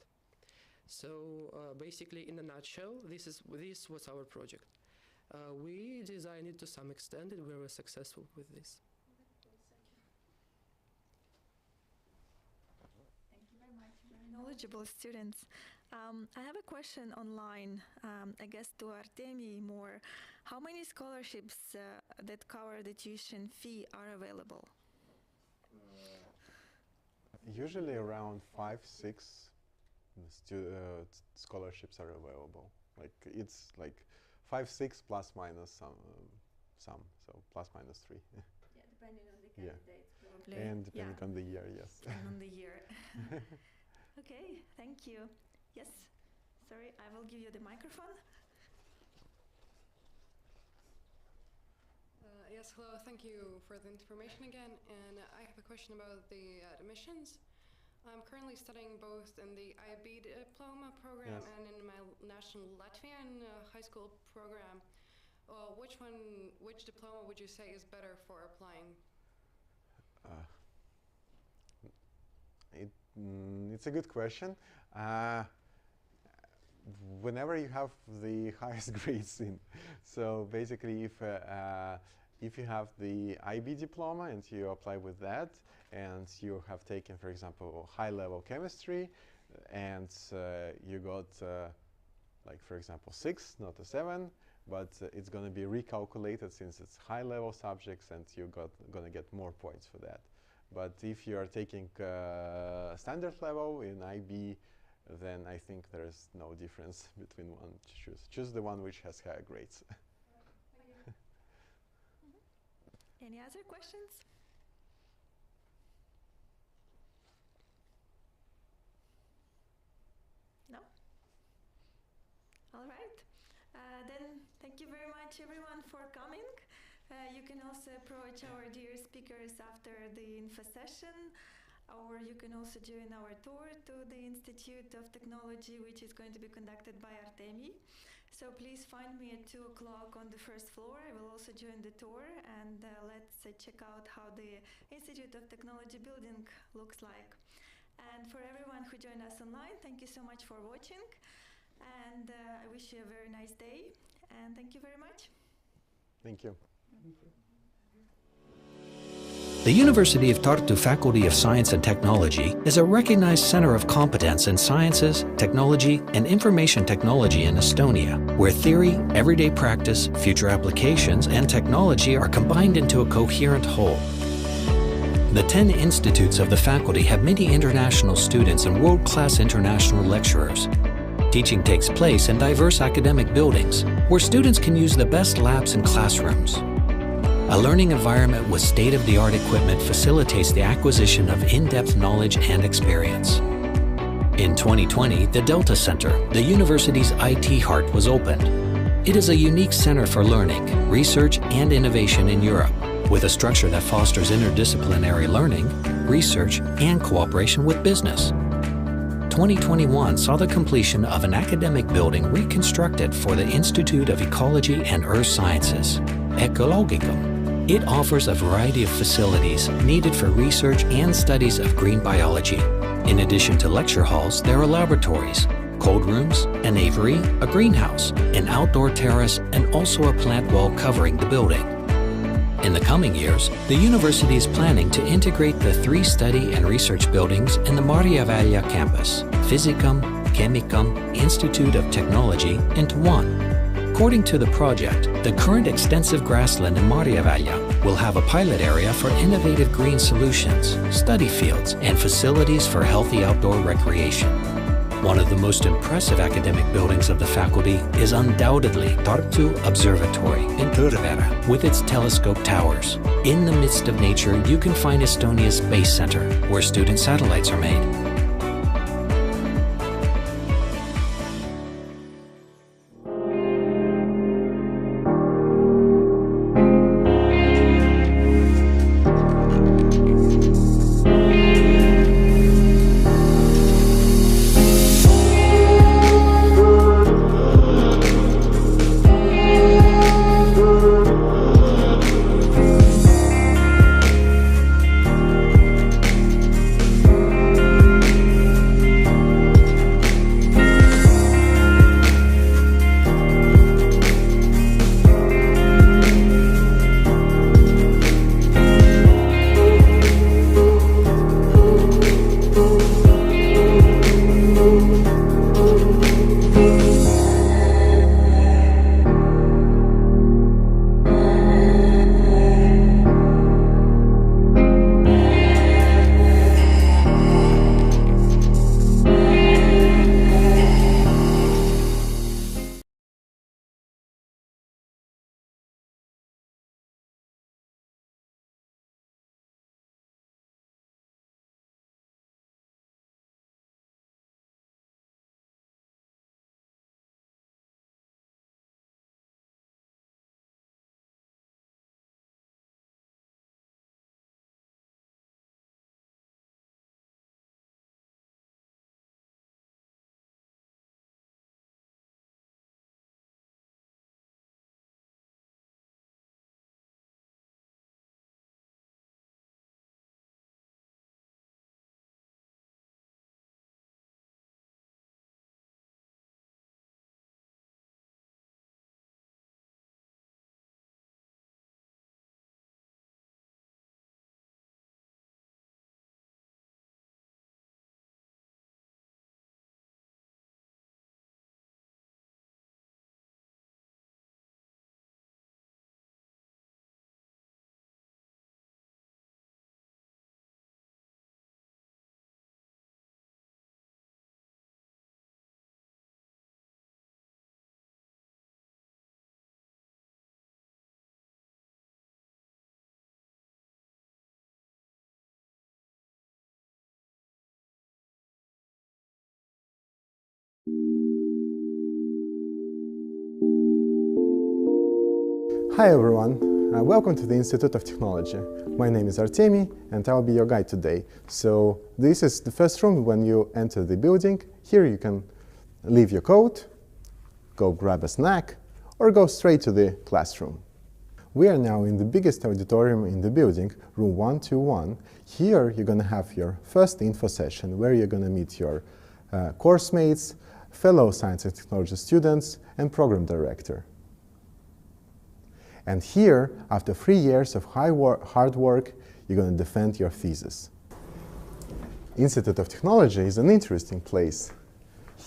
So basically, in a nutshell, this was our project. We designed it to some extent, and we were successful with this. Thank you very much. Very knowledgeable students. I have a question online, I guess to Artemi more. How many scholarships that cover the tuition fee are available? Usually around 5-6 scholarships are available. Like it's like 5-6 plus minus some, so plus minus 3. Yeah, depending on the candidate, probably. And depending on the year, yes. Depending on the year. Okay, thank you. Yes, sorry, I will give you the microphone. Yes, hello, thank you for the information again. And I have a question about the admissions. I'm currently studying both in the IB diploma program and in my national Latvian high school program. Which diploma would you say is better for applying? It's a good question. Whenever you have the highest grades in, so basically if you have the IB diploma and you apply with that, and you have taken, for example, high-level chemistry, and you got, like for example, 6, not a 7, but it's going to be recalculated since it's high-level subjects, and you're going to get more points for that. But if you are taking standard level in IB, then I think there's no difference between one to choose. Choose the one which has higher grades. Any other questions? No? All right. Then thank you very much everyone for coming. You can also approach our dear speakers after the info session, or you can also join our tour to the Institute of Technology, which is going to be conducted by Artemi. So please find me at 2 o'clock on the first floor. I will also join the tour, and let's check out how the Institute of Technology building looks like. And for everyone who joined us online, thank you so much for watching, and I wish you a very nice day, and thank you very much. Thank you. The University of Tartu Faculty of Science and Technology is a recognized center of competence in sciences, technology, and information technology in Estonia, where theory, everyday practice, future applications, and technology are combined into a coherent whole. The 10 institutes of the faculty have many international students and world-class international lecturers. Teaching takes place in diverse academic buildings, where students can use the best labs and classrooms. A learning environment with state-of-the-art equipment facilitates the acquisition of in-depth knowledge and experience. In 2020, the Delta Center, the university's IT heart, was opened. It is a unique center for learning, research, and innovation in Europe, with a structure that fosters interdisciplinary learning, research, and cooperation with business. 2021 saw the completion of an academic building reconstructed for the Institute of Ecology and Earth Sciences, Ecologicum. It offers a variety of facilities needed for research and studies of green biology. In addition to lecture halls, there are laboratories, cold rooms, an aviary, a greenhouse, an outdoor terrace, and also a plant wall covering the building. In the coming years, the university is planning to integrate the 3 study and research buildings in the Maarjaväljä campus, Physicum, Chemicum, Institute of Technology, into one. According to the project, the current extensive grassland in Maarjaväljä will have a pilot area for innovative green solutions, study fields, and facilities for healthy outdoor recreation. One of the most impressive academic buildings of the faculty is undoubtedly Tartu Observatory in Tõrvere, with its telescope towers. In the midst of nature, you can find Estonia's Space Center, where student satellites are made. Hi everyone, welcome to the Institute of Technology. My name is Artemi and I'll be your guide today. So this is the first room when you enter the building. Here you can leave your coat, go grab a snack, or go straight to the classroom. We are now in the biggest auditorium in the building, room 121. Here you're going to have your first info session where you're going to meet your course mates, fellow science and technology students, and program director. And here, after 3 years of hard work, you're going to defend your thesis. Institute of Technology is an interesting place.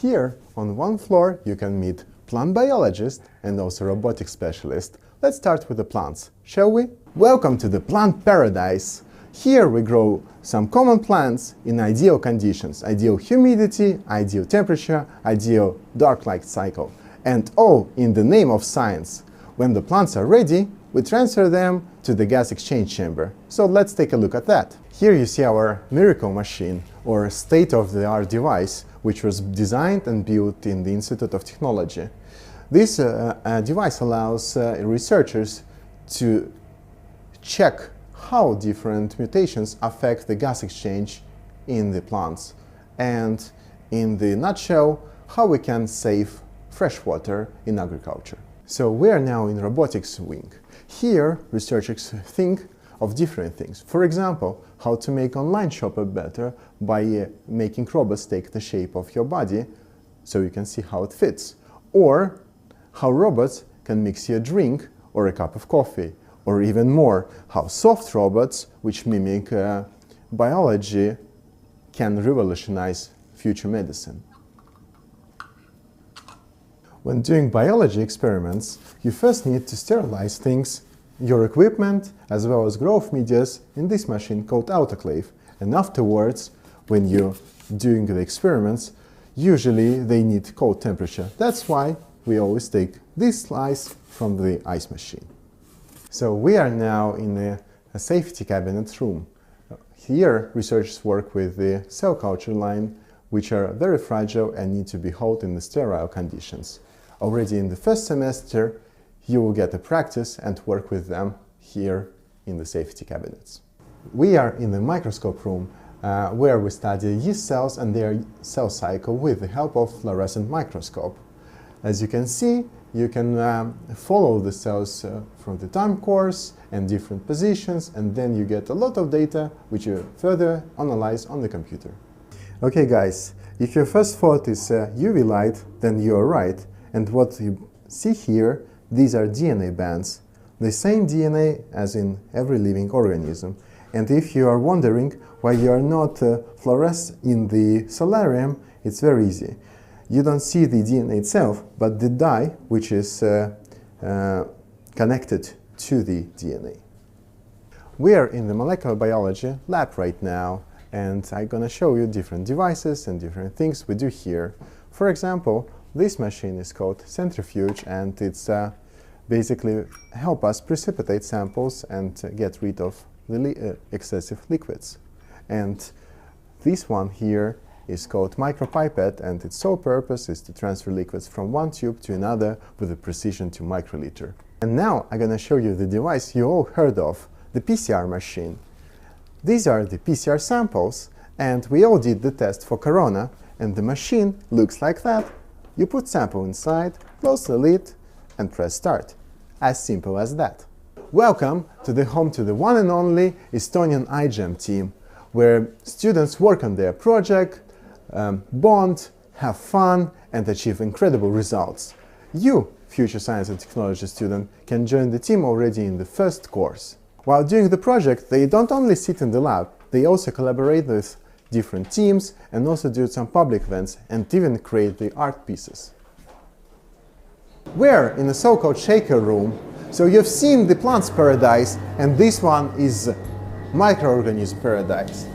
Here, on one floor, you can meet plant biologist and also robotics specialist. Let's start with the plants, shall we? Welcome to the plant paradise. Here we grow some common plants in ideal conditions, ideal humidity, ideal temperature, ideal dark light cycle, and all in the name of science. When the plants are ready, we transfer them to the gas exchange chamber. So let's take a look at that. Here you see our miracle machine, or state-of-the-art device, which was designed and built in the Institute of Technology. This device allows researchers to check how different mutations affect the gas exchange in the plants, and in the nutshell, how we can save fresh water in agriculture. So we are now in robotics wing. Here, researchers think of different things. For example, how to make online shopper better by making robots take the shape of your body so you can see how it fits. Or how robots can mix you a drink or a cup of coffee. Or even more, how soft robots, which mimic biology, can revolutionize future medicine. When doing biology experiments, you first need to sterilize things, your equipment, as well as growth medias in this machine called autoclave. And afterwards, when you're doing the experiments, usually they need cold temperature. That's why we always take this slice from the ice machine. So we are now in a safety cabinet room. Here, researchers work with the cell culture line, which are very fragile and need to be held in the sterile conditions. Already in the first semester, you will get a practice and work with them here in the safety cabinets. We are in the microscope room where we study yeast cells and their cell cycle with the help of fluorescent microscope. As you can see, you can follow the cells from the time course and different positions, and then you get a lot of data which you further analyze on the computer. Okay guys, if your first thought is UV light, then you are right. And what you see here, these are DNA bands, the same DNA as in every living organism. And if you are wondering why you are not fluoresce in the solarium, it's very easy. You don't see the DNA itself, but the dye, which is connected to the DNA. We are in the molecular biology lab right now, and I'm going to show you different devices and different things we do here. For example, this machine is called centrifuge, and it's basically help us precipitate samples and get rid of the excessive liquids. And this one here is called micropipette, and its sole purpose is to transfer liquids from one tube to another with a precision to microliter. And now I'm going to show you the device you all heard of, the PCR machine. These are the PCR samples, and we all did the test for corona, and the machine looks like that. You put sample inside, close the lid, and press start. As simple as that. Welcome to the home to the one and only Estonian iGEM team, where students work on their project, bond, have fun, and achieve incredible results. You, future science and technology student, can join the team already in the first course. While doing the project, they don't only sit in the lab, they also collaborate with different teams and also do some public events and even create the art pieces. We're in a so-called shaker room. So you've seen the plants paradise, and this one is microorganism paradise.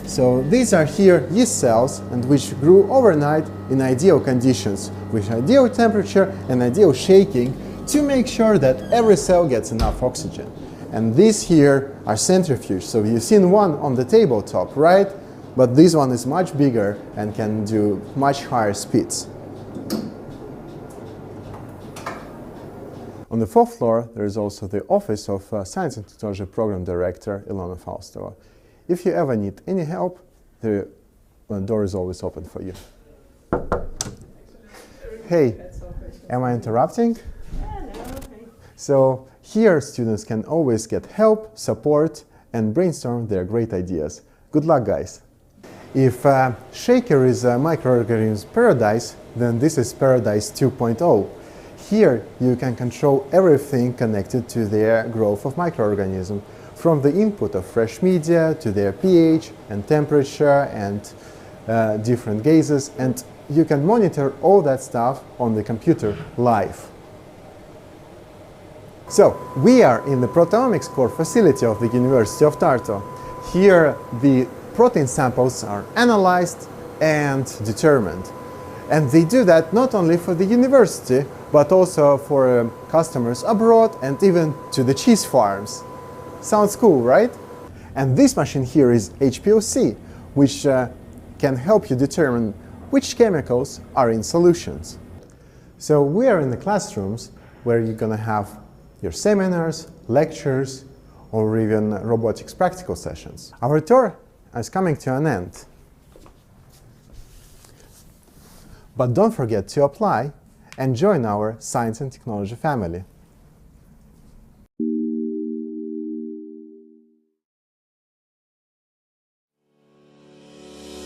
So these are here yeast cells, and which grew overnight in ideal conditions with ideal temperature and ideal shaking to make sure that every cell gets enough oxygen. And these here are centrifuges. So you've seen one on the tabletop, right? But this one is much bigger and can do much higher speeds. On the 4th floor, there is also the office of Science and Technology Program Director Ilona Faustova. If you ever need any help, the door is always open for you. Hey, am I interrupting? So here students can always get help, support, and brainstorm their great ideas. Good luck, guys. If Shaker is a microorganism paradise, then this is Paradise 2.0. Here you can control everything connected to the growth of microorganisms, from the input of fresh media to their pH and temperature and different gases, and you can monitor all that stuff on the computer live. So, we are in the proteomics core facility of the University of Tartu. Here the protein samples are analyzed and determined. And they do that not only for the university, but also for customers abroad and even to the cheese farms. Sounds cool, right? And this machine here is HPLC, which can help you determine which chemicals are in solutions. So we are in the classrooms where you're going to have your seminars, lectures, or even robotics practical sessions. Our tour is coming to an end. But don't forget to apply and join our science and technology family.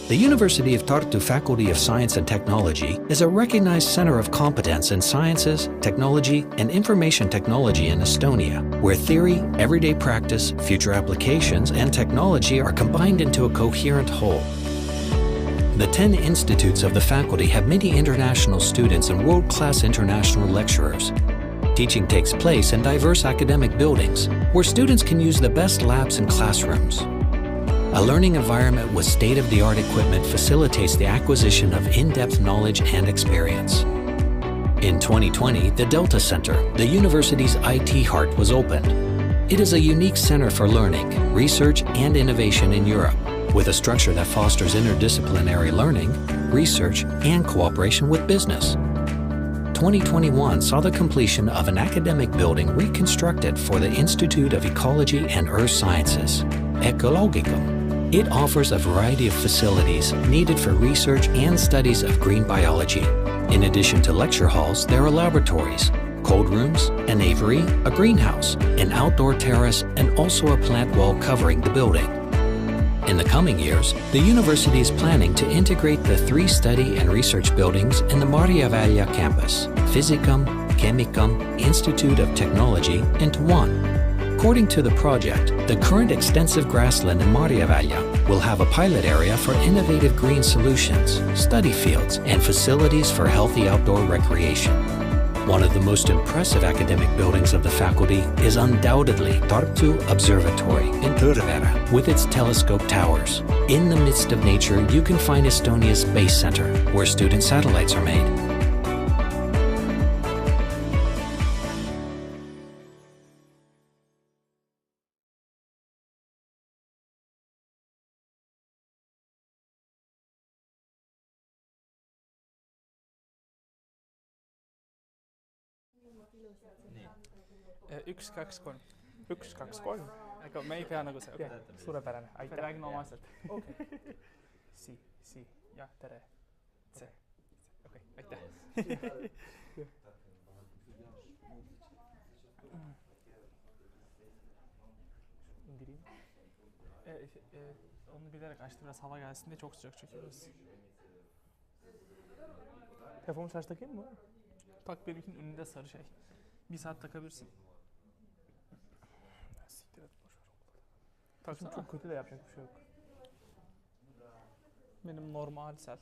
The University of Tartu Faculty of Science and Technology is a recognized center of competence in sciences, technology, and information technology in Estonia, where theory, everyday practice, future applications, and technology are combined into a coherent whole. The 10 institutes of the faculty have many international students and world-class international lecturers. Teaching takes place in diverse academic buildings, where students can use the best labs and classrooms. A learning environment with state-of-the-art equipment facilitates the acquisition of in-depth knowledge and experience. In 2020, the Delta Center, the university's IT heart, was opened. It is a unique center for learning, research, and innovation in Europe, with a structure that fosters interdisciplinary learning, research, and cooperation with business. 2021 saw the completion of an academic building reconstructed for the Institute of Ecology and Earth Sciences, Ecologicum. It offers a variety of facilities needed for research and studies of green biology. In addition to lecture halls, there are laboratories, cold rooms, an aviary, a greenhouse, an outdoor terrace, and also a plant wall covering the building. In the coming years, the university is planning to integrate the 3 study and research buildings in the Maarjaväljä campus, Physicum, Chemicum, Institute of Technology, into one. According to the project, the current extensive grassland in Maarjaväljä will have a pilot area for innovative green solutions, study fields, and facilities for healthy outdoor recreation. One of the most impressive academic buildings of the faculty is undoubtedly Tartu Observatory in Tõrvere, with its telescope towers. In the midst of nature, you can find Estonia's Space Center, where student satellites are made. Üks, kaks, kolm. Üks, kaks, kolm. Aga me ei pea nagu see. Okay. Suurepärane. Aitäh. Räägime omaaselt. Okay. Si. Ja, tere. See. Okei, aitäh. İndireyim. Onu bilerek açtım. Biraz hava gelsin diye çok sıcak çekiyoruz. Telefonu şarj takayım mı? Tak, benimkinin önünde sarı şey. 1 saat takabilirsin. Siktir et, boşver. Taksana. Çok kötü de yapacak bir şey yok. Benim normal selt.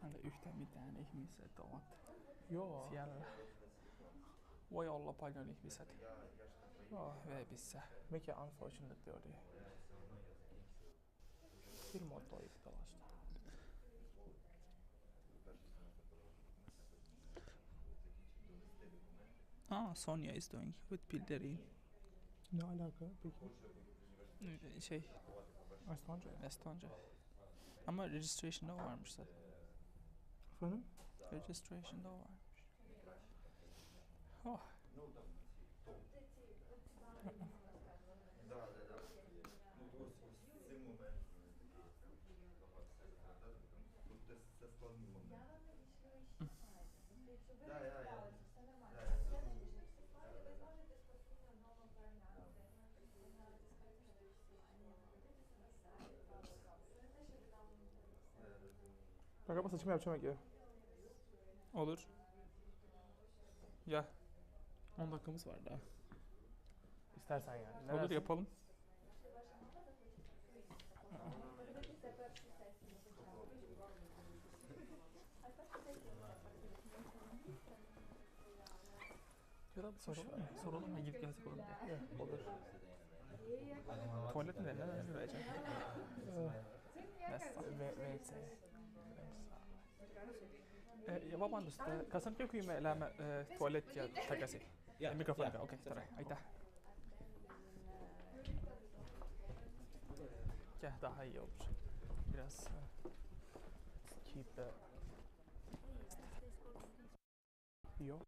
Anna yhtään mitään ihmiset ovat siellä. Voi olla paljon ihmiset. Webissä. Mikä unfortunately oli? Ilmoittaa pelasta. Sonia is doing with Pilderin. Ne alaka peki? Şey, Estonca. Ama registration'da o varmış zaten. Efendim? Registration'da o varmış. Oh. Ben galiba saçımı yapacağım ya. Olur. Ya. 10 dakikamız var daha. İstersen yani. Olur yapalım. Ya da soralım mı? Gidip gelsek olur mu? Olur. Tuvalet mi? Neden süreceğim? WC. Vabandust, kas on kui me läheme tualetti ja tagasi? Mikrofoniga, okei, tore, aitäh. Daha iyi olur. Biraz keep the... Yok.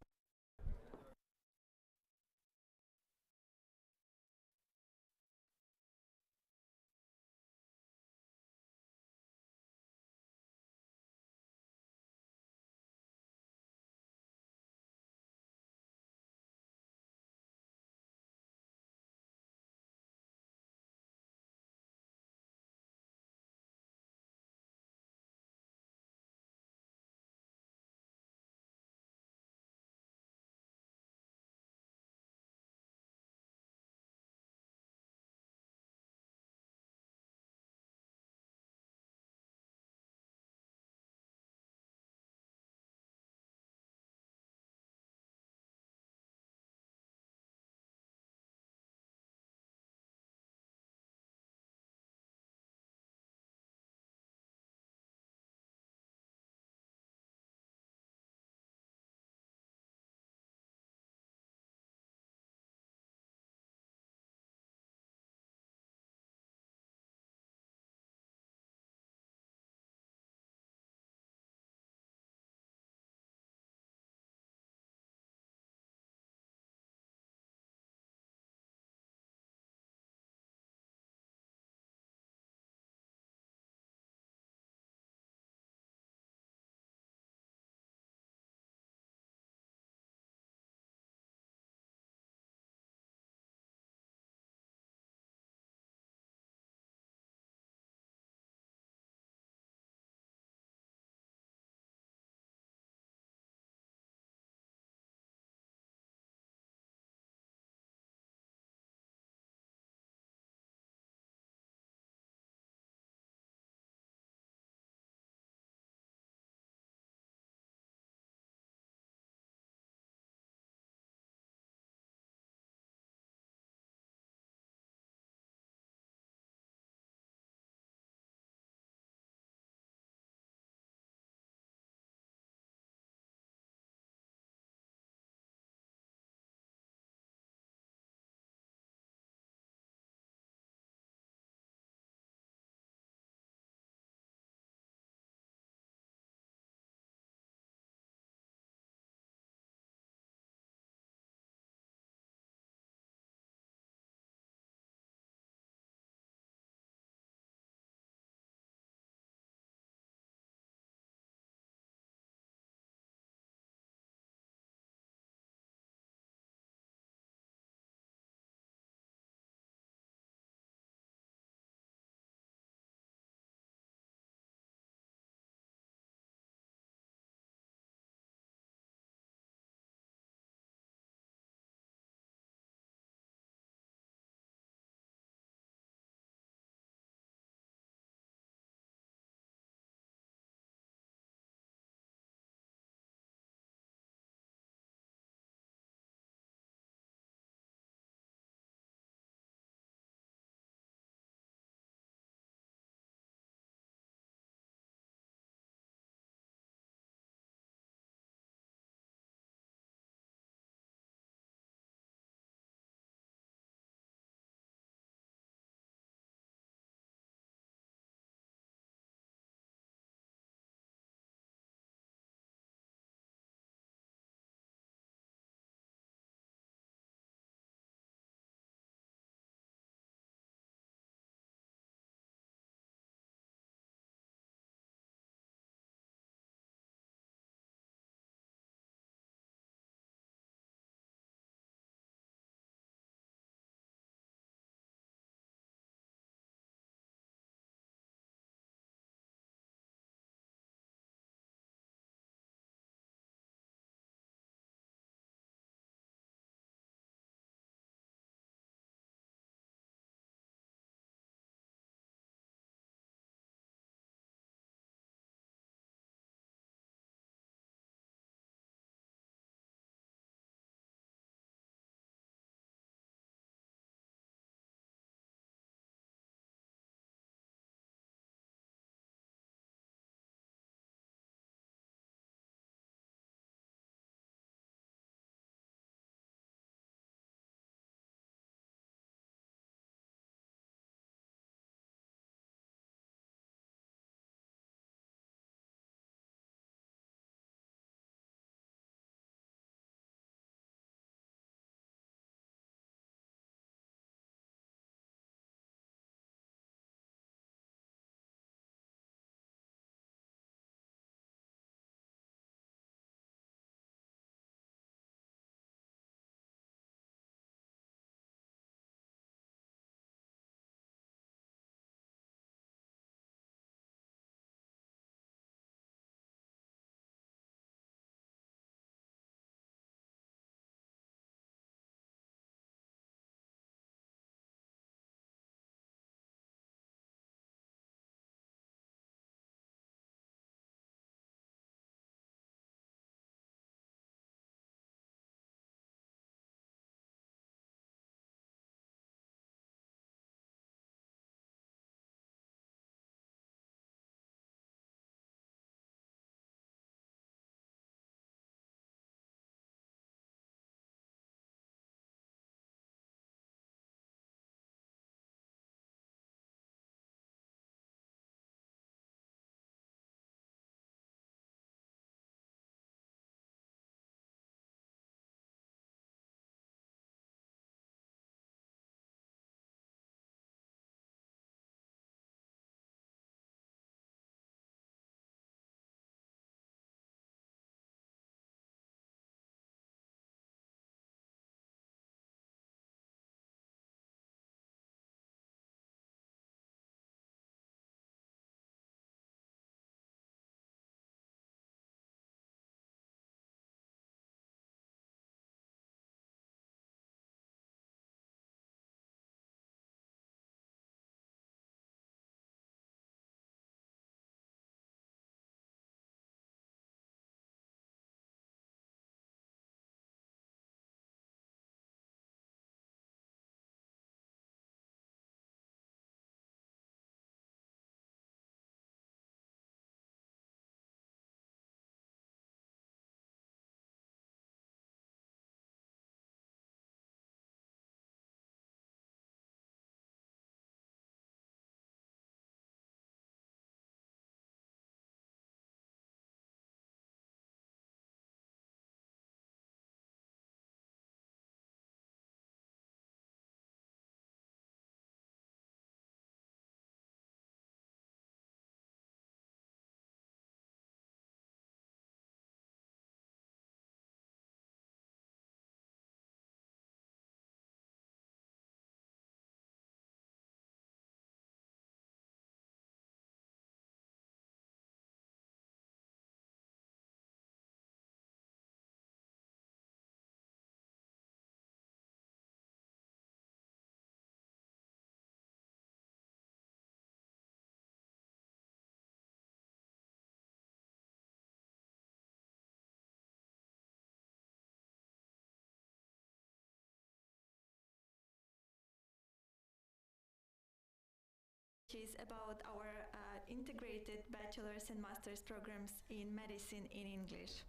is about our integrated bachelor's and master's programs in medicine in English.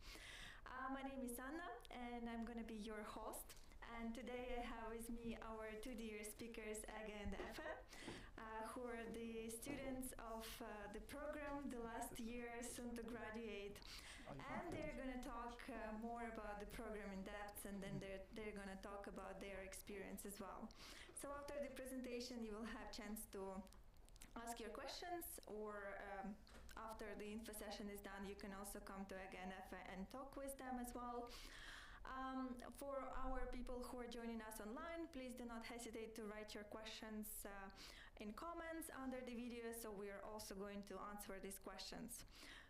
My name is Anna, and I'm going to be your host. And today I have with me our two dear speakers, Aga and Efe, who are the students of the program, the last year, soon to graduate. And they're going to talk more about the program in depth, and then they're going to talk about their experience as well. So after the presentation, you will have chance to ask your questions, or after the info session is done, you can also come to Aga and Efe and talk with them as well. For our people who are joining us online, please do not hesitate to write your questions in comments under the video, so we are also going to answer these questions.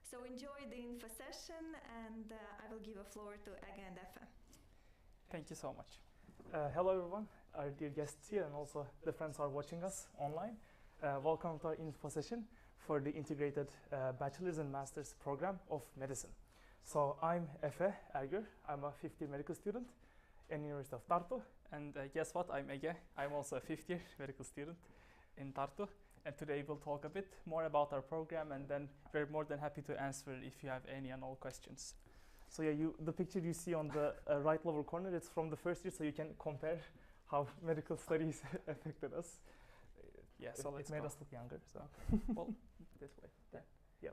So enjoy the info session, and I will give a floor to Aga and Efe. Thank you so much. Hello everyone, our dear guests here, and also the friends who are watching us online. Welcome to our info session for the integrated bachelor's and master's program of medicine. So I'm Efe Ergür. I'm a fifth year medical student in the University of Tartu. And guess what? I'm Ege. I'm also a fifth year medical student in Tartu. And today we'll talk a bit more about our program, and then we're more than happy to answer if you have any and all questions. So yeah, the picture you see on the right lower corner, it's from the first year, so you can compare how medical studies affected us. Yeah, so it made us look younger. So well, this way. Yeah.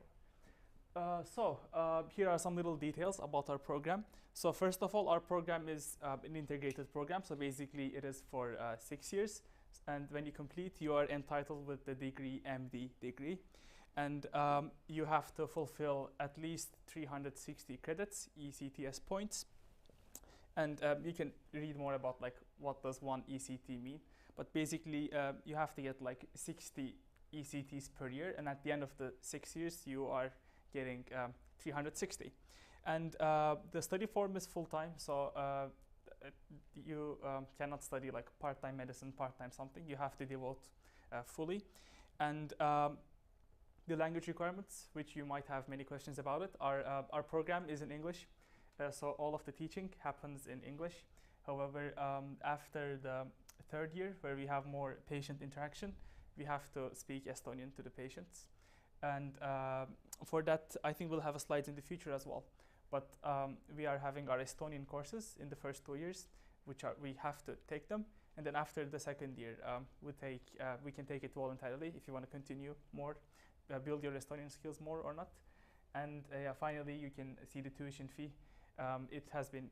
Here are some little details about our program. So first of all, our program is an integrated program. So basically it is for 6 years. And when you complete, you are entitled with the degree, MD degree. And you have to fulfill at least 360 credits, ECTS points. And you can read more about like what does one ECT mean. But basically you have to get like 60 ECTs per year. And at the end of the 6 years, you are getting 360. And the study form is full-time, so you cannot study like part-time medicine, part-time something. You have to devote fully. And the language requirements, which you might have many questions about it, our program is in English, so all of the teaching happens in English. However, after the third year, where we have more patient interaction, we have to speak Estonian to the patients. And for that, I think we'll have slides in the future as well. But we are having our Estonian courses in the first 2 years, we have to take them. And then after the second year, we can take it voluntarily if you want to continue more, build your Estonian skills more or not. And finally, you can see the tuition fee. It has been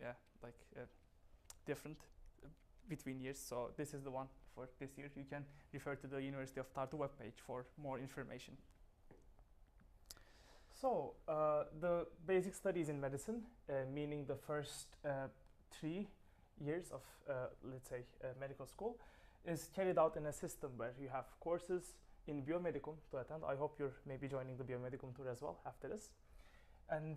different between years. So this is the one for this year. You can refer to the University of Tartu webpage for more information. So the basic studies in medicine, meaning the first 3 years of, let's say, medical school, is carried out in a system where you have courses in biomedicum to attend. I hope you're maybe joining the biomedicum tour as well after this. And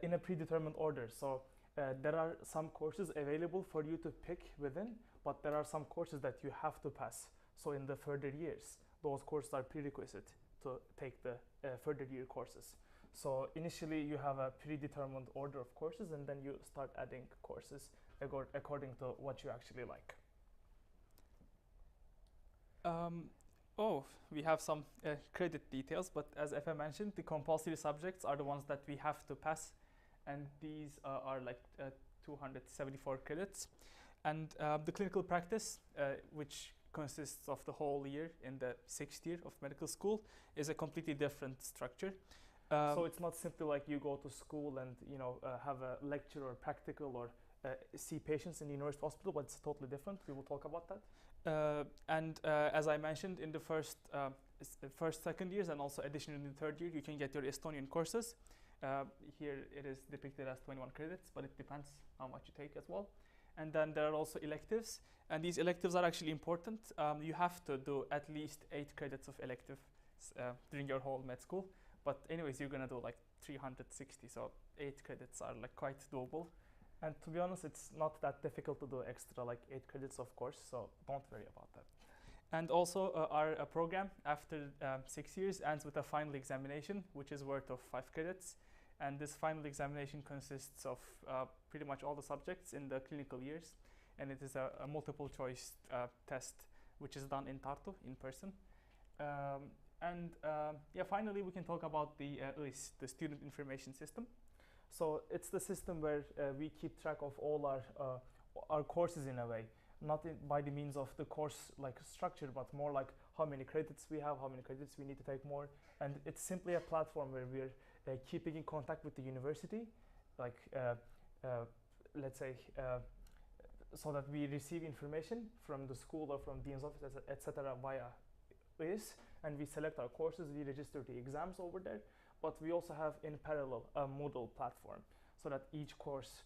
in a predetermined order. So there are some courses available for you to pick within, but there are some courses that you have to pass. So in the further years, those courses are prerequisite to take the further year courses. So initially you have a predetermined order of courses, and then you start adding courses according to what you actually like. We have some credit details, but as Efe mentioned, the compulsory subjects are the ones that we have to pass, and these are like 274 credits. And the clinical practice, which consists of the whole year in the 6th year of medical school, is a completely different structure. So it's not simply like you go to school and have a lecture or practical or see patients in the university hospital, but it's totally different. We will talk about that. And as I mentioned, in the first, second years, and also additionally in the third year, you can get your Estonian courses. Here it is depicted as 21 credits, but it depends how much you take as well. And then there are also electives, and these electives are actually important. You have to do at least 8 credits of electives during your whole med school. But anyways, you're gonna do like 360, so 8 credits are like quite doable. And to be honest, it's not that difficult to do extra like 8 credits, of course, so don't worry about that. And also our program after 6 years ends with a final examination, which is worth of 5 credits. And this final examination consists of pretty much all the subjects in the clinical years. And it is a multiple choice test, which is done in Tartu in person. And yeah, finally, we can talk about the UIS, the Student Information System. So it's the system where we keep track of all our courses in a way, not by the means of the course like structure, but more like how many credits we have, how many credits we need to take more. And it's simply a platform where we're keeping in contact with the university, like let's say, so that we receive information from the school or from dean's office, etc. via UIS, and we select our courses, we register the exams over there, but we also have in parallel a Moodle platform, so that each course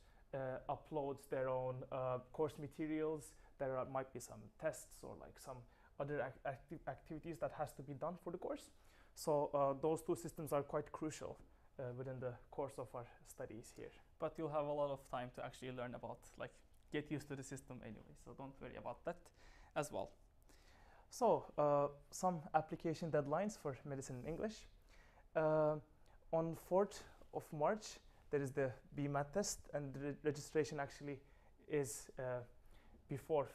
uploads their own course materials. There might be some tests or like some other activities that has to be done for the course. So those two systems are quite crucial within the course of our studies here. But you'll have a lot of time to actually learn about, like, get used to the system anyway, so don't worry about that as well. So some application deadlines for medicine and English. On 4th of March, there is the BMAT test, and the registration actually is before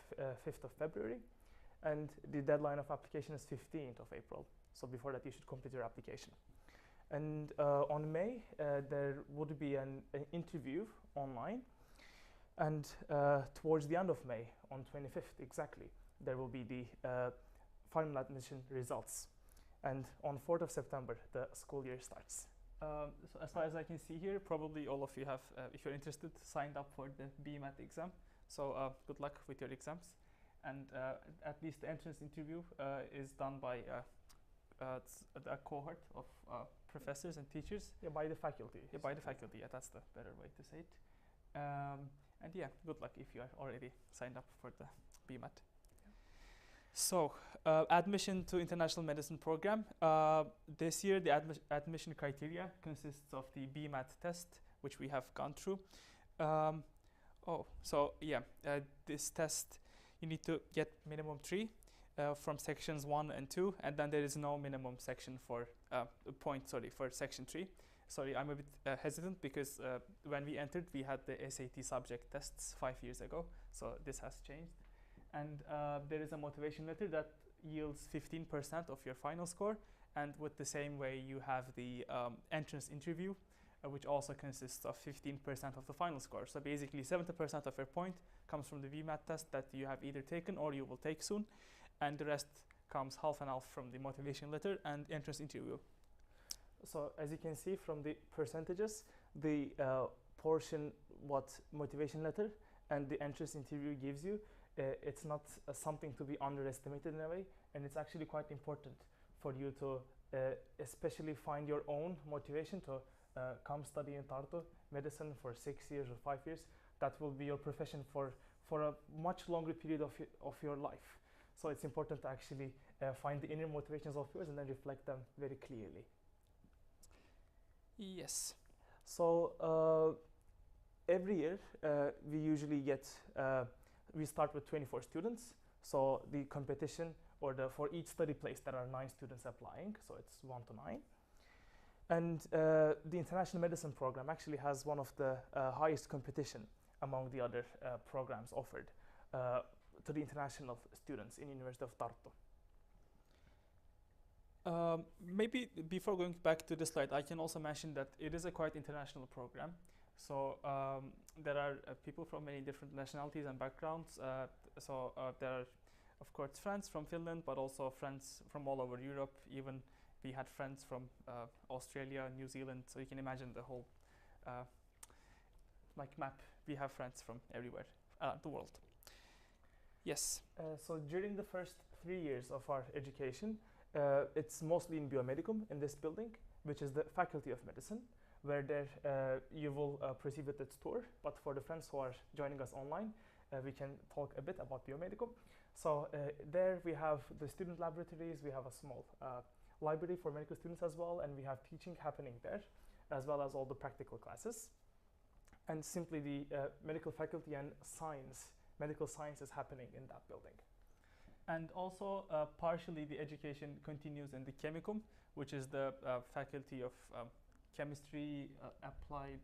5th of February, and the deadline of application is 15th of April. So before that, you should complete your application. And on May, there would be an interview online, and towards the end of May, on 25th exactly, there will be the final admission results. And on 4th of September, the school year starts. So as far as I can see here, probably all of you have, if you're interested, signed up for the BMAT exam. So good luck with your exams. And at least the entrance interview is done by a cohort of professors and teachers. Yeah, by the faculty. Yeah, by the faculty. Yeah, that's the better way to say it. And yeah, good luck if you are already signed up for the BMAT. So, admission to international medicine program. This year, the admission criteria consists of the BMAT test, which we have gone through. This test, you need to get minimum 3 from sections 1 and 2, and then there is no minimum section for for section 3. Sorry, I'm a bit hesitant because when we entered, we had the SAT subject tests 5 years ago, so this has changed. And there is a motivation letter that yields 15% of your final score, and with the same way you have the entrance interview, which also consists of 15% of the final score. So basically 70% of your point comes from the BMAT test that you have either taken or you will take soon, and the rest comes half and half from the motivation letter and entrance interview. So as you can see from the percentages, the portion what motivation letter and the entrance interview gives you, it's not something to be underestimated in a way, and it's actually quite important for you to especially find your own motivation to come study in Tartu medicine for 6 years or 5 years. That will be your profession for a much longer period of your life. So it's important to actually find the inner motivations of yours and then reflect them very clearly. Yes. So every year we usually get we start with 24 students. So the competition, or for each study place, there are 9 students applying. So it's 1 to 9. And the international medicine program actually has one of the highest competition among the other programs offered to the international students in University of Tartu. Maybe before going back to the slide, I can also mention that it is a quite international program. So there are people from many different nationalities and backgrounds. There are, of course, friends from Finland, but also friends from all over Europe. Even we had friends from Australia, New Zealand. So you can imagine the whole map. We have friends from everywhere the world. Yes. So during the first 3 years of our education, it's mostly in biomedicum in this building, which is the Faculty of Medicine, where there you will proceed with its tour. But for the friends who are joining us online, we can talk a bit about biomedicum. So there we have the student laboratories, we have a small library for medical students as well, and we have teaching happening there, as well as all the practical classes. And simply the medical faculty and medical science is happening in that building. And also partially the education continues in the Chemicum, which is the faculty of chemistry, applied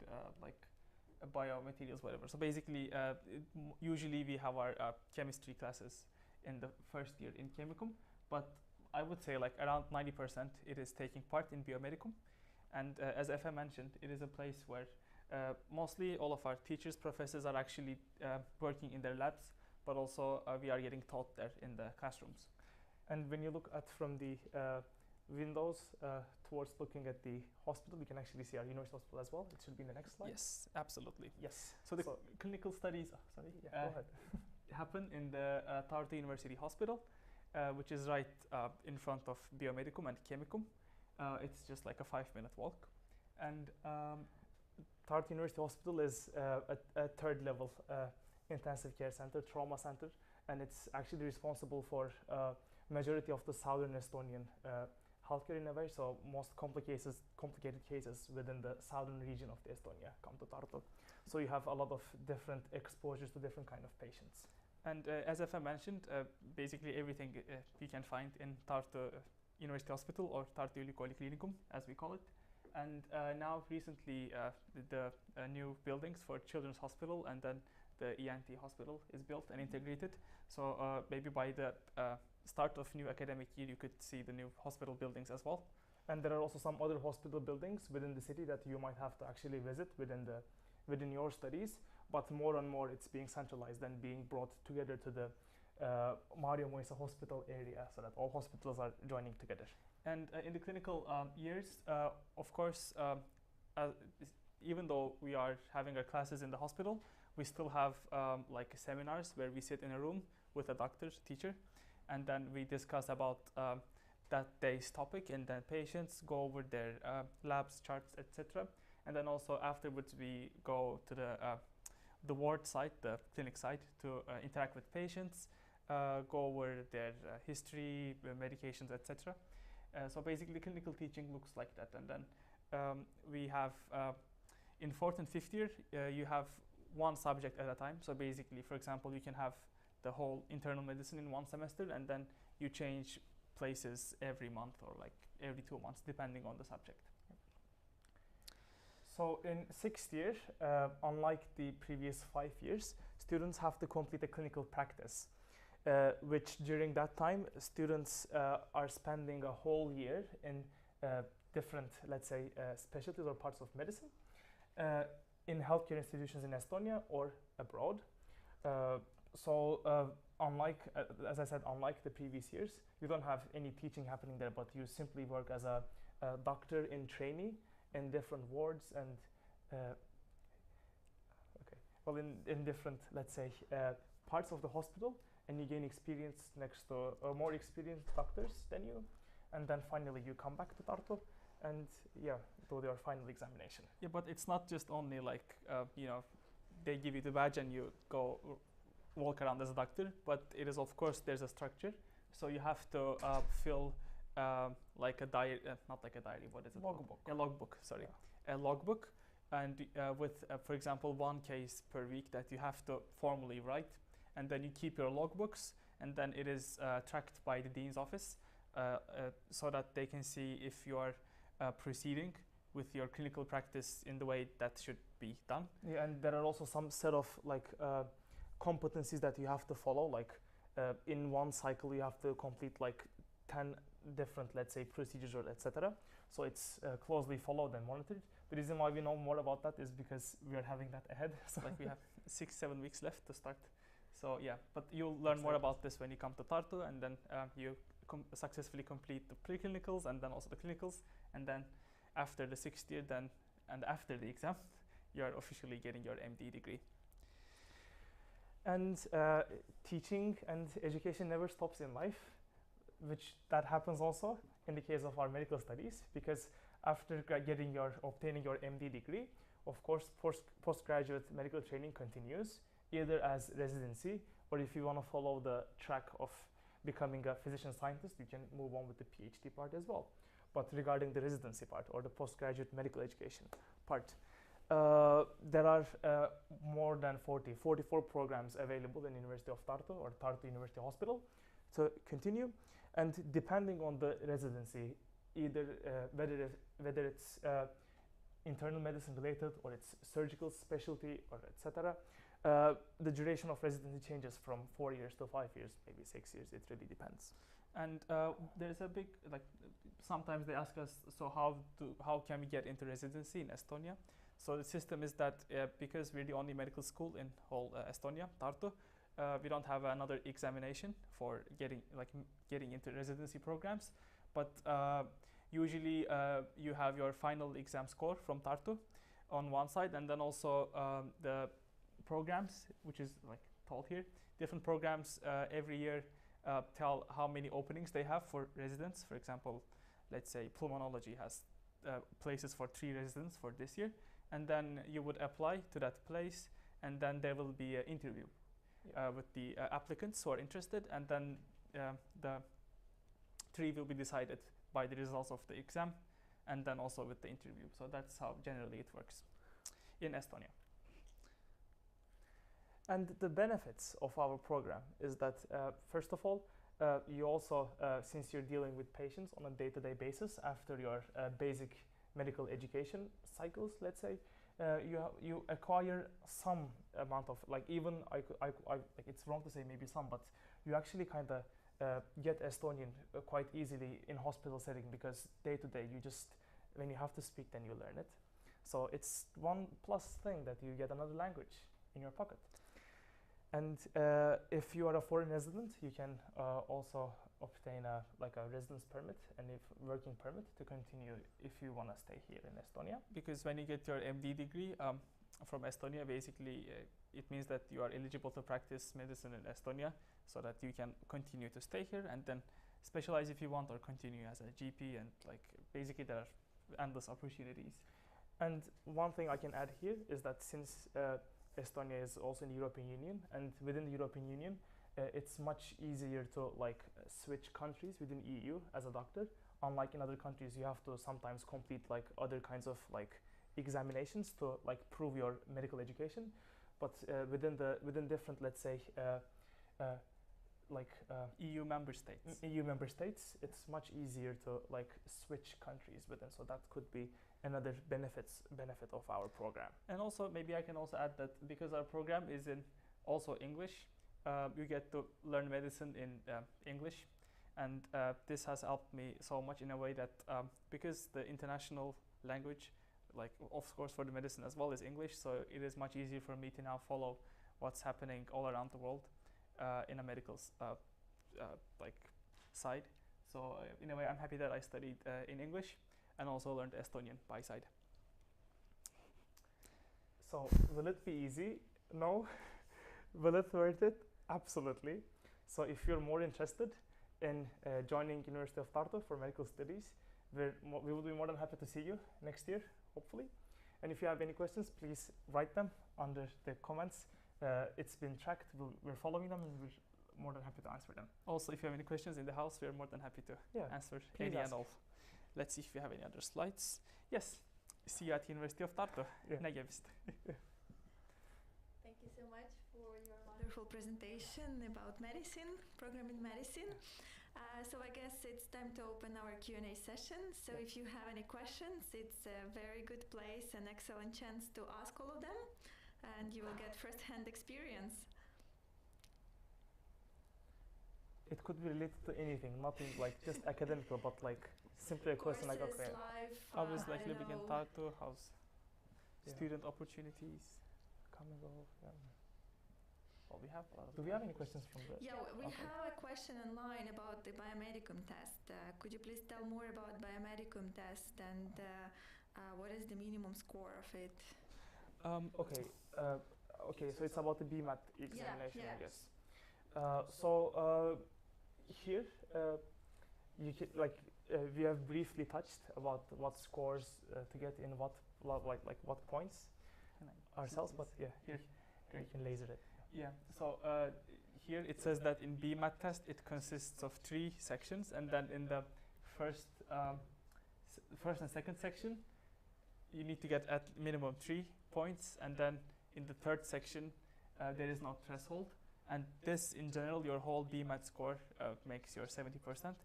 biomaterials, whatever. So basically, usually we have our chemistry classes in the first year in Chemicum, but I would say like around 90% it is taking part in biomedicum. And as Efe mentioned, it is a place where mostly all of our teachers, professors are actually working in their labs, but also we are getting taught there in the classrooms. And when you look at from the windows towards looking at the hospital, we can actually see our university hospital as well. It should be in the next slide. Yes, absolutely. Yes. So the clinical studies, go ahead. Happen in the Tartu University Hospital, which is right in front of Biomedicum and Chemicum. It's just like a 5-minute walk. And Tartu University Hospital is a third level intensive care center, trauma center, and it's actually responsible for majority of the southern Estonian healthcare in a way. So most complicated cases within the southern region of the Estonia come to Tartu. So you have a lot of different exposures to different kind of patients. And as Efe mentioned, basically everything we can find in Tartu University Hospital, or Tartu Ülikooli Kliinikum, as we call it. And now recently the new buildings for Children's Hospital and then the ENT hospital is built and integrated. So maybe by the start of new academic year you could see the new hospital buildings as well. And there are also some other hospital buildings within the city that you might have to actually visit within your studies, but more and more it's being centralized and being brought together to the Mario Moisa hospital area, so that all hospitals are joining together. And in the clinical years, of course, even though we are having our classes in the hospital, we still have like seminars where we sit in a room with a doctor, teacher, and then we discuss about that day's topic, and then patients go over their labs, charts, etc. And then also afterwards we go to the ward side, the clinic side, to interact with patients, go over their history, medications, etc. So basically clinical teaching looks like that. And then we have in 4th and 5th year you have one subject at a time. So basically, for example, you can have the whole internal medicine in one semester, and then you change places every month or like every 2 months depending on the subject. So in 6th year, unlike the previous 5 years, students have to complete a clinical practice, which during that time students are spending a whole year in different, let's say, specialties or parts of medicine in healthcare institutions in Estonia or abroad. Unlike, as I said, unlike the previous years, you don't have any teaching happening there, but you simply work as a doctor in trainee in different wards and in different, let's say, parts of the hospital, and you gain experience next to more experienced doctors than you, and then finally you come back to Tartu and do your final examination. Yeah, but it's not just only like they give you the badge and you go walk around as a doctor, but it is, of course, there's a structure. So you have to fill like a diary, not like a diary, what is it? Logbook. A logbook, sorry. Yeah. A logbook, and with, for example, 1 case per week that you have to formally write, and then you keep your logbooks, and then it is tracked by the dean's office so that they can see if you are proceeding with your clinical practice in the way that should be done. Yeah, and there are also some set of like competencies that you have to follow, like in one cycle you have to complete like 10 different, let's say, procedures or etc. So it's closely followed and monitored. The reason why we know more about that is because we are having that ahead. So like we have 6-7 weeks left to start. So yeah, but you'll learn more about this when you come to Tartu, and then you successfully complete the preclinicals and then also the clinicals, and then after the 6th year then and after the exam you are officially getting your MD degree. And teaching and education never stops in life, which that happens also in the case of our medical studies, because after obtaining your MD degree, of course postgraduate medical training continues, either as residency, or if you want to follow the track of becoming a physician scientist, you can move on with the PhD part as well. But regarding the residency part or the postgraduate medical education part, there are more than 44 programs available in University of Tartu or Tartu University Hospital to continue. And depending on the residency, either whether it's internal medicine related or it's surgical specialty or etc., the duration of residency changes from 4 years to 5 years, maybe 6 years. It really depends. And there's a big, like, sometimes they ask us, so how can we get into residency in Estonia? So the system is that because we're the only medical school in whole Estonia, Tartu, we don't have another examination for getting into residency programs, but usually you have your final exam score from Tartu on one side, and then also the programs, which is like told here. Different programs every year tell how many openings they have for residents. For example, let's say pulmonology has places for 3 residents for this year, and then you would apply to that place, and then there will be an interview with the applicants who are interested, and then the 3 will be decided by the results of the exam, and then also with the interview. So that's how generally it works in Estonia. And the benefits of our program is that, first of all, you also, since you're dealing with patients on a day-to-day basis after your basic medical education cycles, let's say, you acquire some amount of, like, even like, it's wrong to say maybe some, but you actually kind of get Estonian quite easily in hospital setting, because day to day you just, when you have to speak, then you learn it. So it's one plus thing that you get another language in your pocket. And if you are a foreign resident, you can also obtain a residence permit and working permit to continue if you want to stay here in Estonia. Because when you get your MD degree from Estonia, basically it means that you are eligible to practice medicine in Estonia, so that you can continue to stay here and then specialize if you want, or continue as a GP, and like basically there are endless opportunities. And one thing I can add here is that since Estonia is also in the European Union, and within the European Union, it's much easier to switch countries within EU as a doctor. Unlike in other countries, you have to sometimes complete other kinds of examinations to prove your medical education. But within different, let's say, EU member states, it's much easier to switch countries within. So that could be another benefit of our program. And also, maybe I can also add that because our program is in also English, you get to learn medicine in English, and this has helped me so much in a way that because the international language, of course for the medicine as well, is English, so it is much easier for me to now follow what's happening all around the world in a medical side. So in a way, I'm happy that I studied in English and also learned Estonian by side. So will it be easy? No. Will it worth it? Absolutely. So if you're more interested in joining University of Tartu for medical studies, we will be more than happy to see you next year, hopefully. And if you have any questions, please write them under the comments. It's been tracked, we're following them, and we're more than happy to answer them. Also, if you have any questions in the house, we're more than happy to answer any and all. Let's see if we have any other slides. Yes, see you at University of Tartu. Nägemist. Thank you so much for your wonderful presentation about medicine, program in medicine. So I guess it's time to open our Q&A session. So if you have any questions, it's a very good place, an excellent chance to ask all of them, and you will get first-hand experience. It could be related to anything, nothing just academical, but simply a question okay, how is living in Tartu, how's student opportunities, come and go. Well, we have. Do we have any questions from the? Yeah, we have a question online about the biomedicum test. Could you please tell more about biomedicum test, and what is the minimum score of it? Okay, so it's about the BMAT examination, I guess. So here you can, we have briefly touched about what scores to get in what points ourselves, but here you can laser it. Yeah, so here it says that in BMAT test it consists of 3 sections, and then in the first and second section you need to get at minimum 3 points, and then in the third section there is no threshold, and this in general your whole BMAT score makes your 70%.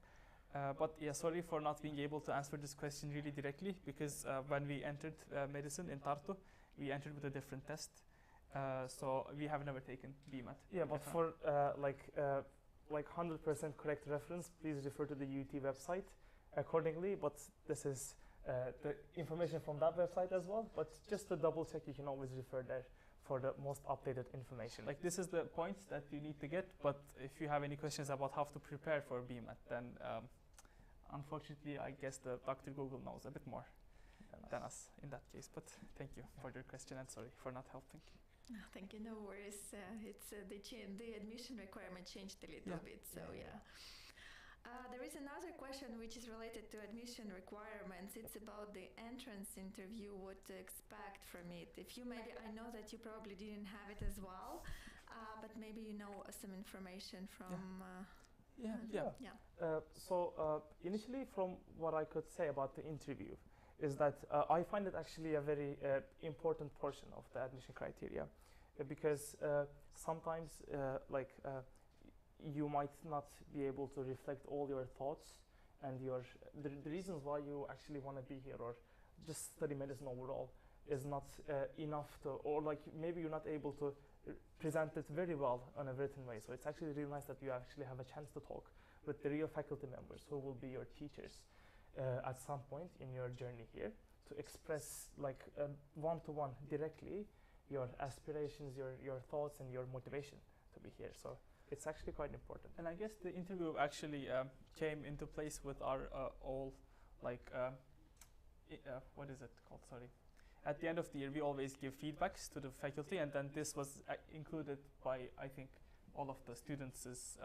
But yeah, sorry for not being able to answer this question really directly, because when we entered medicine in Tartu, we entered with a different test. So we have never taken BMAT. Yeah, but for like 100% correct reference, please refer to the UT website accordingly. But this is the information from that website as well. But just to double check, you can always refer there for the most updated information. Like this is the points that you need to get. But if you have any questions about how to prepare for BMAT, then unfortunately, I guess the Dr. Google knows a bit more than us in that case. But thank you for your question, and sorry for not helping. Thank you. No worries. It's the admission requirement changed a little bit. So yeah. There is another question which is related to admission requirements. It's about the entrance interview, what to expect from it. If you maybe, I know that you probably didn't have it as well, but maybe you know some information from... So initially, from what I could say about the interview, is that I find it actually a very important portion of the admission criteria, because sometimes you might not be able to reflect all your thoughts and the reasons why you actually want to be here or just study medicine overall is not enough to, or like maybe you're not able to present it very well on a written way. So it's actually really nice that you actually have a chance to talk with the real faculty members who will be your teachers at some point in your journey here, to express like one-to-one directly your aspirations, your thoughts and your motivation to be here. So it's actually quite important. And I guess the interview actually came into place with our all like what is it called? Sorry. At the end of the year, we always give feedbacks to the faculty, and then this was included by, I think, all of the students'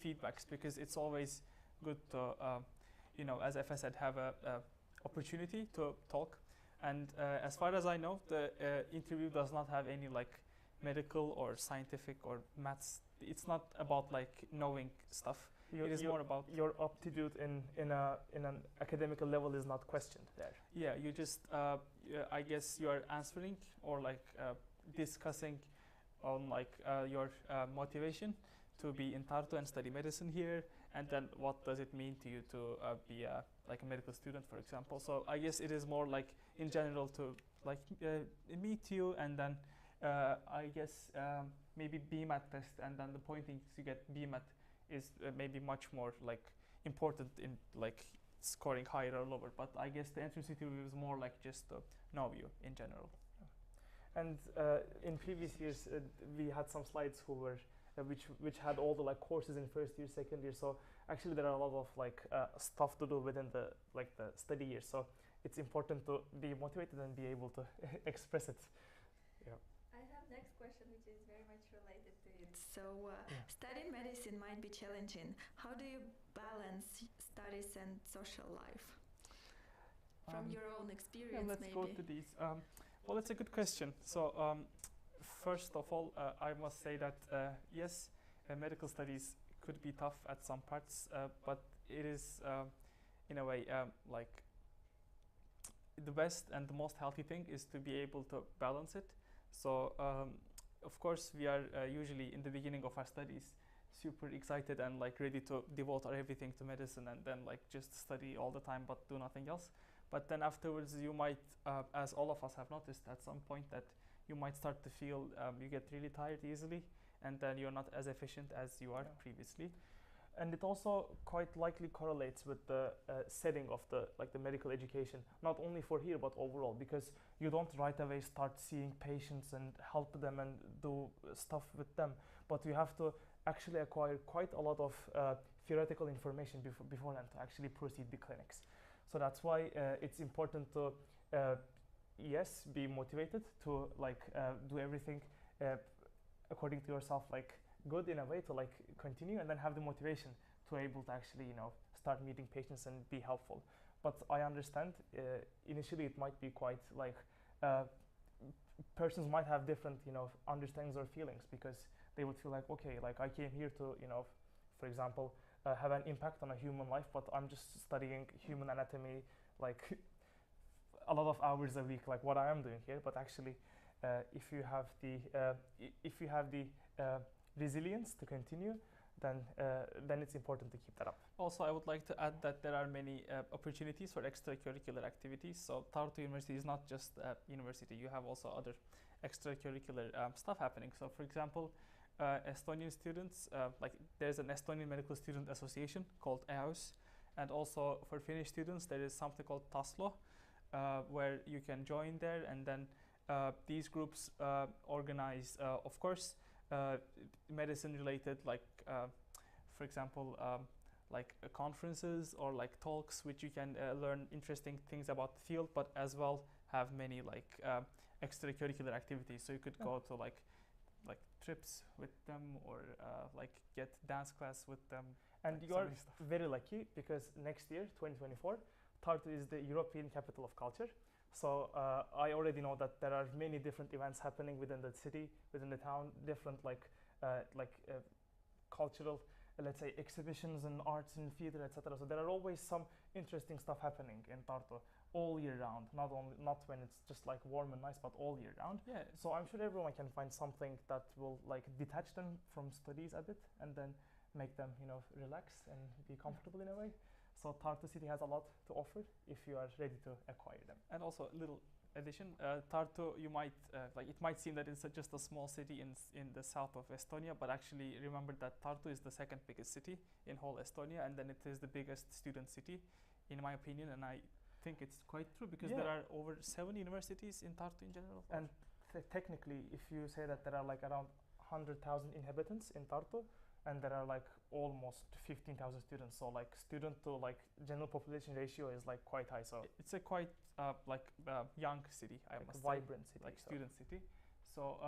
feedbacks, because it's always good to, you know, as Efe said, have a opportunity to talk. And as far as I know, the interview does not have any like medical or scientific or maths. It's not about like knowing stuff. It is more about your aptitude in an academical level is not questioned there. Yeah, you just I guess you are answering or like discussing on like your motivation to be in Tartu and study medicine here, and then what does it mean to you to be like a medical student, for example. So I guess it is more like in general to like meet you, and then I guess maybe BMAT test, and then the pointing to get BMAT is maybe much more like important in like scoring higher or lower. But I guess the entrance interview is more like just to know you in general. And in previous years, we had some slides who were which had all the like courses in first year, second year. So actually, there are a lot of like stuff to do within the study year. So it's important to be motivated and be able to express it. Yeah. I have next question, which is very much related to it. So studying medicine might be challenging. How do you balance studies and social life? From your own experience, let's maybe. go to these. Well, it's a good question. So first of all, I must say that yes, medical studies could be tough at some parts, but it is in a way like the best and the most healthy thing is to be able to balance it. So of course, we are usually in the beginning of our studies super excited and like ready to devote our everything to medicine and then like just study all the time but do nothing else. But then afterwards you might, as all of us have noticed at some point, that you might start to feel you get really tired easily, and then you're not as efficient as you are previously. And it also quite likely correlates with the setting of the medical education, not only for here but overall, because you don't right away start seeing patients and help them and do stuff with them, but you have to actually acquire quite a lot of theoretical information beforehand to actually proceed the clinics. So that's why it's important to yes, be motivated to like do everything according to yourself, like good in a way to like continue, and then have the motivation to able to actually, you know, start meeting patients and be helpful. But I understand initially it might be quite like persons might have different, you know, understandings or feelings, because they would feel like, okay, like I came here to, you know, for example, have an impact on a human life, but I'm just studying human anatomy like a lot of hours a week, like what I am doing here. But actually, if you have the resilience to continue, then it's important to keep that up. Also, I would like to add that there are many opportunities for extracurricular activities. So Tartu University is not just a university. You have also other extracurricular stuff happening. So for example, Estonian students, like there's an Estonian Medical Student Association called EAUS, and also for Finnish students there is something called TASLO, where you can join there, and then these groups organize, of course, medicine-related, like for example, like conferences or like talks, which you can learn interesting things about the field, but as well have many like extracurricular activities. So you could go to like trips with them, or like get dance class with them. And like you so are many stuff. very lucky, because next year, 2024, Tartu is the European Capital of Culture. So I already know that there are many different events happening within the city, within the town, different cultural, let's say, exhibitions and arts and theater, etc. So there are always some interesting stuff happening in Tartu all year round. Not when it's just like warm and nice, but all year round. Yeah. So I'm sure everyone can find something that will like detach them from studies a bit, and then make them, relax and be comfortable in a way. So Tartu city has a lot to offer if you are ready to acquire them. And also a little addition, Tartu, you might it might seem that it's just a small city in the south of Estonia, but actually remember that Tartu is the second biggest city in whole Estonia, and then it is the biggest student city, in my opinion, and I think it's quite true, because there are over 7 universities in Tartu in general. And technically, if you say that there are like around 100,000 inhabitants in Tartu, and there are like almost 15,000 students, so like student to like general population ratio is like quite high. So it's a quite young city, I must say, vibrant city, like student city. So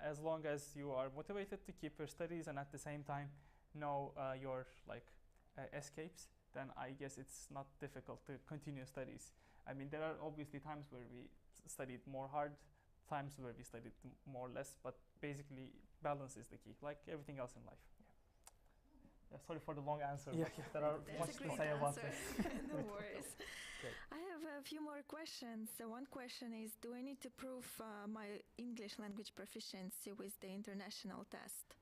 as long as you are motivated to keep your studies and at the same time know your escapes, then I guess it's not difficult to continue studies. I mean, there are obviously times where we studied more hard, times where we studied more or less, but basically balance is the key, like everything else in life. Yeah, sorry for the long answer. Yeah, There are much to say about this. No worries. I have a few more questions. One question is, do I need to prove my English language proficiency with the international test?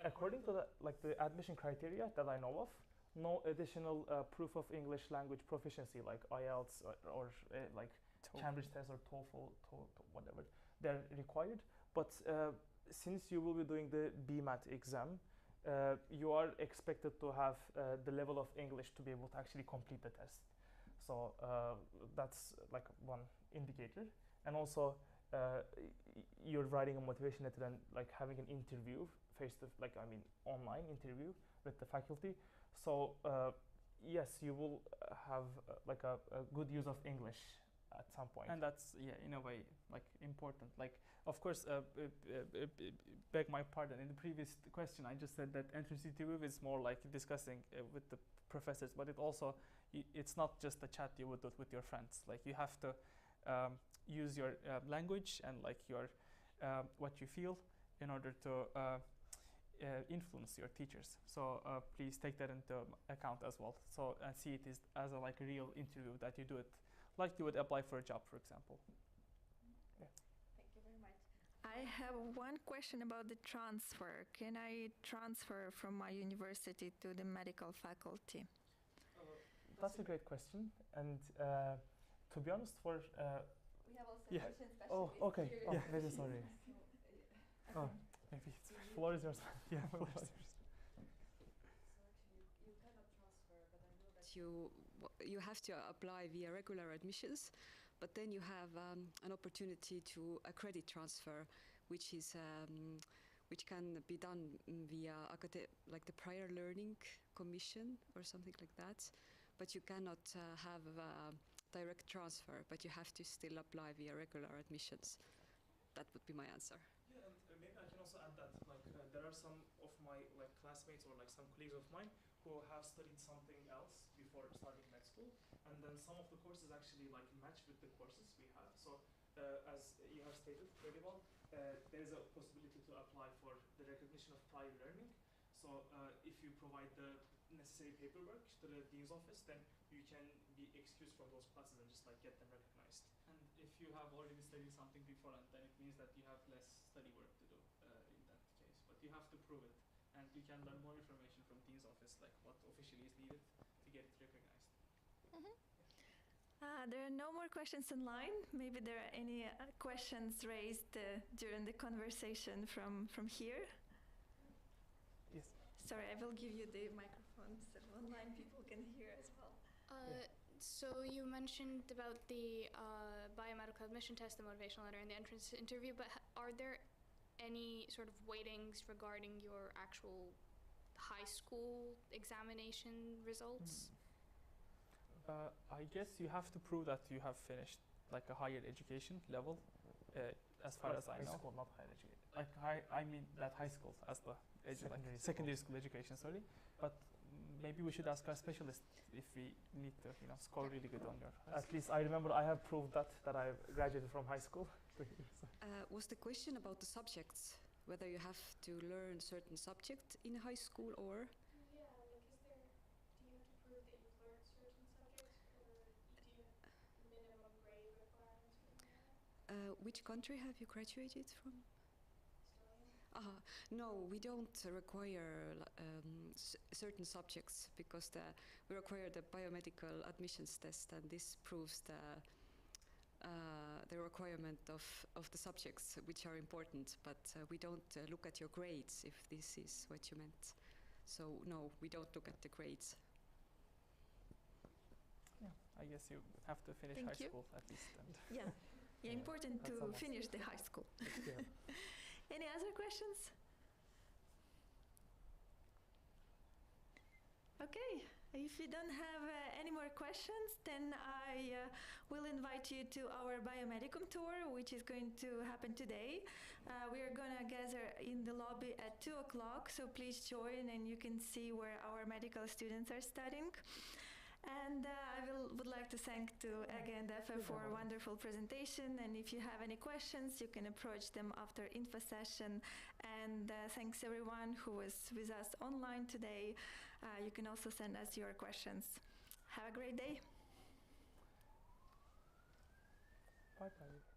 According to the admission criteria that I know of, no additional proof of English language proficiency like IELTS or like Cambridge test or TOEFL, whatever, they're required. But since you will be doing the BMAT exam, you are expected to have the level of English to be able to actually complete the test. So that's like one indicator. And also you're writing a motivation letter and like having an interview online interview with the faculty. So yes, you will have like a good use of English at some point. And that's, in a way, like important. Like, of course, beg my pardon, in the previous question I just said that entrance interview is more like discussing with the professors, but it's not just a chat you would do with your friends. Like, you have to use your language and like your what you feel in order to influence your teachers. So please take that into account as well. So and see it as a like a real interview, that you do it like you would apply for a job, for example. Thank you very much. I have one question about the transfer. Can I transfer from my university to the medical faculty? That's a great question, and to be honest, for we have also a Russian specialist. Oh, okay. Here. Oh, very sorry. Oh, maybe it's floor is yours. Yeah, floor is yours. You cannot transfer, but I know that you have to apply via regular admissions, but then you have an opportunity to a credit transfer, which is which can be done via like the prior learning commission or something like that. But you cannot have a direct transfer, but you have to still apply via regular admissions. That would be my answer. Yeah, and maybe I can also add that there are some of my classmates or some colleagues of mine who have studied something else before starting med school, and then some of the courses actually match with the courses we have. So as you have stated very well, there is a possibility to apply for the recognition of prior learning. So if you provide the necessary paperwork to the dean's office, then you can be excused from those classes and just get them recognized. And if you have already studied something before, then it means that you have less study work to do in that case. But you have to prove it, and you can learn more information from dean's office, like what officially is needed to get it recognized. There are no more questions online. Maybe there are any questions raised during the conversation from here. Yes. Sorry, I will give you the microphone so online people can hear as well. So you mentioned about the biomedical admission test, the motivational letter, and the entrance interview, but are there any sort of weightings regarding your actual high school examination results? I guess you have to prove that you have finished like a higher education level, as far as I know. High school, not higher education. Like I mean that high school as the secondary school education, sorry. But maybe we should ask our specialist if we need to, score really good on your. At least I remember I have proved that I graduated from high school. Was the question about the subjects, whether you have to learn certain subject in high school or? Yeah, like do you have to prove that you've learned certain subjects, or do you have minimum grade requirements? Which country have you graduated from? No, we don't require certain subjects because we require the biomedical admissions test, and this proves the requirement of the subjects which are important, but we don't look at your grades, if this is what you meant. So no, we don't look at the grades. Yeah, I guess you have to finish high school at least. And Yeah, important to finish the high school. Yeah. Any other questions? Okay, if you don't have any more questions, then I will invite you to our biomedicum tour, which is going to happen today. We are going to gather in the lobby at 2 o'clock, so please join and you can see where our medical students are studying. And I would like to thank again the FF for a wonderful presentation, and if you have any questions you can approach them after info session. And thanks everyone who was with us online today. You can also send us your questions. Have a great day. Bye-bye.